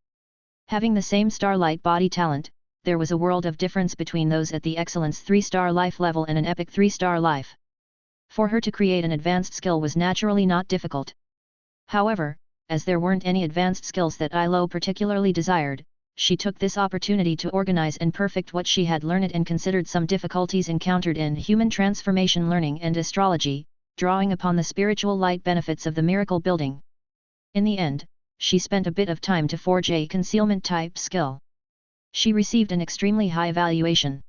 Having the same starlight body talent, there was a world of difference between those at the excellence 3-star life level and an epic 3-star life. For her to create an advanced skill was naturally not difficult. However, as there weren't any advanced skills that Ilo particularly desired, she took this opportunity to organize and perfect what she had learned and considered some difficulties encountered in human transformation learning and astrology, drawing upon the spiritual light benefits of the miracle building. In the end, she spent a bit of time to forge a concealment type skill. She received an extremely high evaluation.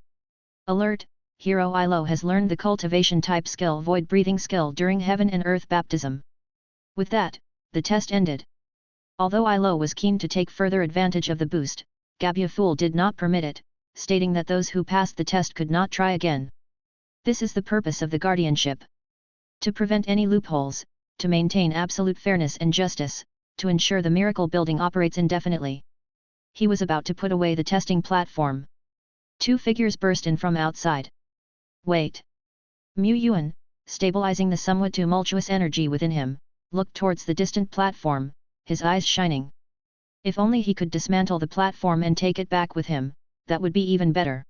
Alert! Hero Ilo has learned the cultivation type skill void breathing skill during heaven and earth baptism. With that, the test ended. Although Ilo was keen to take further advantage of the boost, Gabyaful did not permit it, stating that those who passed the test could not try again. This is the purpose of the guardianship. To prevent any loopholes, to maintain absolute fairness and justice, to ensure the miracle building operates indefinitely. He was about to put away the testing platform. 2 figures burst in from outside. Wait! Yuan, stabilizing the somewhat tumultuous energy within him, looked towards the distant platform, his eyes shining. If only he could dismantle the platform and take it back with him, that would be even better.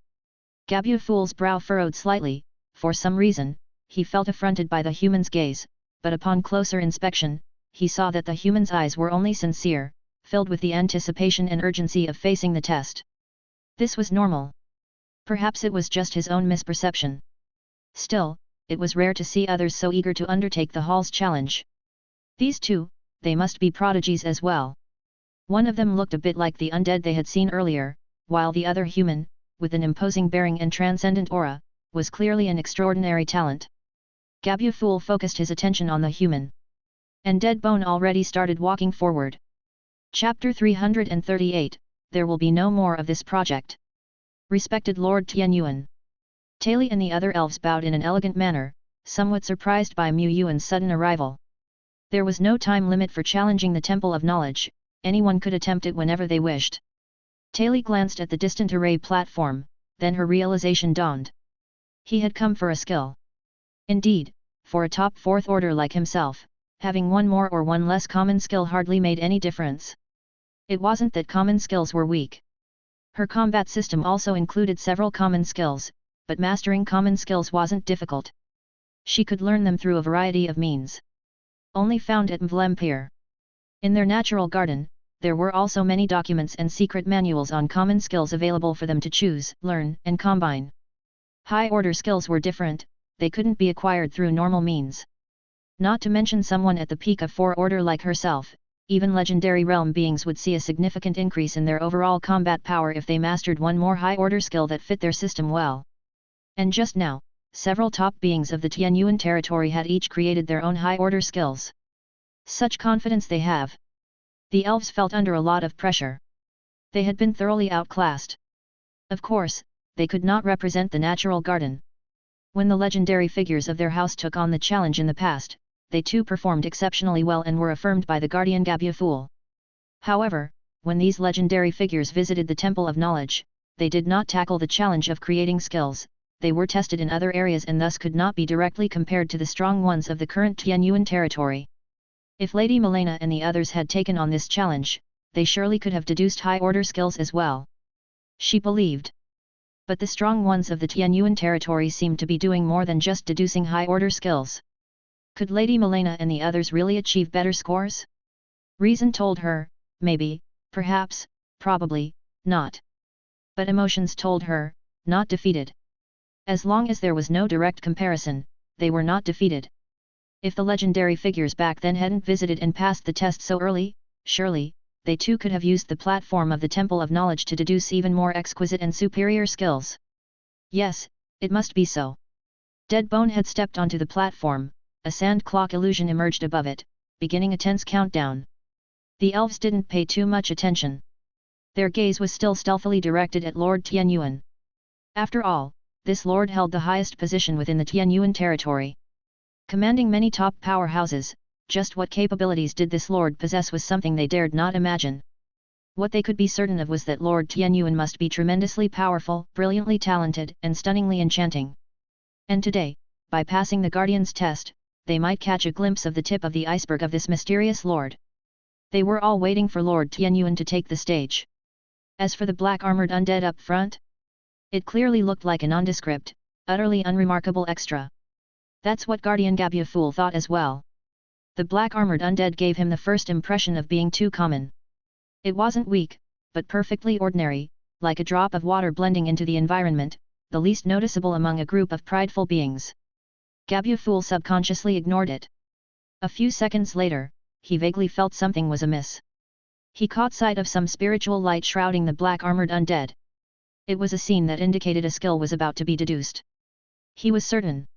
Gabyaful's brow furrowed slightly. For some reason, he felt affronted by the human's gaze, but upon closer inspection, he saw that the human's eyes were only sincere, filled with the anticipation and urgency of facing the test. This was normal. Perhaps it was just his own misperception. Still, it was rare to see others so eager to undertake the hall's challenge. These two, they must be prodigies as well. One of them looked a bit like the undead they had seen earlier, while the other human, with an imposing bearing and transcendent aura, was clearly an extraordinary talent. Gabufool focused his attention on the human. And Deadbone already started walking forward. Chapter 338, There will be no more of this project. Respected Lord Tianyuan. Taili and the other elves bowed in an elegant manner, somewhat surprised by Mu Yuan's sudden arrival. There was no time limit for challenging the Temple of Knowledge, anyone could attempt it whenever they wished. Taili glanced at the distant array platform, then her realization dawned. He had come for a skill. Indeed, for a top 4th order like himself, having one more or one less common skill hardly made any difference. It wasn't that common skills were weak. Her combat system also included several common skills, but mastering common skills wasn't difficult. She could learn them through a variety of means. Only found at Mvlempire. In their natural garden, there were also many documents and secret manuals on common skills available for them to choose, learn, and combine. High-order skills were different, they couldn't be acquired through normal means. Not to mention someone at the peak of 4 order like herself, even legendary realm beings would see a significant increase in their overall combat power if they mastered one more high-order skill that fit their system well. And just now, several top beings of the Tianyuan territory had each created their own high-order skills. Such confidence they have. The elves felt under a lot of pressure. They had been thoroughly outclassed. Of course, they could not represent the natural garden. When the legendary figures of their house took on the challenge in the past, they too performed exceptionally well and were affirmed by the guardian Gabufool. However, when these legendary figures visited the Temple of Knowledge, they did not tackle the challenge of creating skills, they were tested in other areas and thus could not be directly compared to the strong ones of the current Tianyuan territory. If Lady Milena and the others had taken on this challenge, they surely could have deduced high-order skills as well. She believed. But the strong ones of the Tianyuan territory seemed to be doing more than just deducing high-order skills. Could Lady Milena and the others really achieve better scores? Reason told her, maybe, perhaps, probably, not. But emotions told her, not defeated. As long as there was no direct comparison, they were not defeated. If the legendary figures back then hadn't visited and passed the test so early, surely, they too could have used the platform of the Temple of Knowledge to deduce even more exquisite and superior skills. Yes, it must be so. Deadbone had stepped onto the platform, a sand clock illusion emerged above it, beginning a tense countdown. The elves didn't pay too much attention. Their gaze was still stealthily directed at Lord Tianyuan. After all, this lord held the highest position within the Tianyuan territory. Commanding many top powerhouses, just what capabilities did this lord possess was something they dared not imagine. What they could be certain of was that Lord Tianyuan must be tremendously powerful, brilliantly talented, and stunningly enchanting. And today, by passing the Guardian's test, they might catch a glimpse of the tip of the iceberg of this mysterious lord. They were all waiting for Lord Tianyuan to take the stage. As for the black-armored undead up front, it clearly looked like a nondescript, utterly unremarkable extra. That's what Guardian Gabufool thought as well. The black-armored undead gave him the first impression of being too common. It wasn't weak, but perfectly ordinary, like a drop of water blending into the environment, the least noticeable among a group of prideful beings. Gabufool subconsciously ignored it. A few seconds later, he vaguely felt something was amiss. He caught sight of some spiritual light shrouding the black-armored undead. It was a scene that indicated a skill was about to be deduced. He was certain.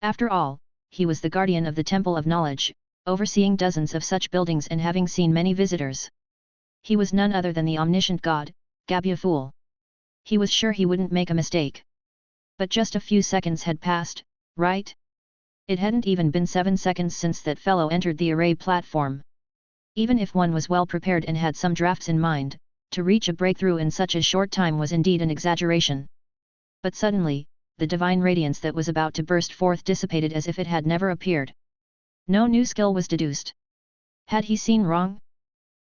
After all, he was the guardian of the Temple of Knowledge, overseeing dozens of such buildings and having seen many visitors. He was none other than the omniscient god, Gabufool. He was sure he wouldn't make a mistake. But just a few seconds had passed, right? It hadn't even been 7 seconds since that fellow entered the array platform. Even if one was well prepared and had some drafts in mind, to reach a breakthrough in such a short time was indeed an exaggeration. But suddenly, the divine radiance that was about to burst forth dissipated as if it had never appeared. No new skill was deduced. Had he seen wrong?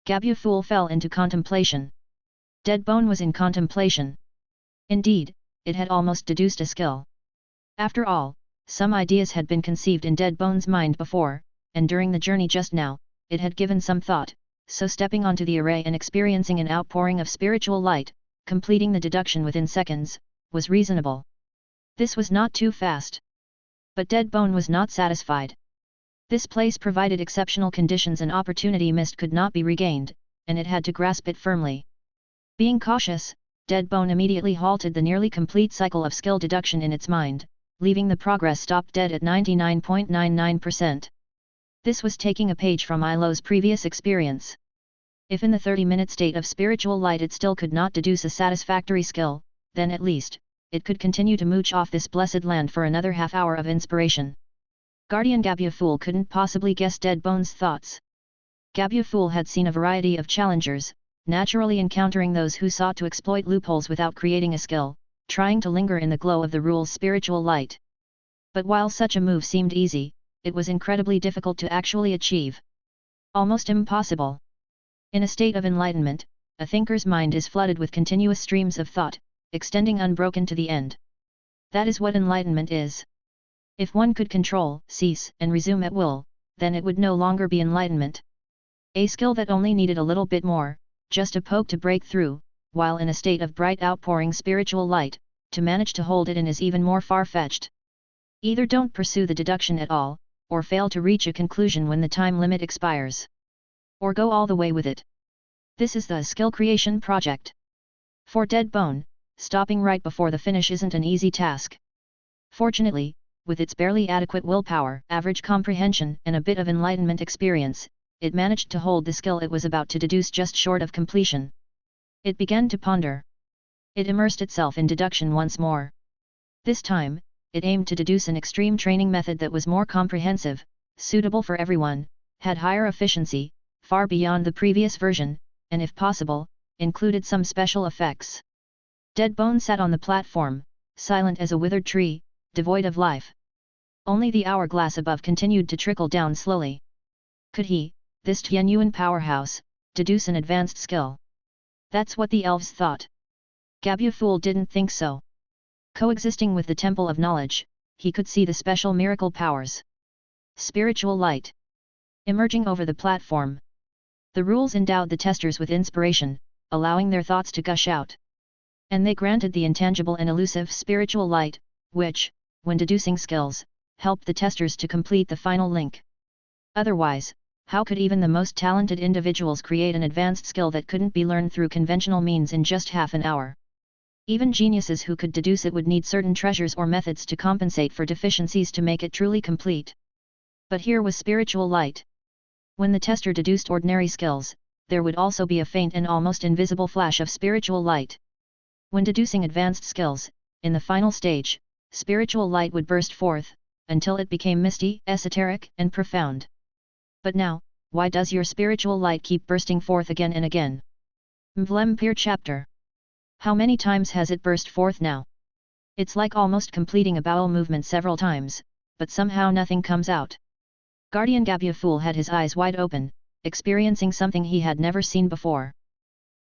Gabufool fell into contemplation. Deadbone was in contemplation. Indeed, it had almost deduced a skill. After all, some ideas had been conceived in Deadbone's mind before, and during the journey just now, it had given some thought, so stepping onto the array and experiencing an outpouring of spiritual light, completing the deduction within seconds, was reasonable. This was not too fast. But Dead Bone was not satisfied. This place provided exceptional conditions and opportunity missed could not be regained, and it had to grasp it firmly. Being cautious, Dead Bone immediately halted the nearly complete cycle of skill deduction in its mind, leaving the progress stopped dead at 99.99%. This was taking a page from Ilo's previous experience. If in the 30-minute state of spiritual light it still could not deduce a satisfactory skill, then at least, it could continue to mooch off this blessed land for another half-hour of inspiration. Guardian Gabufool couldn't possibly guess Dead Bone's thoughts. Gabufool had seen a variety of challengers, naturally encountering those who sought to exploit loopholes without creating a skill, trying to linger in the glow of the rule's spiritual light. But while such a move seemed easy, it was incredibly difficult to actually achieve. Almost impossible. In a state of enlightenment, a thinker's mind is flooded with continuous streams of thought, extending unbroken to the end. That is what enlightenment is. If one could control, cease, and resume at will, then it would no longer be enlightenment. A skill that only needed a little bit more, just a poke to break through, while in a state of bright outpouring spiritual light, to manage to hold it in is even more far-fetched. Either don't pursue the deduction at all, or fail to reach a conclusion when the time limit expires. Or go all the way with it. This is the skill creation project. For Dead Bone, stopping right before the finish isn't an easy task. Fortunately, with its barely adequate willpower, average comprehension, and a bit of enlightenment experience, it managed to hold the skill it was about to deduce just short of completion. It began to ponder. It immersed itself in deduction once more. This time, it aimed to deduce an extreme training method that was more comprehensive, suitable for everyone, had higher efficiency, far beyond the previous version, and if possible, included some special effects. Dead Bone sat on the platform, silent as a withered tree, devoid of life. Only the hourglass above continued to trickle down slowly. Could he, this Yuan powerhouse, deduce an advanced skill? That's what the elves thought. Gabufool didn't think so. Coexisting with the Temple of Knowledge, he could see the special miracle powers. Spiritual light. Emerging over the platform. The rules endowed the testers with inspiration, allowing their thoughts to gush out. And they granted the intangible and elusive spiritual light, which, when deducing skills, helped the testers to complete the final link. Otherwise, how could even the most talented individuals create an advanced skill that couldn't be learned through conventional means in just half an hour? Even geniuses who could deduce it would need certain treasures or methods to compensate for deficiencies to make it truly complete. But here was spiritual light. When the tester deduced ordinary skills, there would also be a faint and almost invisible flash of spiritual light. When deducing advanced skills, in the final stage, spiritual light would burst forth, until it became misty, esoteric, and profound. But now, why does your spiritual light keep bursting forth again and again? Mvlempir chapter. How many times has it burst forth now? It's like almost completing a bowel movement several times, but somehow nothing comes out. Guardian Gabufool had his eyes wide open, experiencing something he had never seen before.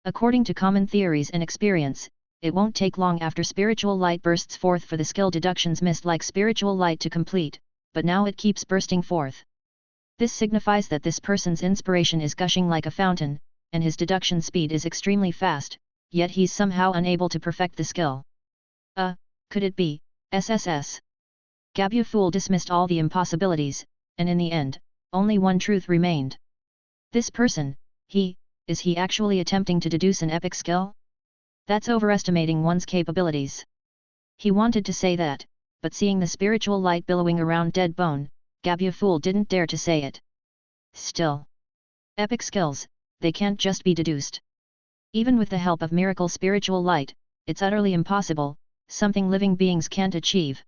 According to common theories and experience, it won't take long after spiritual light bursts forth for the skill deductions missed like spiritual light to complete, but now it keeps bursting forth. This signifies that this person's inspiration is gushing like a fountain, and his deduction speed is extremely fast, yet he's somehow unable to perfect the skill. Could it be SSS? Gabufool dismissed all the impossibilities, and in the end, only one truth remained. This person, is he actually attempting to deduce an epic skill? That's overestimating one's capabilities. He wanted to say that, but seeing the spiritual light billowing around Dead Bone, Gabufool didn't dare to say it. Still, epic skills, they can't just be deduced. Even with the help of miracle spiritual light, it's utterly impossible, something living beings can't achieve.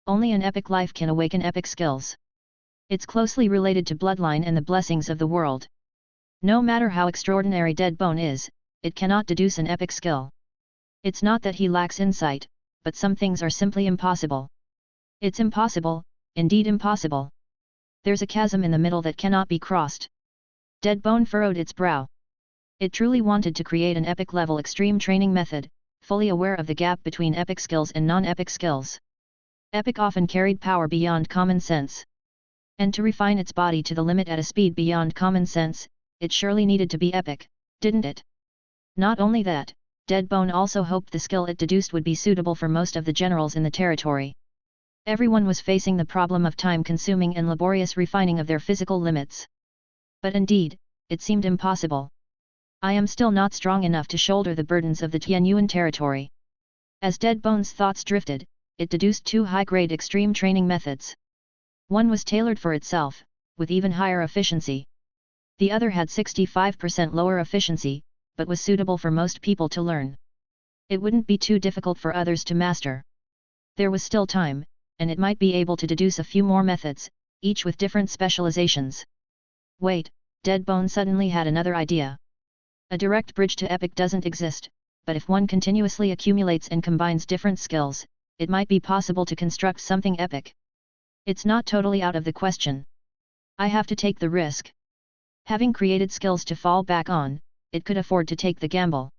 Only an epic life can awaken epic skills. It's closely related to bloodline and the blessings of the world. No matter how extraordinary Dead Bone is, it cannot deduce an epic skill. It's not that he lacks insight, but some things are simply impossible. It's impossible, indeed impossible. There's a chasm in the middle that cannot be crossed. Dead Bone furrowed its brow. It truly wanted to create an epic level extreme training method, fully aware of the gap between epic skills and non-epic skills. Epic often carried power beyond common sense. And to refine its body to the limit at a speed beyond common sense, it surely needed to be epic, didn't it? Not only that, Dead Bone also hoped the skill it deduced would be suitable for most of the generals in the territory. Everyone was facing the problem of time-consuming and laborious refining of their physical limits. But indeed, it seemed impossible. I am still not strong enough to shoulder the burdens of the Tianyuan territory. As Dead Bones' thoughts drifted, it deduced two high-grade extreme training methods. One was tailored for itself, with even higher efficiency. The other had 65% lower efficiency, but was suitable for most people to learn. It wouldn't be too difficult for others to master. There was still time, and it might be able to deduce a few more methods, each with different specializations. Wait, Dead Bones suddenly had another idea. A direct bridge to epic doesn't exist, but if one continuously accumulates and combines different skills, it might be possible to construct something epic. It's not totally out of the question. I have to take the risk. Having created skills to fall back on, it could afford to take the gamble.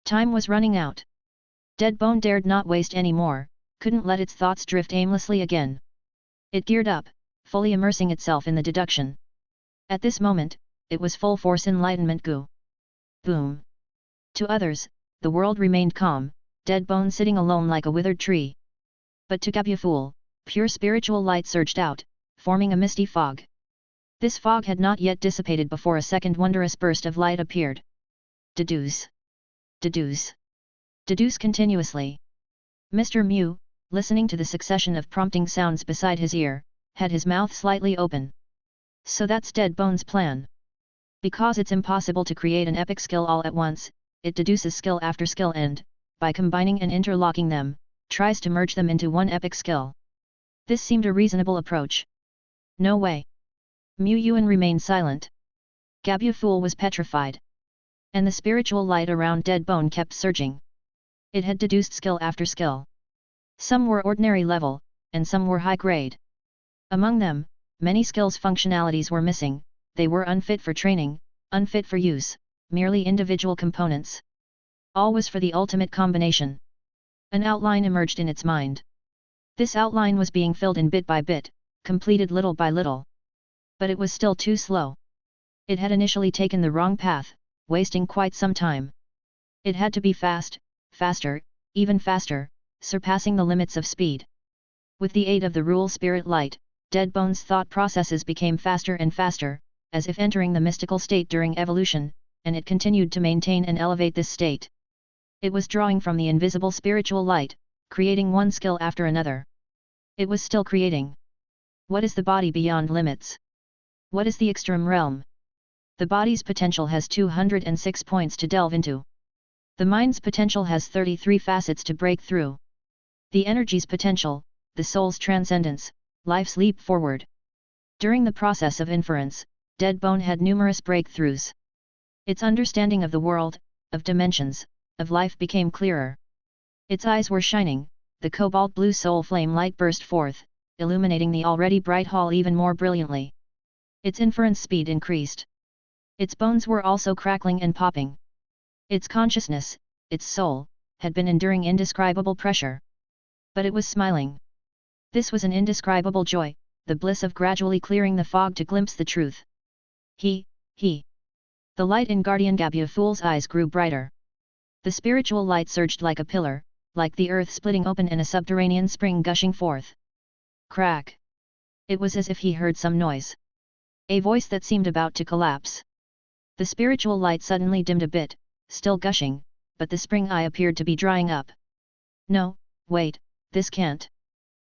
Time was running out. Dead Bone dared not waste any more, couldn't let its thoughts drift aimlessly again. It geared up, fully immersing itself in the deduction. At this moment, it was full force enlightenment goo. Boom. To others, the world remained calm, Dead Bone sitting alone like a withered tree. But to Gabufool, pure spiritual light surged out, forming a misty fog. This fog had not yet dissipated before a second wondrous burst of light appeared. Deduce. Deduce. Deduce continuously. Mr. Mew, listening to the succession of prompting sounds beside his ear, had his mouth slightly open. So that's Dead Bones' plan. Because it's impossible to create an epic skill all at once, it deduces skill after skill and, by combining and interlocking them, tries to merge them into one epic skill. This seemed a reasonable approach. No way. Yuan remained silent. Gabufool was petrified. And the spiritual light around Dead Bone kept surging. It had deduced skill after skill. Some were ordinary level, and some were high grade. Among them, many skills' functionalities were missing, they were unfit for training, unfit for use, merely individual components. All was for the ultimate combination. An outline emerged in its mind. This outline was being filled in bit by bit, completed little by little. But it was still too slow. It had initially taken the wrong path, wasting quite some time. It had to be fast, faster, even faster, surpassing the limits of speed. With the aid of the rule spirit light, Dead Bones' thought processes became faster and faster, as if entering the mystical state during evolution, and it continued to maintain and elevate this state. It was drawing from the invisible spiritual light, creating one skill after another. It was still creating. What is the body beyond limits? What is the extreme realm? The body's potential has 206 points to delve into. The mind's potential has 33 facets to break through. The energy's potential, the soul's transcendence, life's leap forward. During the process of inference, Dead Bone had numerous breakthroughs. Its understanding of the world, of dimensions, of life became clearer. Its eyes were shining, the cobalt blue soul flame light burst forth, illuminating the already bright hall even more brilliantly. Its inference speed increased. Its bones were also crackling and popping. Its consciousness, its soul, had been enduring indescribable pressure. But it was smiling. This was an indescribable joy, the bliss of gradually clearing the fog to glimpse the truth. He. The light in Guardian Gabufool's eyes grew brighter. The spiritual light surged like a pillar, like the earth splitting open and a subterranean spring gushing forth. Crack! It was as if he heard some noise. A voice that seemed about to collapse. The spiritual light suddenly dimmed a bit, still gushing, but the spring eye appeared to be drying up. No, wait, this can't.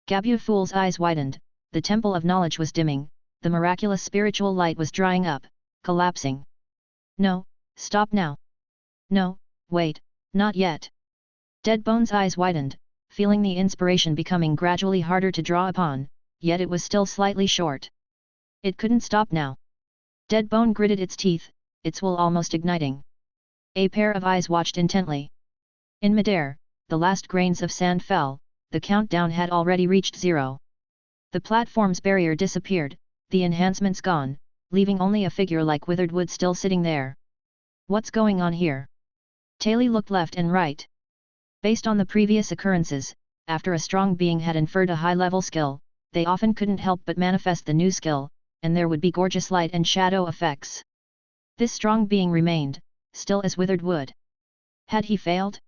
Gabufool's eyes widened, the temple of knowledge was dimming, the miraculous spiritual light was drying up, collapsing. No, stop now. No, wait, not yet. Dead Bone's eyes widened, feeling the inspiration becoming gradually harder to draw upon, yet it was still slightly short. It couldn't stop now. Dead Bone gritted its teeth, its will almost igniting. A pair of eyes watched intently. In midair, the last grains of sand fell, the countdown had already reached 0. The platform's barrier disappeared, the enhancements gone, leaving only a figure like withered wood still sitting there. What's going on here? Taylor looked left and right. Based on the previous occurrences, after a strong being had inferred a high-level skill, they often couldn't help but manifest the new skill, and there would be gorgeous light and shadow effects. This strong being remained, still as withered wood. Had he failed?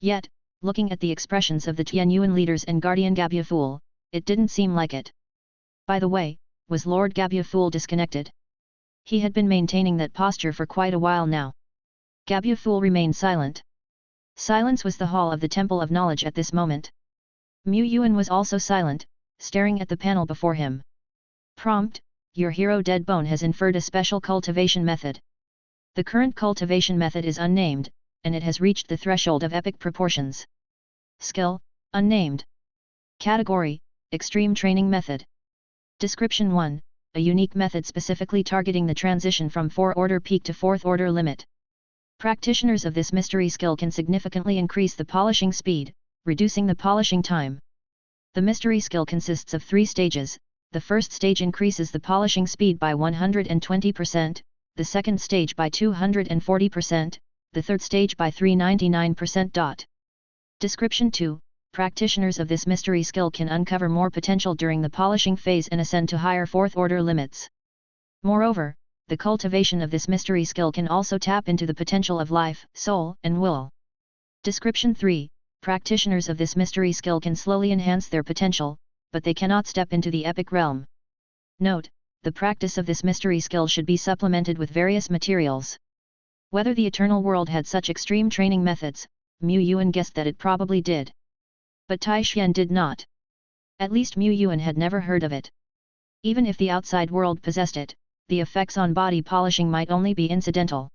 Yet, looking at the expressions of the Tianyuan leaders and Guardian Gabufool, It didn't seem like it. By the way, was Lord Gabufool disconnected? He had been maintaining that posture for quite a while now. Gabufool remained silent. Silence was the hall of the Temple of Knowledge at this moment. Mu Yuan was also silent, staring at the panel before him. Prompt: your hero Deadbone has inferred a special cultivation method. The current cultivation method is unnamed, and it has reached the threshold of epic proportions. Skill: unnamed. Category: extreme training method. Description: 1. A unique method specifically targeting the transition from 4-order peak to 4th-order limit. Practitioners of this mystery skill can significantly increase the polishing speed, reducing the polishing time. The mystery skill consists of 3 stages. The first stage increases the polishing speed by 120%, the second stage by 240%, the third stage by 399%. Description: 2. Practitioners of this mystery skill can uncover more potential during the polishing phase and ascend to higher 4th-order limits. Moreover, the cultivation of this mystery skill can also tap into the potential of life, soul, and will. Description: 3. Practitioners of this mystery skill can slowly enhance their potential, but they cannot step into the epic realm. Note: the practice of this mystery skill should be supplemented with various materials. Whether the Eternal World had such extreme training methods, Mu Yuan guessed that it probably did. But Tai Xian did not. At least Mu Yuan had never heard of it. Even if the outside world possessed it, the effects on body polishing might only be incidental.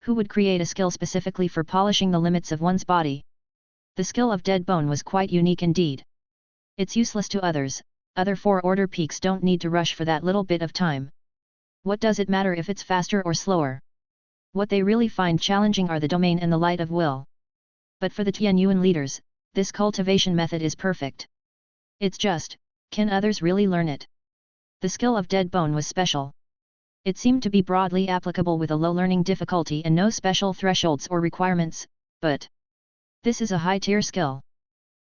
Who would create a skill specifically for polishing the limits of one's body? The skill of Deadbone was quite unique indeed. It's useless to others. Other 4-order peaks don't need to rush for that little bit of time. What does it matter if it's faster or slower? What they really find challenging are the domain and the light of will. But for the Tianyuan leaders, this cultivation method is perfect. It's just, can others really learn it? The skill of Deadbone was special. It seemed to be broadly applicable with a low learning difficulty and no special thresholds or requirements, but this is a high-tier skill.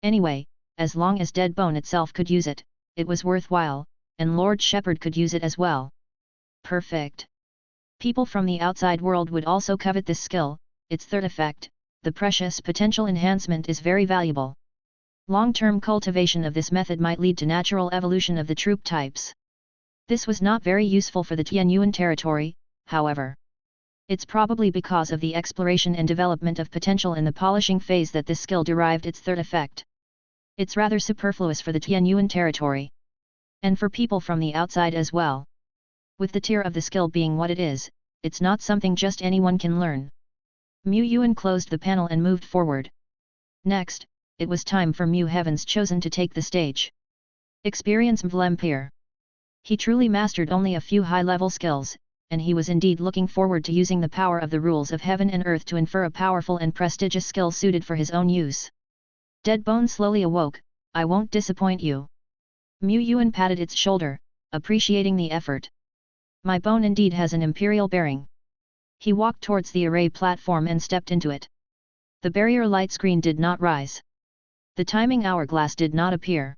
Anyway, as long as Deadbone itself could use it, it was worthwhile, and Lord Shepherd could use it as well. Perfect. People from the outside world would also covet this skill. Its third effect, the precious potential enhancement, is very valuable. Long-term cultivation of this method might lead to natural evolution of the troop types. This was not very useful for the Tianyuan territory, however. It's probably because of the exploration and development of potential in the polishing phase that this skill derived its third effect. It's rather superfluous for the Tianyuan territory. And for people from the outside as well. With the tier of the skill being what it is, it's not something just anyone can learn. Mu Yuan closed the panel and moved forward. Next, it was time for Mu Heaven's Chosen to take the stage. Experience Mvlempire. He truly mastered only a few high-level skills, and he was indeed looking forward to using the power of the rules of heaven and earth to infer a powerful and prestigious skill suited for his own use. Deadbone slowly awoke. I won't disappoint you. Mu Yuan patted its shoulder, appreciating the effort. My bone indeed has an imperial bearing. He walked towards the array platform and stepped into it. The barrier light screen did not rise. The timing hourglass did not appear.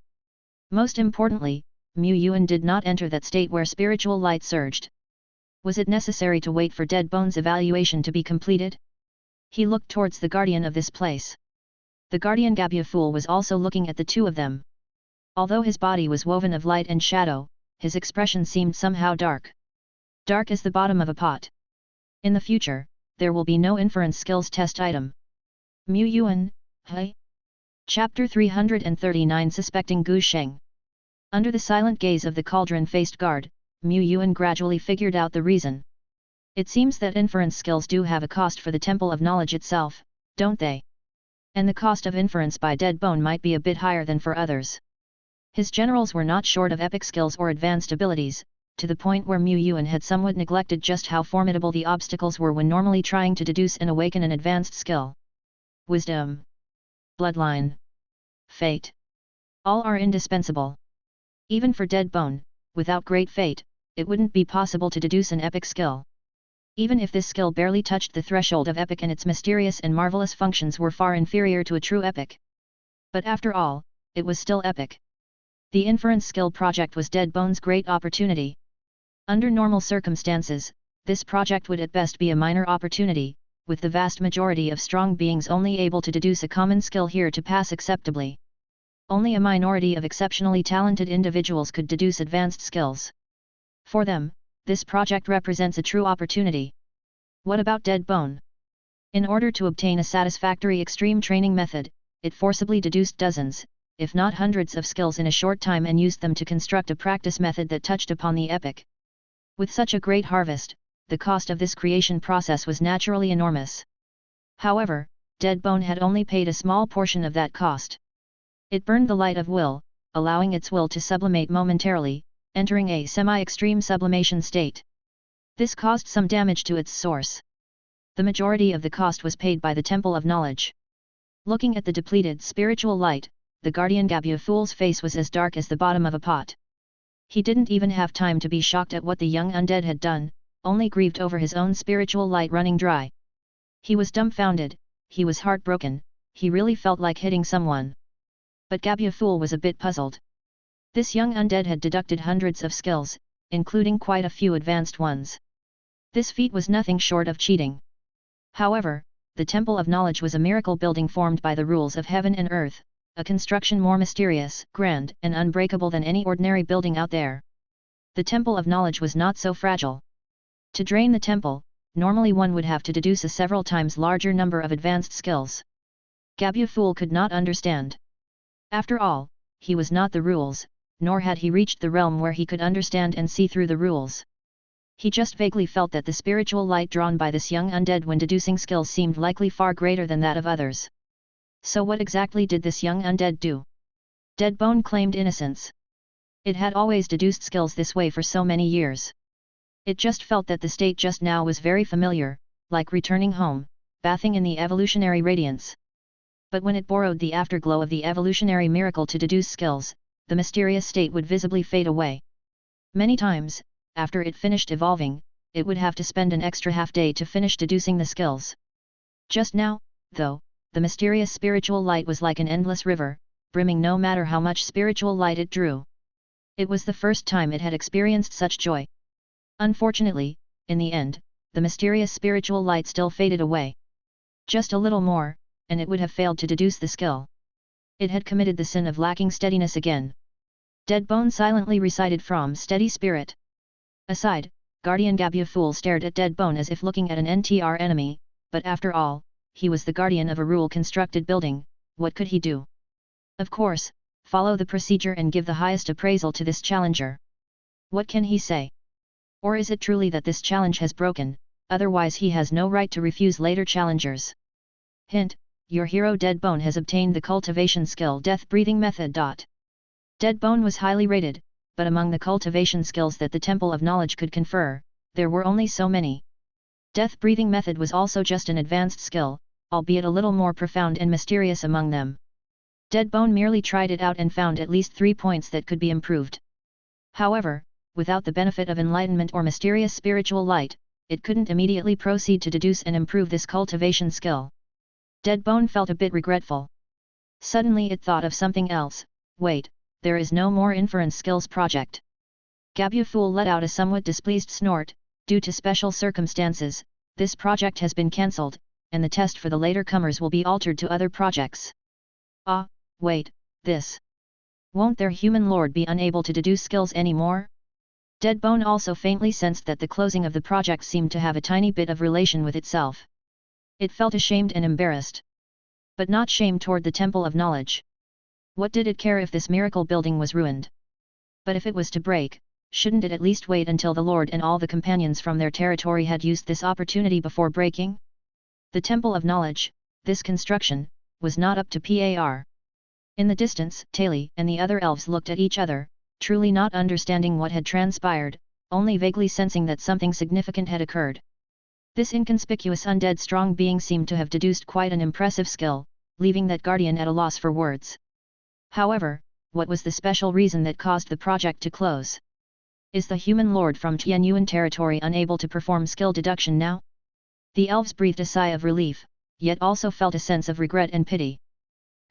Most importantly, Mu Yuan did not enter that state where spiritual light surged. Was it necessary to wait for Deadbone's evaluation to be completed? He looked towards the guardian of this place. The guardian Gabufool was also looking at the two of them. Although his body was woven of light and shadow, his expression seemed somehow dark. Dark as the bottom of a pot. In the future, there will be no inference skills test item. Mu Yuan, hey? Chapter 339 Suspecting Gu Sheng. Under the silent gaze of the cauldron-faced guard, Mu Yuan gradually figured out the reason. It seems that inference skills do have a cost for the Temple of Knowledge itself, don't they? And the cost of inference by Deadbone might be a bit higher than for others. His generals were not short of epic skills or advanced abilities, to the point where Mu Yuan had somewhat neglected just how formidable the obstacles were when normally trying to deduce and awaken an advanced skill. Wisdom, bloodline, fate. All are indispensable. Even for Deadbone, without great fate, it wouldn't be possible to deduce an epic skill. Even if this skill barely touched the threshold of epic and its mysterious and marvelous functions were far inferior to a true epic. But after all, it was still epic. The inference skill project was Deadbone's great opportunity. Under normal circumstances, this project would at best be a minor opportunity, with the vast majority of strong beings only able to deduce a common skill here to pass acceptably. Only a minority of exceptionally talented individuals could deduce advanced skills. For them, this project represents a true opportunity. What about dead bone? In order to obtain a satisfactory extreme training method, it forcibly deduced dozens, if not hundreds of skills in a short time and used them to construct a practice method that touched upon the epic. With such a great harvest, the cost of this creation process was naturally enormous. However, dead bone had only paid a small portion of that cost. It burned the light of will, allowing its will to sublimate momentarily, entering a semi-extreme sublimation state. This caused some damage to its source. The majority of the cost was paid by the Temple of Knowledge. Looking at the depleted spiritual light, the guardian Gabu Fool's face was as dark as the bottom of a pot. He didn't even have time to be shocked at what the young undead had done, only grieved over his own spiritual light running dry. He was dumbfounded, he was heartbroken, he really felt like hitting someone. But Gabu Fool was a bit puzzled. This young undead had deducted hundreds of skills, including quite a few advanced ones. This feat was nothing short of cheating. However, the Temple of Knowledge was a miracle building formed by the rules of heaven and earth, a construction more mysterious, grand, and unbreakable than any ordinary building out there. The Temple of Knowledge was not so fragile. To drain the temple, normally one would have to deduce a several times larger number of advanced skills. Gabu Fool could not understand. After all, he was not the rules, nor had he reached the realm where he could understand and see through the rules. He just vaguely felt that the spiritual light drawn by this young undead when deducing skills seemed likely far greater than that of others. So what exactly did this young undead do? Dead bone claimed innocence. It had always deduced skills this way for so many years. It just felt that the state just now was very familiar, like returning home, bathing in the evolutionary radiance. But when it borrowed the afterglow of the evolutionary miracle to deduce skills, the mysterious state would visibly fade away. Many times, after it finished evolving, it would have to spend an extra half-day to finish deducing the skills. Just now, though, the mysterious spiritual light was like an endless river, brimming no matter how much spiritual light it drew. It was the first time it had experienced such joy. Unfortunately, in the end, the mysterious spiritual light still faded away. Just a little more, and it would have failed to deduce the skill. It had committed the sin of lacking steadiness again. Dead bone silently recited from Steady Spirit. Aside, Guardian Gabu Fool stared at Dead Bone as if looking at an NTR enemy, but after all, he was the guardian of a rule-constructed building, what could he do? Of course, follow the procedure and give the highest appraisal to this challenger. What can he say? Or is it truly that this challenge has broken, otherwise he has no right to refuse later challengers? Hint, your hero Dead Bone has obtained the cultivation skill Death Breathing Method. Dead Bone was highly rated, but among the cultivation skills that the Temple of Knowledge could confer, there were only so many. Death Breathing Method was also just an advanced skill, albeit a little more profound and mysterious among them. Dead Bone merely tried it out and found at least 3 points that could be improved. However, without the benefit of enlightenment or mysterious spiritual light, it couldn't immediately proceed to deduce and improve this cultivation skill. Dead Bone felt a bit regretful. Suddenly it thought of something else. Wait, there is no more inference skills project. Gabu Fool let out a somewhat displeased snort. Due to special circumstances, this project has been cancelled, and the test for the later comers will be altered to other projects. Ah, wait, this. Won't their human lord be unable to deduce skills anymore? Dead Bone also faintly sensed that the closing of the project seemed to have a tiny bit of relation with itself. It felt ashamed and embarrassed. But not shame toward the Temple of Knowledge. What did it care if this miracle building was ruined? But if it was to break, shouldn't it at least wait until the Lord and all the companions from their territory had used this opportunity before breaking? The Temple of Knowledge, this construction, was not up to par. In the distance, Taili and the other elves looked at each other, truly not understanding what had transpired, only vaguely sensing that something significant had occurred. This inconspicuous undead strong being seemed to have deduced quite an impressive skill, leaving that guardian at a loss for words. However, what was the special reason that caused the project to close? Is the human lord from Tianyuan territory unable to perform skill deduction now? The elves breathed a sigh of relief, yet also felt a sense of regret and pity.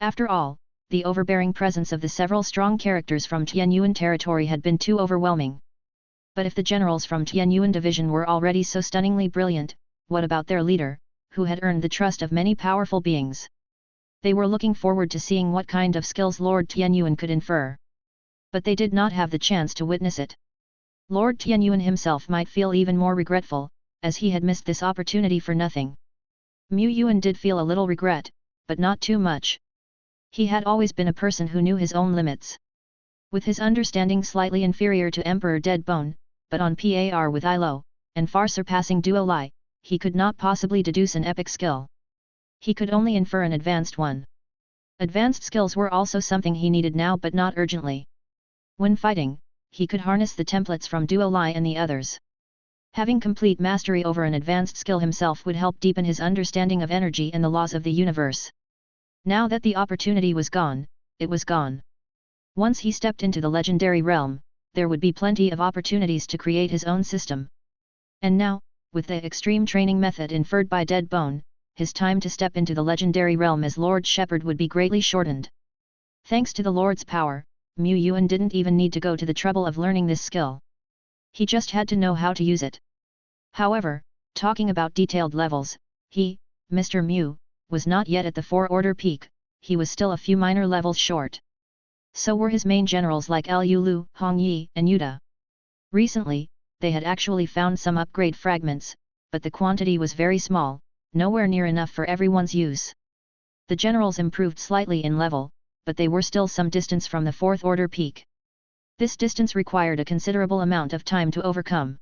After all, the overbearing presence of the several strong characters from Tianyuan territory had been too overwhelming. But if the generals from Tianyuan division were already so stunningly brilliant, what about their leader, who had earned the trust of many powerful beings? They were looking forward to seeing what kind of skills Lord Tianyuan could infer. But they did not have the chance to witness it. Lord Tianyuan himself might feel even more regretful, as he had missed this opportunity for nothing. Mu Yuan did feel a little regret, but not too much. He had always been a person who knew his own limits. With his understanding slightly inferior to Emperor Deadbone, but on par with Ilo, and far surpassing Duo Lai, he could not possibly deduce an epic skill. He could only infer an advanced one. Advanced skills were also something he needed now but not urgently. When fighting, he could harness the templates from Duo Lai and the others. Having complete mastery over an advanced skill himself would help deepen his understanding of energy and the laws of the universe. Now that the opportunity was gone, it was gone. Once he stepped into the legendary realm, there would be plenty of opportunities to create his own system. And now, with the extreme training method inferred by Deadbone, his time to step into the legendary realm as Lord Shepherd would be greatly shortened. Thanks to the Lord's power, Mu Yuan didn't even need to go to the trouble of learning this skill. He just had to know how to use it. However, talking about detailed levels, he, Mr. Mu, was not yet at the 4-order peak, he was still a few minor levels short. So were his main generals like Liu Lu, Hong Yi, and Yuda. Recently, they had actually found some upgrade fragments, but the quantity was very small, nowhere near enough for everyone's use. The generals improved slightly in level, but they were still some distance from the 4th-order peak. This distance required a considerable amount of time to overcome.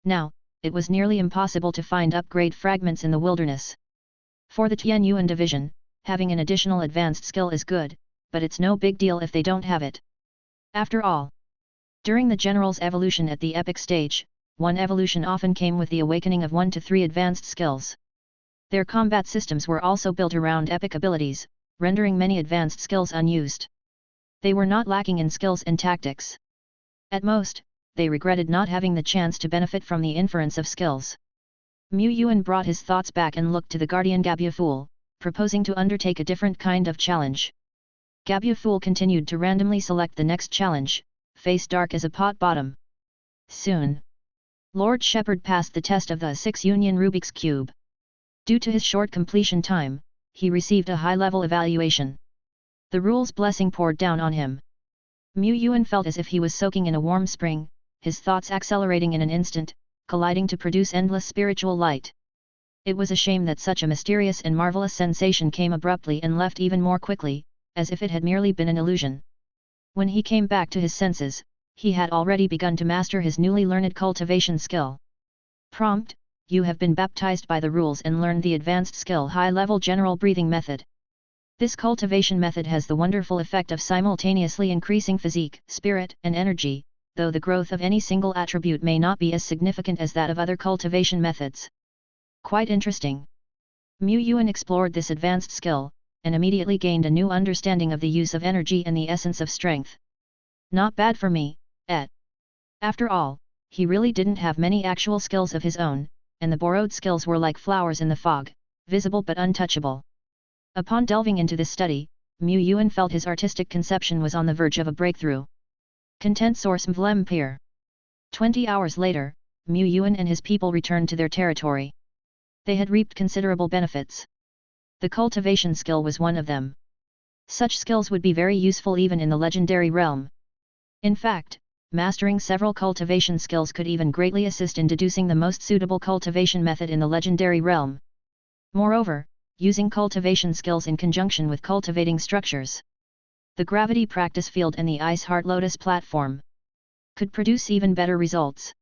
Now, it was nearly impossible to find upgrade fragments in the wilderness. For the Tianyuan division, having an additional advanced skill is good, but it's no big deal if they don't have it. After all, during the general's evolution at the epic stage, one evolution often came with the awakening of 1 to 3 advanced skills. Their combat systems were also built around epic abilities, rendering many advanced skills unused. They were not lacking in skills and tactics. At most, they regretted not having the chance to benefit from the inference of skills. Mu Yuan brought his thoughts back and looked to the guardian Gabufool, proposing to undertake a different kind of challenge. Gabufool continued to randomly select the next challenge, face dark as a pot bottom. Soon, Lord Shepherd passed the test of the 6 Union Rubik's Cube. Due to his short completion time, he received a high-level evaluation. The rule's blessing poured down on him. Mu Yuan felt as if he was soaking in a warm spring, his thoughts accelerating in an instant, colliding to produce endless spiritual light. It was a shame that such a mysterious and marvelous sensation came abruptly and left even more quickly, as if it had merely been an illusion. When he came back to his senses, he had already begun to master his newly learned cultivation skill. Prompt: you have been baptized by the rules and learned the advanced skill high-level general breathing method. This cultivation method has the wonderful effect of simultaneously increasing physique, spirit, and energy, though the growth of any single attribute may not be as significant as that of other cultivation methods. Quite interesting. Mu Yuan explored this advanced skill, and immediately gained a new understanding of the use of energy and the essence of strength. Not bad for me, et. After all, he really didn't have many actual skills of his own, and the borrowed skills were like flowers in the fog, visible but untouchable. Upon delving into this study, Mu Yuan felt his artistic conception was on the verge of a breakthrough. Content source Mvlem Pier. 20 hours later, Mu Yuan and his people returned to their territory. They had reaped considerable benefits. The cultivation skill was one of them. Such skills would be very useful even in the legendary realm. In fact, mastering several cultivation skills could even greatly assist in deducing the most suitable cultivation method in the legendary realm. Moreover, using cultivation skills in conjunction with cultivating structures, the gravity practice field and the Ice Heart Lotus platform, could produce even better results.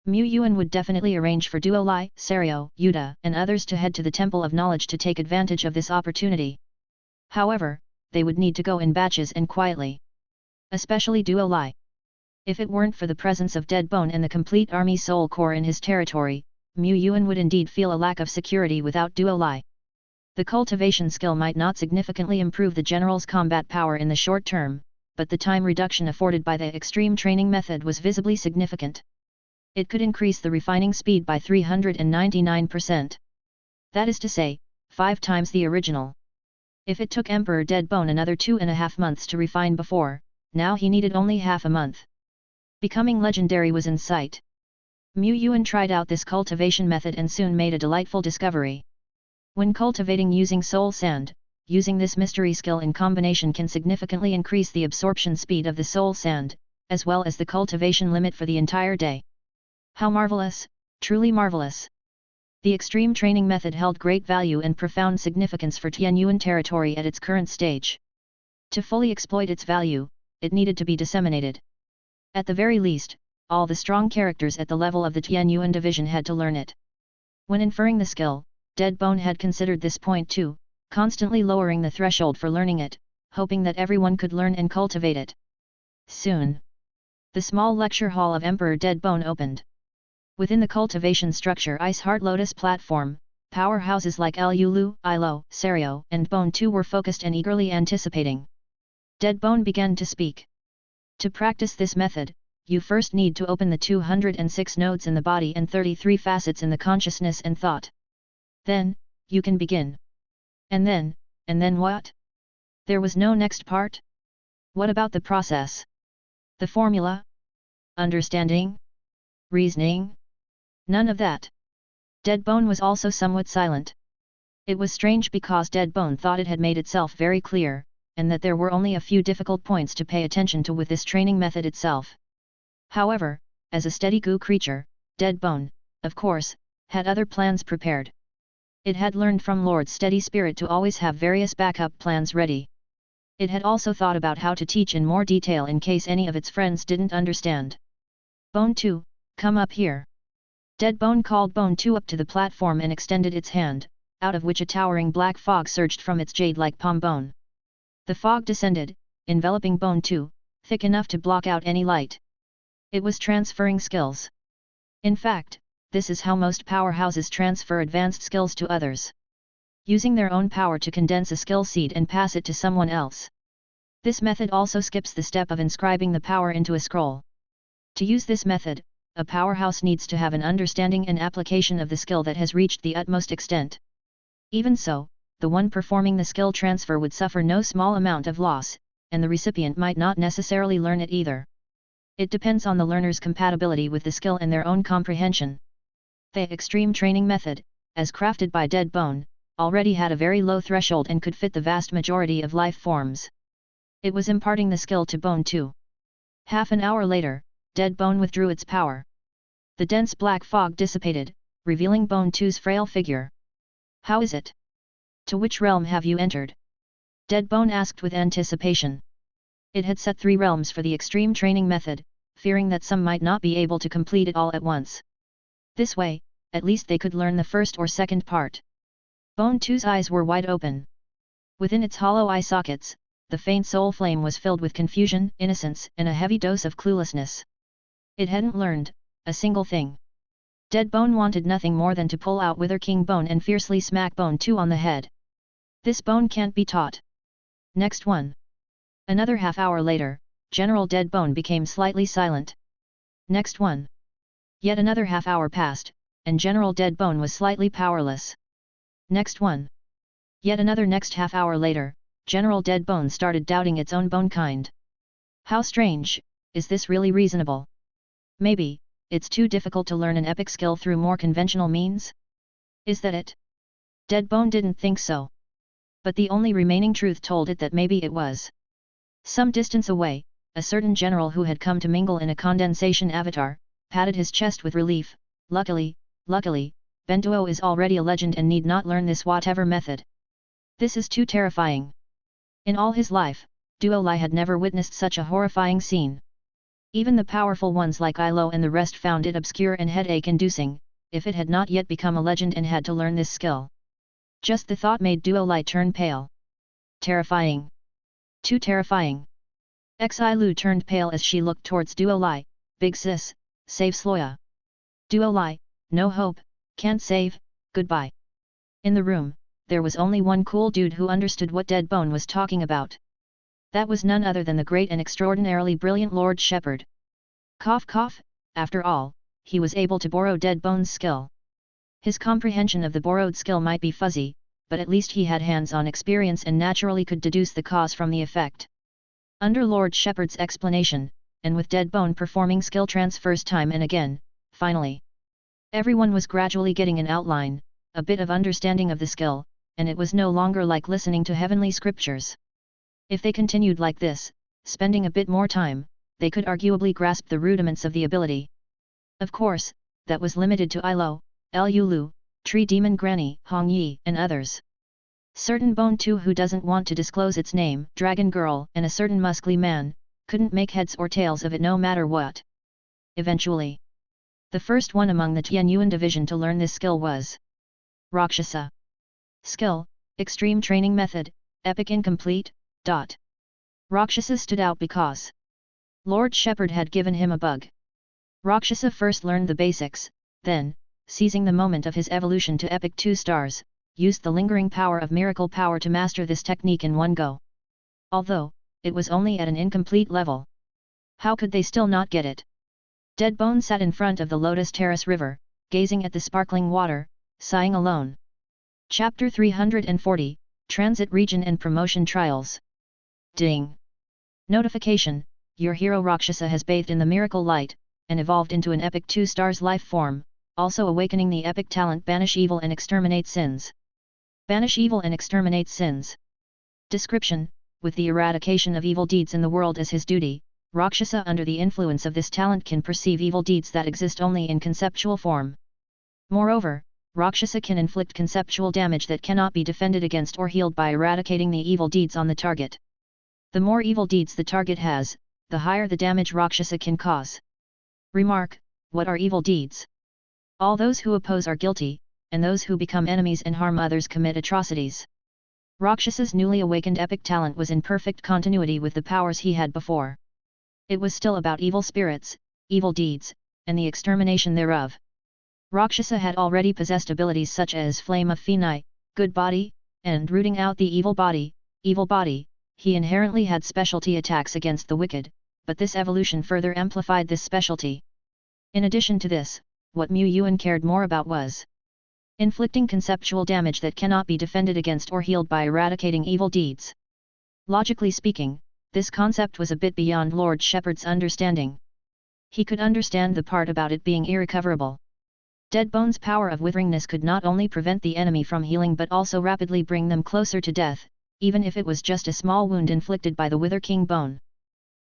Mu Yuan would definitely arrange for Duo Lai, Sario, Yuda, and others to head to the Temple of Knowledge to take advantage of this opportunity. However, they would need to go in batches and quietly. Especially Duo Lai. If it weren't for the presence of Deadbone and the complete army soul core in his territory, Mu Yuan would indeed feel a lack of security without Duo Lai. The cultivation skill might not significantly improve the general's combat power in the short term, but the time reduction afforded by the extreme training method was visibly significant. It could increase the refining speed by 399%. That is to say, 5 times the original. If it took Emperor Deadbone another 2.5 months to refine before, now he needed only half a month. Becoming legendary was in sight. Mu Yuan tried out this cultivation method and soon made a delightful discovery. When cultivating using soul sand, using this mystery skill in combination can significantly increase the absorption speed of the soul sand, as well as the cultivation limit for the entire day. How marvelous, truly marvelous! The extreme training method held great value and profound significance for Tianyuan territory at its current stage. To fully exploit its value, it needed to be disseminated. At the very least, all the strong characters at the level of the Tianyuan division had to learn it. When inferring the skill, Dead Bone had considered this point too, constantly lowering the threshold for learning it, hoping that everyone could learn and cultivate it. Soon, the small lecture hall of Emperor Dead Bone opened. Within the cultivation structure Ice Heart Lotus platform, powerhouses like Lulu, Ilo, Serio, and Bone 2 were focused and eagerly anticipating. Dead Bone began to speak. To practice this method, you first need to open the 206 nodes in the body and 33 facets in the consciousness and thought. Then, you can begin. And then what? There was no next part? What about the process? The formula? Understanding? Reasoning? None of that. Dead Bone was also somewhat silent. It was strange because Dead Bone thought it had made itself very clear, and that there were only a few difficult points to pay attention to with this training method itself. However, as a steady goo creature, Dead Bone, of course, had other plans prepared. It had learned from Lord Steady Spirit to always have various backup plans ready. It had also thought about how to teach in more detail in case any of its friends didn't understand. Bone 2, come up here. Dead Bone called Bone 2 up to the platform and extended its hand, out of which a towering black fog surged from its jade-like palm bone. The fog descended, enveloping Bone 2, thick enough to block out any light. It was transferring skills. In fact, this is how most powerhouses transfer advanced skills to others. Using their own power to condense a skill seed and pass it to someone else. This method also skips the step of inscribing the power into a scroll. To use this method, a powerhouse needs to have an understanding and application of the skill that has reached the utmost extent. Even so, the one performing the skill transfer would suffer no small amount of loss, and the recipient might not necessarily learn it either. It depends on the learner's compatibility with the skill and their own comprehension. The extreme training method, as crafted by Dead Bone, already had a very low threshold and could fit the vast majority of life forms. It was imparting the skill to Bone 2. Half an hour later, Dead Bone withdrew its power. The dense black fog dissipated, revealing Bone 2's frail figure. How is it? To which realm have you entered? Dead Bone asked with anticipation. It had set 3 realms for the extreme training method, fearing that some might not be able to complete it all at once. This way, at least they could learn the first or second part. Bone 2's eyes were wide open. Within its hollow eye sockets, the faint soul flame was filled with confusion, innocence, and a heavy dose of cluelessness. It hadn't learned a single thing. Dead Bone wanted nothing more than to pull out Wither King Bone and fiercely smack Bone 2 on the head. This bone can't be taught. Next one. Another half hour later, General Dead Bone became slightly silent. Next one. Yet another half hour passed, and General Dead Bone was slightly powerless. Next one. Yet another next half hour later, General Dead Bone started doubting its own bone kind. How strange, is this really reasonable? Maybe, it's too difficult to learn an epic skill through more conventional means? Is that it? Dead Bone didn't think so. But the only remaining truth told it that maybe it was. Some distance away, a certain general who had come to mingle in a condensation avatar, patted his chest with relief. Luckily, Ben Duo is already a legend and need not learn this whatever method. This is too terrifying. In all his life, Duo Lai had never witnessed such a horrifying scene. Even the powerful ones like Ilo and the rest found it obscure and headache-inducing, if it had not yet become a legend and had to learn this skill. Just the thought made Duo Lai turn pale. Terrifying. Too terrifying. Xilu turned pale as she looked towards Duo Lai. Big sis, save Sloya. Duo Lai, no hope, can't save, goodbye. In the room, there was only one cool dude who understood what Dead Bone was talking about. That was none other than the great and extraordinarily brilliant Lord Shepherd. Cough cough, after all, he was able to borrow Dead Bone's skill. His comprehension of the borrowed skill might be fuzzy, but at least he had hands-on experience and naturally could deduce the cause from the effect. Under Lord Shepherd's explanation, and with Dead Bone performing skill transfers time and again, finally, everyone was gradually getting an outline, a bit of understanding of the skill, and it was no longer like listening to heavenly scriptures. If they continued like this, spending a bit more time, they could arguably grasp the rudiments of the ability. Of course, that was limited to Ilo, Lu, Tree Demon Granny, Hong Yi, and others. Certain Bone 2 who doesn't want to disclose its name, Dragon Girl, and a certain muscly man, couldn't make heads or tails of it no matter what. Eventually, the first one among the Tianyuan division to learn this skill was Rakshasa. Skill, Extreme Training Method, Epic Incomplete. Rakshasa stood out because Lord Shepherd had given him a bug. Rakshasa first learned the basics, then, seizing the moment of his evolution to Epic 2 stars, used the lingering power of miracle power to master this technique in one go. Although, it was only at an incomplete level. How could they still not get it? Deadbone sat in front of the Lotus Terrace River, gazing at the sparkling water, sighing alone. Chapter 340, Transit Region and Promotion Trials. Ding! Notification, your hero Rakshasa has bathed in the miracle light, and evolved into an Epic 2 stars life form, also awakening the epic talent Banish Evil and Exterminate Sins. Banish Evil and Exterminate Sins. Description, with the eradication of evil deeds in the world as his duty, Rakshasa under the influence of this talent can perceive evil deeds that exist only in conceptual form. Moreover, Rakshasa can inflict conceptual damage that cannot be defended against or healed by eradicating the evil deeds on the target. The more evil deeds the target has, the higher the damage Rakshasa can cause. Remark, what are evil deeds? All those who oppose are guilty, and those who become enemies and harm others commit atrocities. Rakshasa's newly awakened epic talent was in perfect continuity with the powers he had before. It was still about evil spirits, evil deeds, and the extermination thereof. Rakshasa had already possessed abilities such as Flame of Fenai, Good Body, and Rooting Out the Evil Body, Evil Body. He inherently had specialty attacks against the wicked, but this evolution further amplified this specialty. In addition to this, what Yuan cared more about was inflicting conceptual damage that cannot be defended against or healed by eradicating evil deeds. Logically speaking, this concept was a bit beyond Lord Shepherd's understanding. He could understand the part about it being irrecoverable. Deadbone's power of witheringness could not only prevent the enemy from healing but also rapidly bring them closer to death, even if it was just a small wound inflicted by the Wither King bone.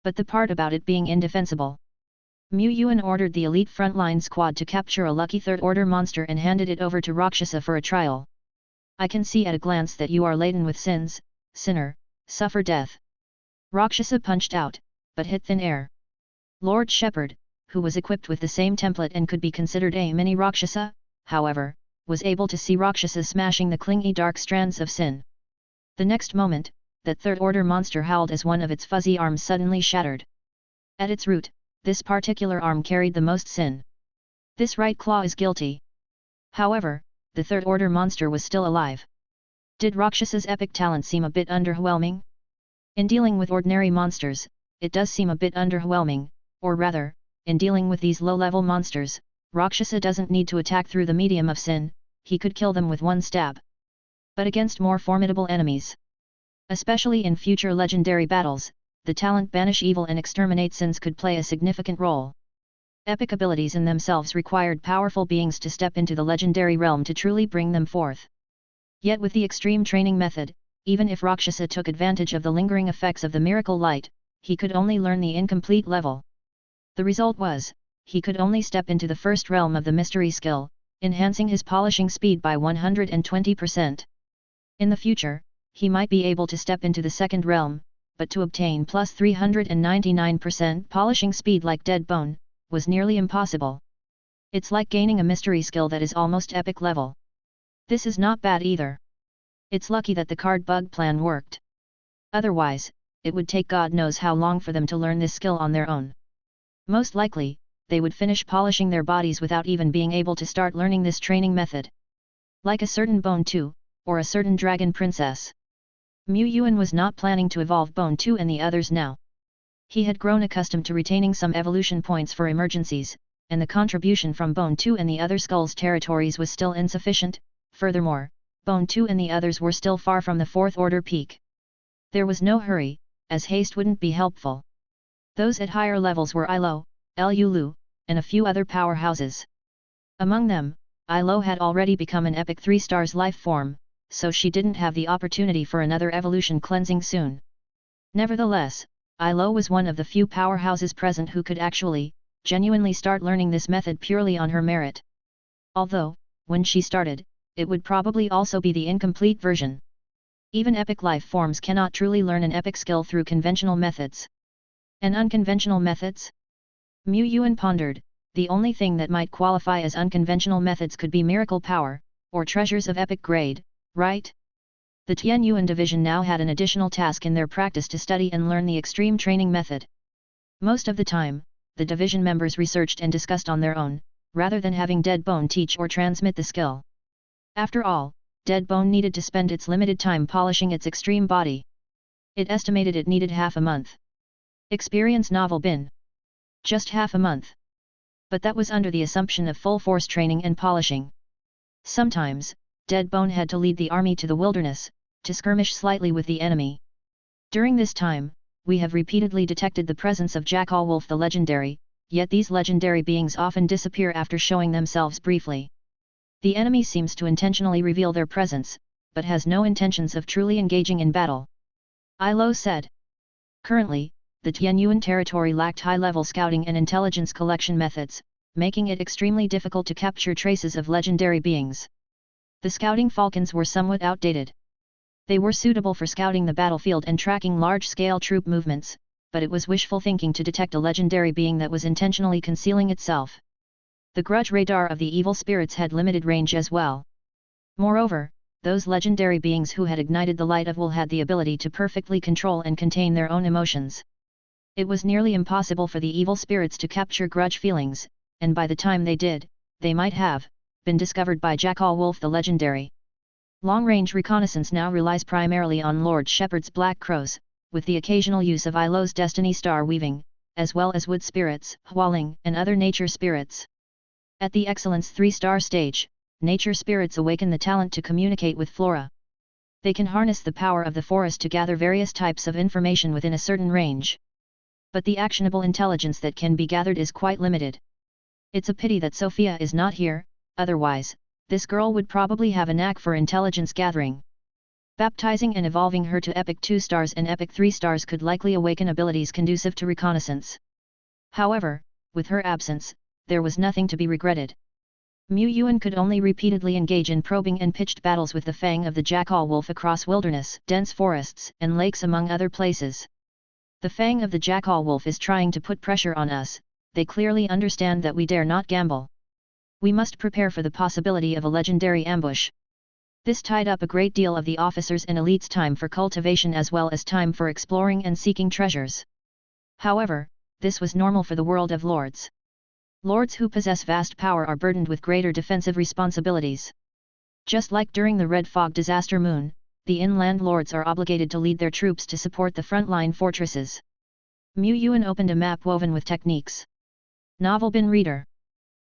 But the part about it being indefensible. Yuan ordered the elite frontline squad to capture a lucky third-order monster and handed it over to Rakshasa for a trial. I can see at a glance that you are laden with sins, sinner, suffer death. Rakshasa punched out, but hit thin air. Lord Shepherd, who was equipped with the same template and could be considered a mini Rakshasa, however, was able to see Rakshasa smashing the clingy dark strands of sin. The next moment, that third-order monster howled as one of its fuzzy arms suddenly shattered. At its root, this particular arm carried the most sin. This right claw is guilty. However, the third-order monster was still alive. Did Rakshasa's epic talent seem a bit underwhelming? In dealing with ordinary monsters, it does seem a bit underwhelming, or rather, in dealing with these low-level monsters, Rakshasa doesn't need to attack through the medium of sin, he could kill them with one stab. But against more formidable enemies, especially in future legendary battles, the talent Banish Evil and Exterminate Sins could play a significant role. Epic abilities in themselves required powerful beings to step into the legendary realm to truly bring them forth. Yet with the extreme training method, even if Rakshasa took advantage of the lingering effects of the miracle light, he could only learn the incomplete level. The result was, he could only step into the first realm of the mystery skill, enhancing his polishing speed by 120%. In the future, he might be able to step into the second realm, but to obtain plus 399% polishing speed like Deadbone, was nearly impossible. It's like gaining a mystery skill that is almost epic level. This is not bad either. It's lucky that the card bug plan worked. Otherwise, it would take God knows how long for them to learn this skill on their own. Most likely, they would finish polishing their bodies without even being able to start learning this training method. Like a certain Bone 2, or a certain Dragon Princess. Yuan was not planning to evolve Bone 2 and the others now. He had grown accustomed to retaining some evolution points for emergencies, and the contribution from Bone 2 and the other skulls' territories was still insufficient. Furthermore, Bone 2 and the others were still far from the fourth order peak. There was no hurry, as haste wouldn't be helpful. Those at higher levels were Ilo, Lu, and a few other powerhouses. Among them, Ilo had already become an epic 3 stars life form, so she didn't have the opportunity for another evolution cleansing soon. Nevertheless, Ilo was one of the few powerhouses present who could actually, genuinely start learning this method purely on her merit. Although, when she started, it would probably also be the incomplete version. Even epic life forms cannot truly learn an epic skill through conventional methods. And unconventional methods? Mu Yuan pondered, the only thing that might qualify as unconventional methods could be miracle power, or treasures of epic grade, right? The Tian Yuan division now had an additional task in their practice to study and learn the extreme training method. Most of the time, the division members researched and discussed on their own, rather than having Dead Bone teach or transmit the skill. After all, Dead Bone needed to spend its limited time polishing its extreme body. It estimated it needed half a month. Experience novel bin. Just half a month. But that was under the assumption of full force training and polishing. Sometimes, Dead Bone had to lead the army to the wilderness, to skirmish slightly with the enemy. During this time, we have repeatedly detected the presence of Jackal Wolf the Legendary, yet these legendary beings often disappear after showing themselves briefly. The enemy seems to intentionally reveal their presence, but has no intentions of truly engaging in battle. Ilo said. Currently, the Tianyuan territory lacked high-level scouting and intelligence collection methods, making it extremely difficult to capture traces of legendary beings. The scouting falcons were somewhat outdated. They were suitable for scouting the battlefield and tracking large-scale troop movements, but it was wishful thinking to detect a legendary being that was intentionally concealing itself. The grudge radar of the evil spirits had limited range as well. Moreover, those legendary beings who had ignited the light of will had the ability to perfectly control and contain their own emotions. It was nearly impossible for the evil spirits to capture grudge feelings, and by the time they did, they might have been discovered by Jackal Wolf the Legendary. Long-range reconnaissance now relies primarily on Lord Shepherd's Black Crows, with the occasional use of Ilo's Destiny Star weaving, as well as wood spirits, Hualing, and other nature spirits. At the Excellence 3-star stage, nature spirits awaken the talent to communicate with flora. They can harness the power of the forest to gather various types of information within a certain range. But the actionable intelligence that can be gathered is quite limited. It's a pity that Sophia is not here, otherwise, this girl would probably have a knack for intelligence gathering. Baptizing and evolving her to Epic 2 stars and Epic 3 stars could likely awaken abilities conducive to reconnaissance. However, with her absence, there was nothing to be regretted. Mu Yuan could only repeatedly engage in probing and pitched battles with the fang of the Jackal Wolf across wilderness, dense forests, and lakes among other places. The fang of the Jackal Wolf is trying to put pressure on us, they clearly understand that we dare not gamble. We must prepare for the possibility of a legendary ambush. This tied up a great deal of the officers' and elites' time for cultivation as well as time for exploring and seeking treasures. However, this was normal for the world of lords. Lords who possess vast power are burdened with greater defensive responsibilities. Just like during the Red Fog disaster moon, the inland lords are obligated to lead their troops to support the frontline fortresses. Mu Yuan opened a map woven with techniques. Novel bin reader.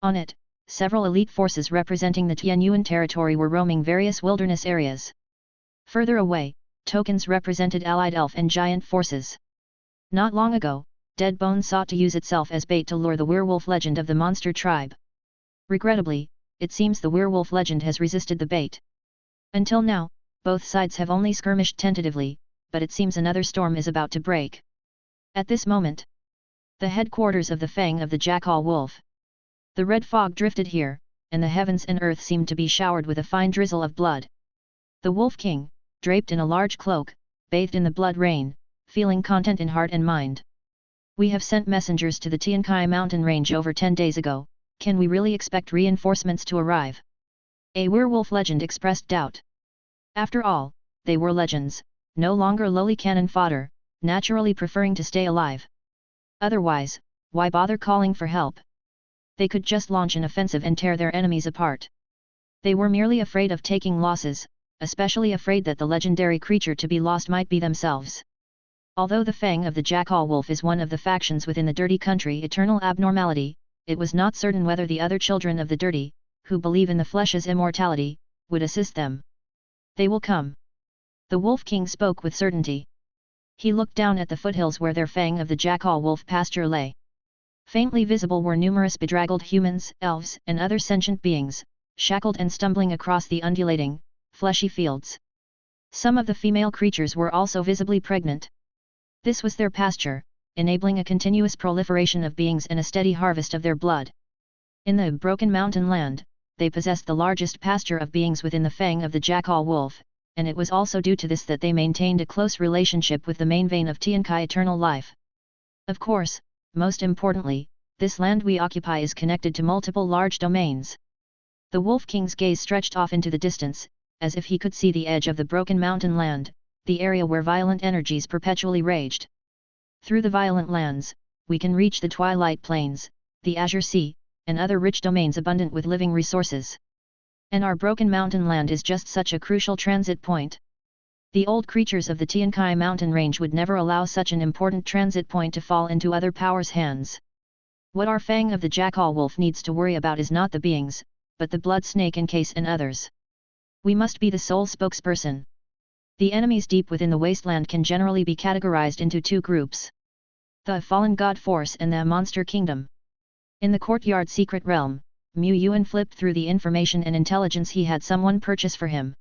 On it, several elite forces representing the Tianyuan territory were roaming various wilderness areas. Further away, tokens represented allied elf and giant forces. Not long ago, Dead Bone sought to use itself as bait to lure the werewolf legend of the monster tribe. Regrettably, it seems the werewolf legend has resisted the bait. Until now, both sides have only skirmished tentatively, but it seems another storm is about to break. At this moment, the headquarters of the fang of the Jackal Wolf. The red fog drifted here, and the heavens and earth seemed to be showered with a fine drizzle of blood. The Wolf King, draped in a large cloak, bathed in the blood rain, feeling content in heart and mind. We have sent messengers to the Tiankai mountain range over 10 days ago, can we really expect reinforcements to arrive? A werewolf legend expressed doubt. After all, they were legends, no longer lowly cannon fodder, naturally preferring to stay alive. Otherwise, why bother calling for help? They could just launch an offensive and tear their enemies apart. They were merely afraid of taking losses, especially afraid that the legendary creature to be lost might be themselves. Although the fang of the Jackal Wolf is one of the factions within the Dirty Country Eternal Abnormality, it was not certain whether the other children of the Dirty, who believe in the flesh's immortality, would assist them. They will come. The Wolf King spoke with certainty. He looked down at the foothills where their fang of the Jackal Wolf pasture lay. Faintly visible were numerous bedraggled humans, elves, and other sentient beings, shackled and stumbling across the undulating, fleshy fields. Some of the female creatures were also visibly pregnant. This was their pasture, enabling a continuous proliferation of beings and a steady harvest of their blood. In the broken mountain land, they possessed the largest pasture of beings within the fang of the jackal wolf, and it was also due to this that they maintained a close relationship with the main vein of Tiankai eternal life. Of course, most importantly, this land we occupy is connected to multiple large domains. The Wolf King's gaze stretched off into the distance, as if he could see the edge of the broken mountain land, the area where violent energies perpetually raged. Through the violent lands, we can reach the Twilight Plains, the Azure Sea, and other rich domains abundant with living resources. And our broken mountain land is just such a crucial transit point. The old creatures of the Tiankai mountain range would never allow such an important transit point to fall into other powers' hands. What our fang of the jackal wolf needs to worry about is not the beings, but the blood snake encase and others. We must be the sole spokesperson. The enemies deep within the wasteland can generally be categorized into two groups: the fallen god force and the monster kingdom. In the courtyard secret realm, Yuan flipped through the information and intelligence he had someone purchase for him.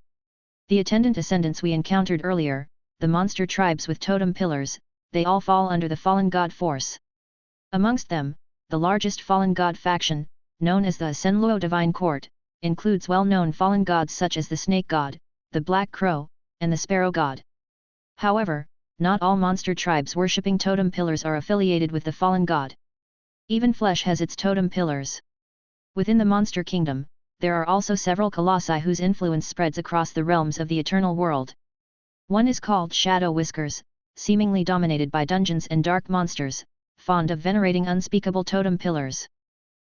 The attendant ascendants we encountered earlier, the monster tribes with totem pillars, they all fall under the fallen god force. Amongst them, the largest fallen god faction, known as the Senluo Divine Court, includes well-known fallen gods such as the Snake God, the Black Crow, and the Sparrow God. However, not all monster tribes worshipping totem pillars are affiliated with the fallen god. Even flesh has its totem pillars. Within the monster kingdom, there are also several colossi whose influence spreads across the realms of the eternal world. One is called Shadow Whiskers, seemingly dominated by dungeons and dark monsters, fond of venerating unspeakable totem pillars.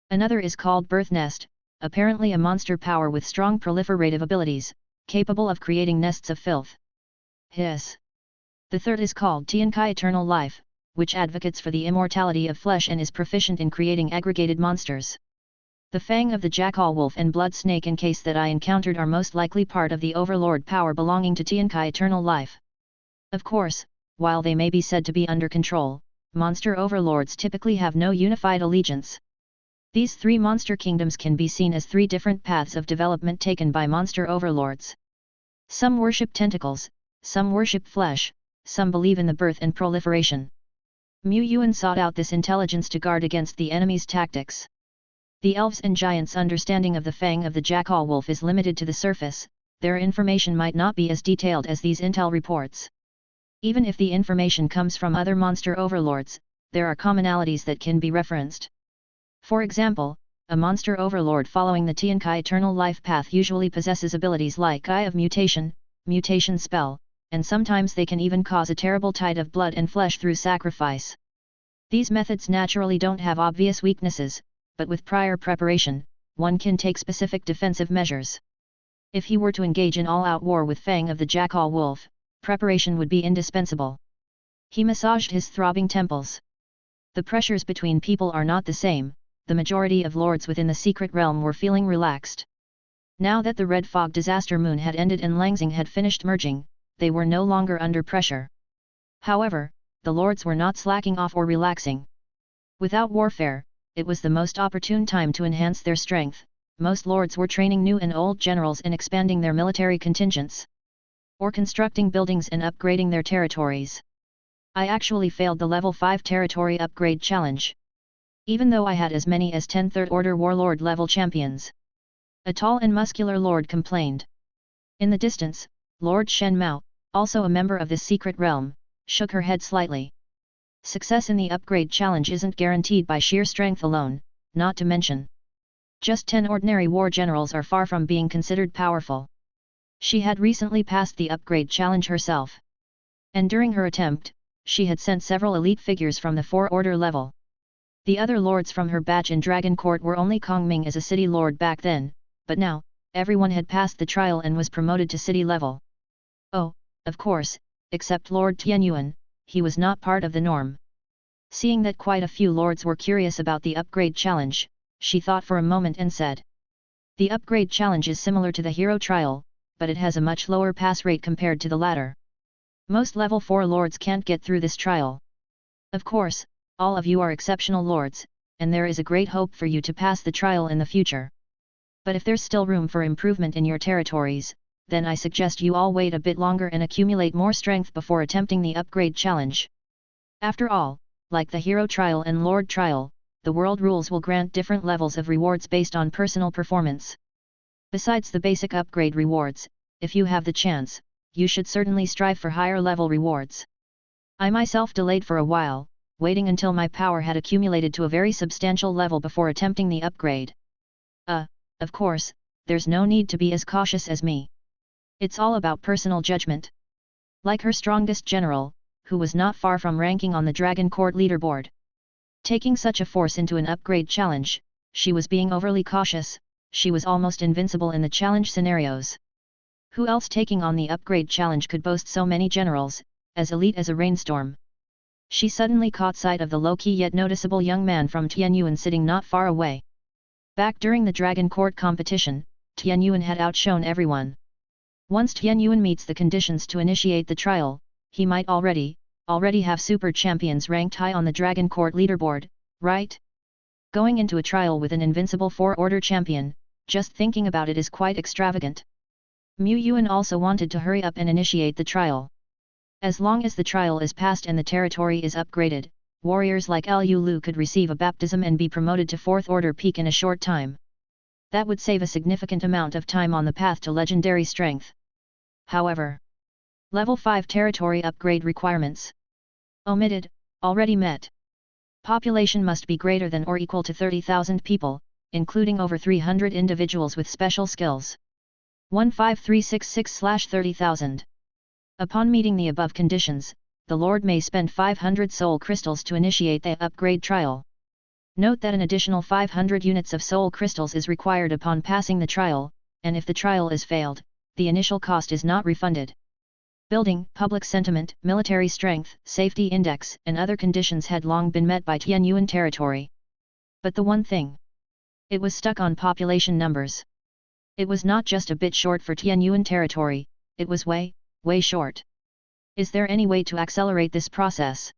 Another is called Birth Nest, apparently a monster power with strong proliferative abilities, capable of creating nests of filth. Hiss. The third is called Tiankai Eternal Life, which advocates for the immortality of flesh and is proficient in creating aggregated monsters. The fang of the jackal wolf and blood snake encase that I encountered are most likely part of the overlord power belonging to Tiankai Eternal Life. Of course, while they may be said to be under control, monster overlords typically have no unified allegiance. These three monster kingdoms can be seen as three different paths of development taken by monster overlords. Some worship tentacles, some worship flesh, some believe in the birth and proliferation. Yuan sought out this intelligence to guard against the enemy's tactics. The elves and giants' understanding of the fang of the jackal wolf is limited to the surface, their information might not be as detailed as these intel reports. Even if the information comes from other monster overlords, there are commonalities that can be referenced. For example, a monster overlord following the Tiankai Eternal Life path usually possesses abilities like Eye of Mutation, Mutation Spell, and sometimes they can even cause a terrible tide of blood and flesh through sacrifice. These methods naturally don't have obvious weaknesses, but with prior preparation, one can take specific defensive measures. If he were to engage in all-out war with Fang of the Jackal Wolf, preparation would be indispensable. He massaged his throbbing temples. The pressures between people are not the same, the majority of lords within the secret realm were feeling relaxed. Now that the Red Fog disaster moon had ended and Langxing had finished merging, they were no longer under pressure. However, the lords were not slacking off or relaxing. Without warfare, it was the most opportune time to enhance their strength. Most lords were training new and old generals and expanding their military contingents, or constructing buildings and upgrading their territories. I actually failed the level 5 territory upgrade challenge, even though I had as many as 10 third order warlord level champions. A tall and muscular lord complained. In the distance, Lord Shen Mao, also a member of this secret realm, shook her head slightly. Success in the upgrade challenge isn't guaranteed by sheer strength alone, not to mention, just 10 ordinary war generals are far from being considered powerful. She had recently passed the upgrade challenge herself. And during her attempt, she had sent several elite figures from the 4 order level. The other lords from her batch in Dragon Court were only Kongming as a city lord back then, but now, everyone had passed the trial and was promoted to city level. Oh, of course, except Lord Tianyuan, he was not part of the norm. Seeing that quite a few lords were curious about the upgrade challenge, she thought for a moment and said, "The upgrade challenge is similar to the hero trial, but it has a much lower pass rate compared to the latter. Most level 4 lords can't get through this trial. Of course, all of you are exceptional lords, and there is a great hope for you to pass the trial in the future. But if there's still room for improvement in your territories, then I suggest you all wait a bit longer and accumulate more strength before attempting the upgrade challenge. After all, like the Hero Trial and Lord Trial, the world rules will grant different levels of rewards based on personal performance. Besides the basic upgrade rewards, if you have the chance, you should certainly strive for higher level rewards. I myself delayed for a while, waiting until my power had accumulated to a very substantial level before attempting the upgrade. Of course, there's no need to be as cautious as me. It's all about personal judgment. Like her strongest general, who was not far from ranking on the Dragon Court leaderboard. Taking such a force into an upgrade challenge, she was being overly cautious. She was almost invincible in the challenge scenarios. Who else taking on the upgrade challenge could boast so many generals, as elite as a rainstorm? She suddenly caught sight of the low-key yet noticeable young man from Yuan sitting not far away. Back during the Dragon Court competition, Yuan had outshone everyone. Once Yuan meets the conditions to initiate the trial, he might already have super champions ranked high on the Dragon Court leaderboard, right? Going into a trial with an invincible 4-order champion, just thinking about it is quite extravagant. Yuan also wanted to hurry up and initiate the trial. As long as the trial is passed and the territory is upgraded, warriors like Liu Lu could receive a baptism and be promoted to 4th order peak in a short time. That would save a significant amount of time on the path to legendary strength. However, Level 5 territory upgrade requirements. Omitted, already met. Population must be greater than or equal to 30,000 people, including over 300 individuals with special skills. 15366/30,000. Upon meeting the above conditions, the Lord may spend 500 soul crystals to initiate the upgrade trial. Note that an additional 500 units of soul crystals is required upon passing the trial, and if the trial is failed, the initial cost is not refunded. Building, public sentiment, military strength, safety index, and other conditions had long been met by Yuan territory. But the one thing, it was stuck on population numbers. It was not just a bit short for Yuan territory, it was way short. Is there any way to accelerate this process?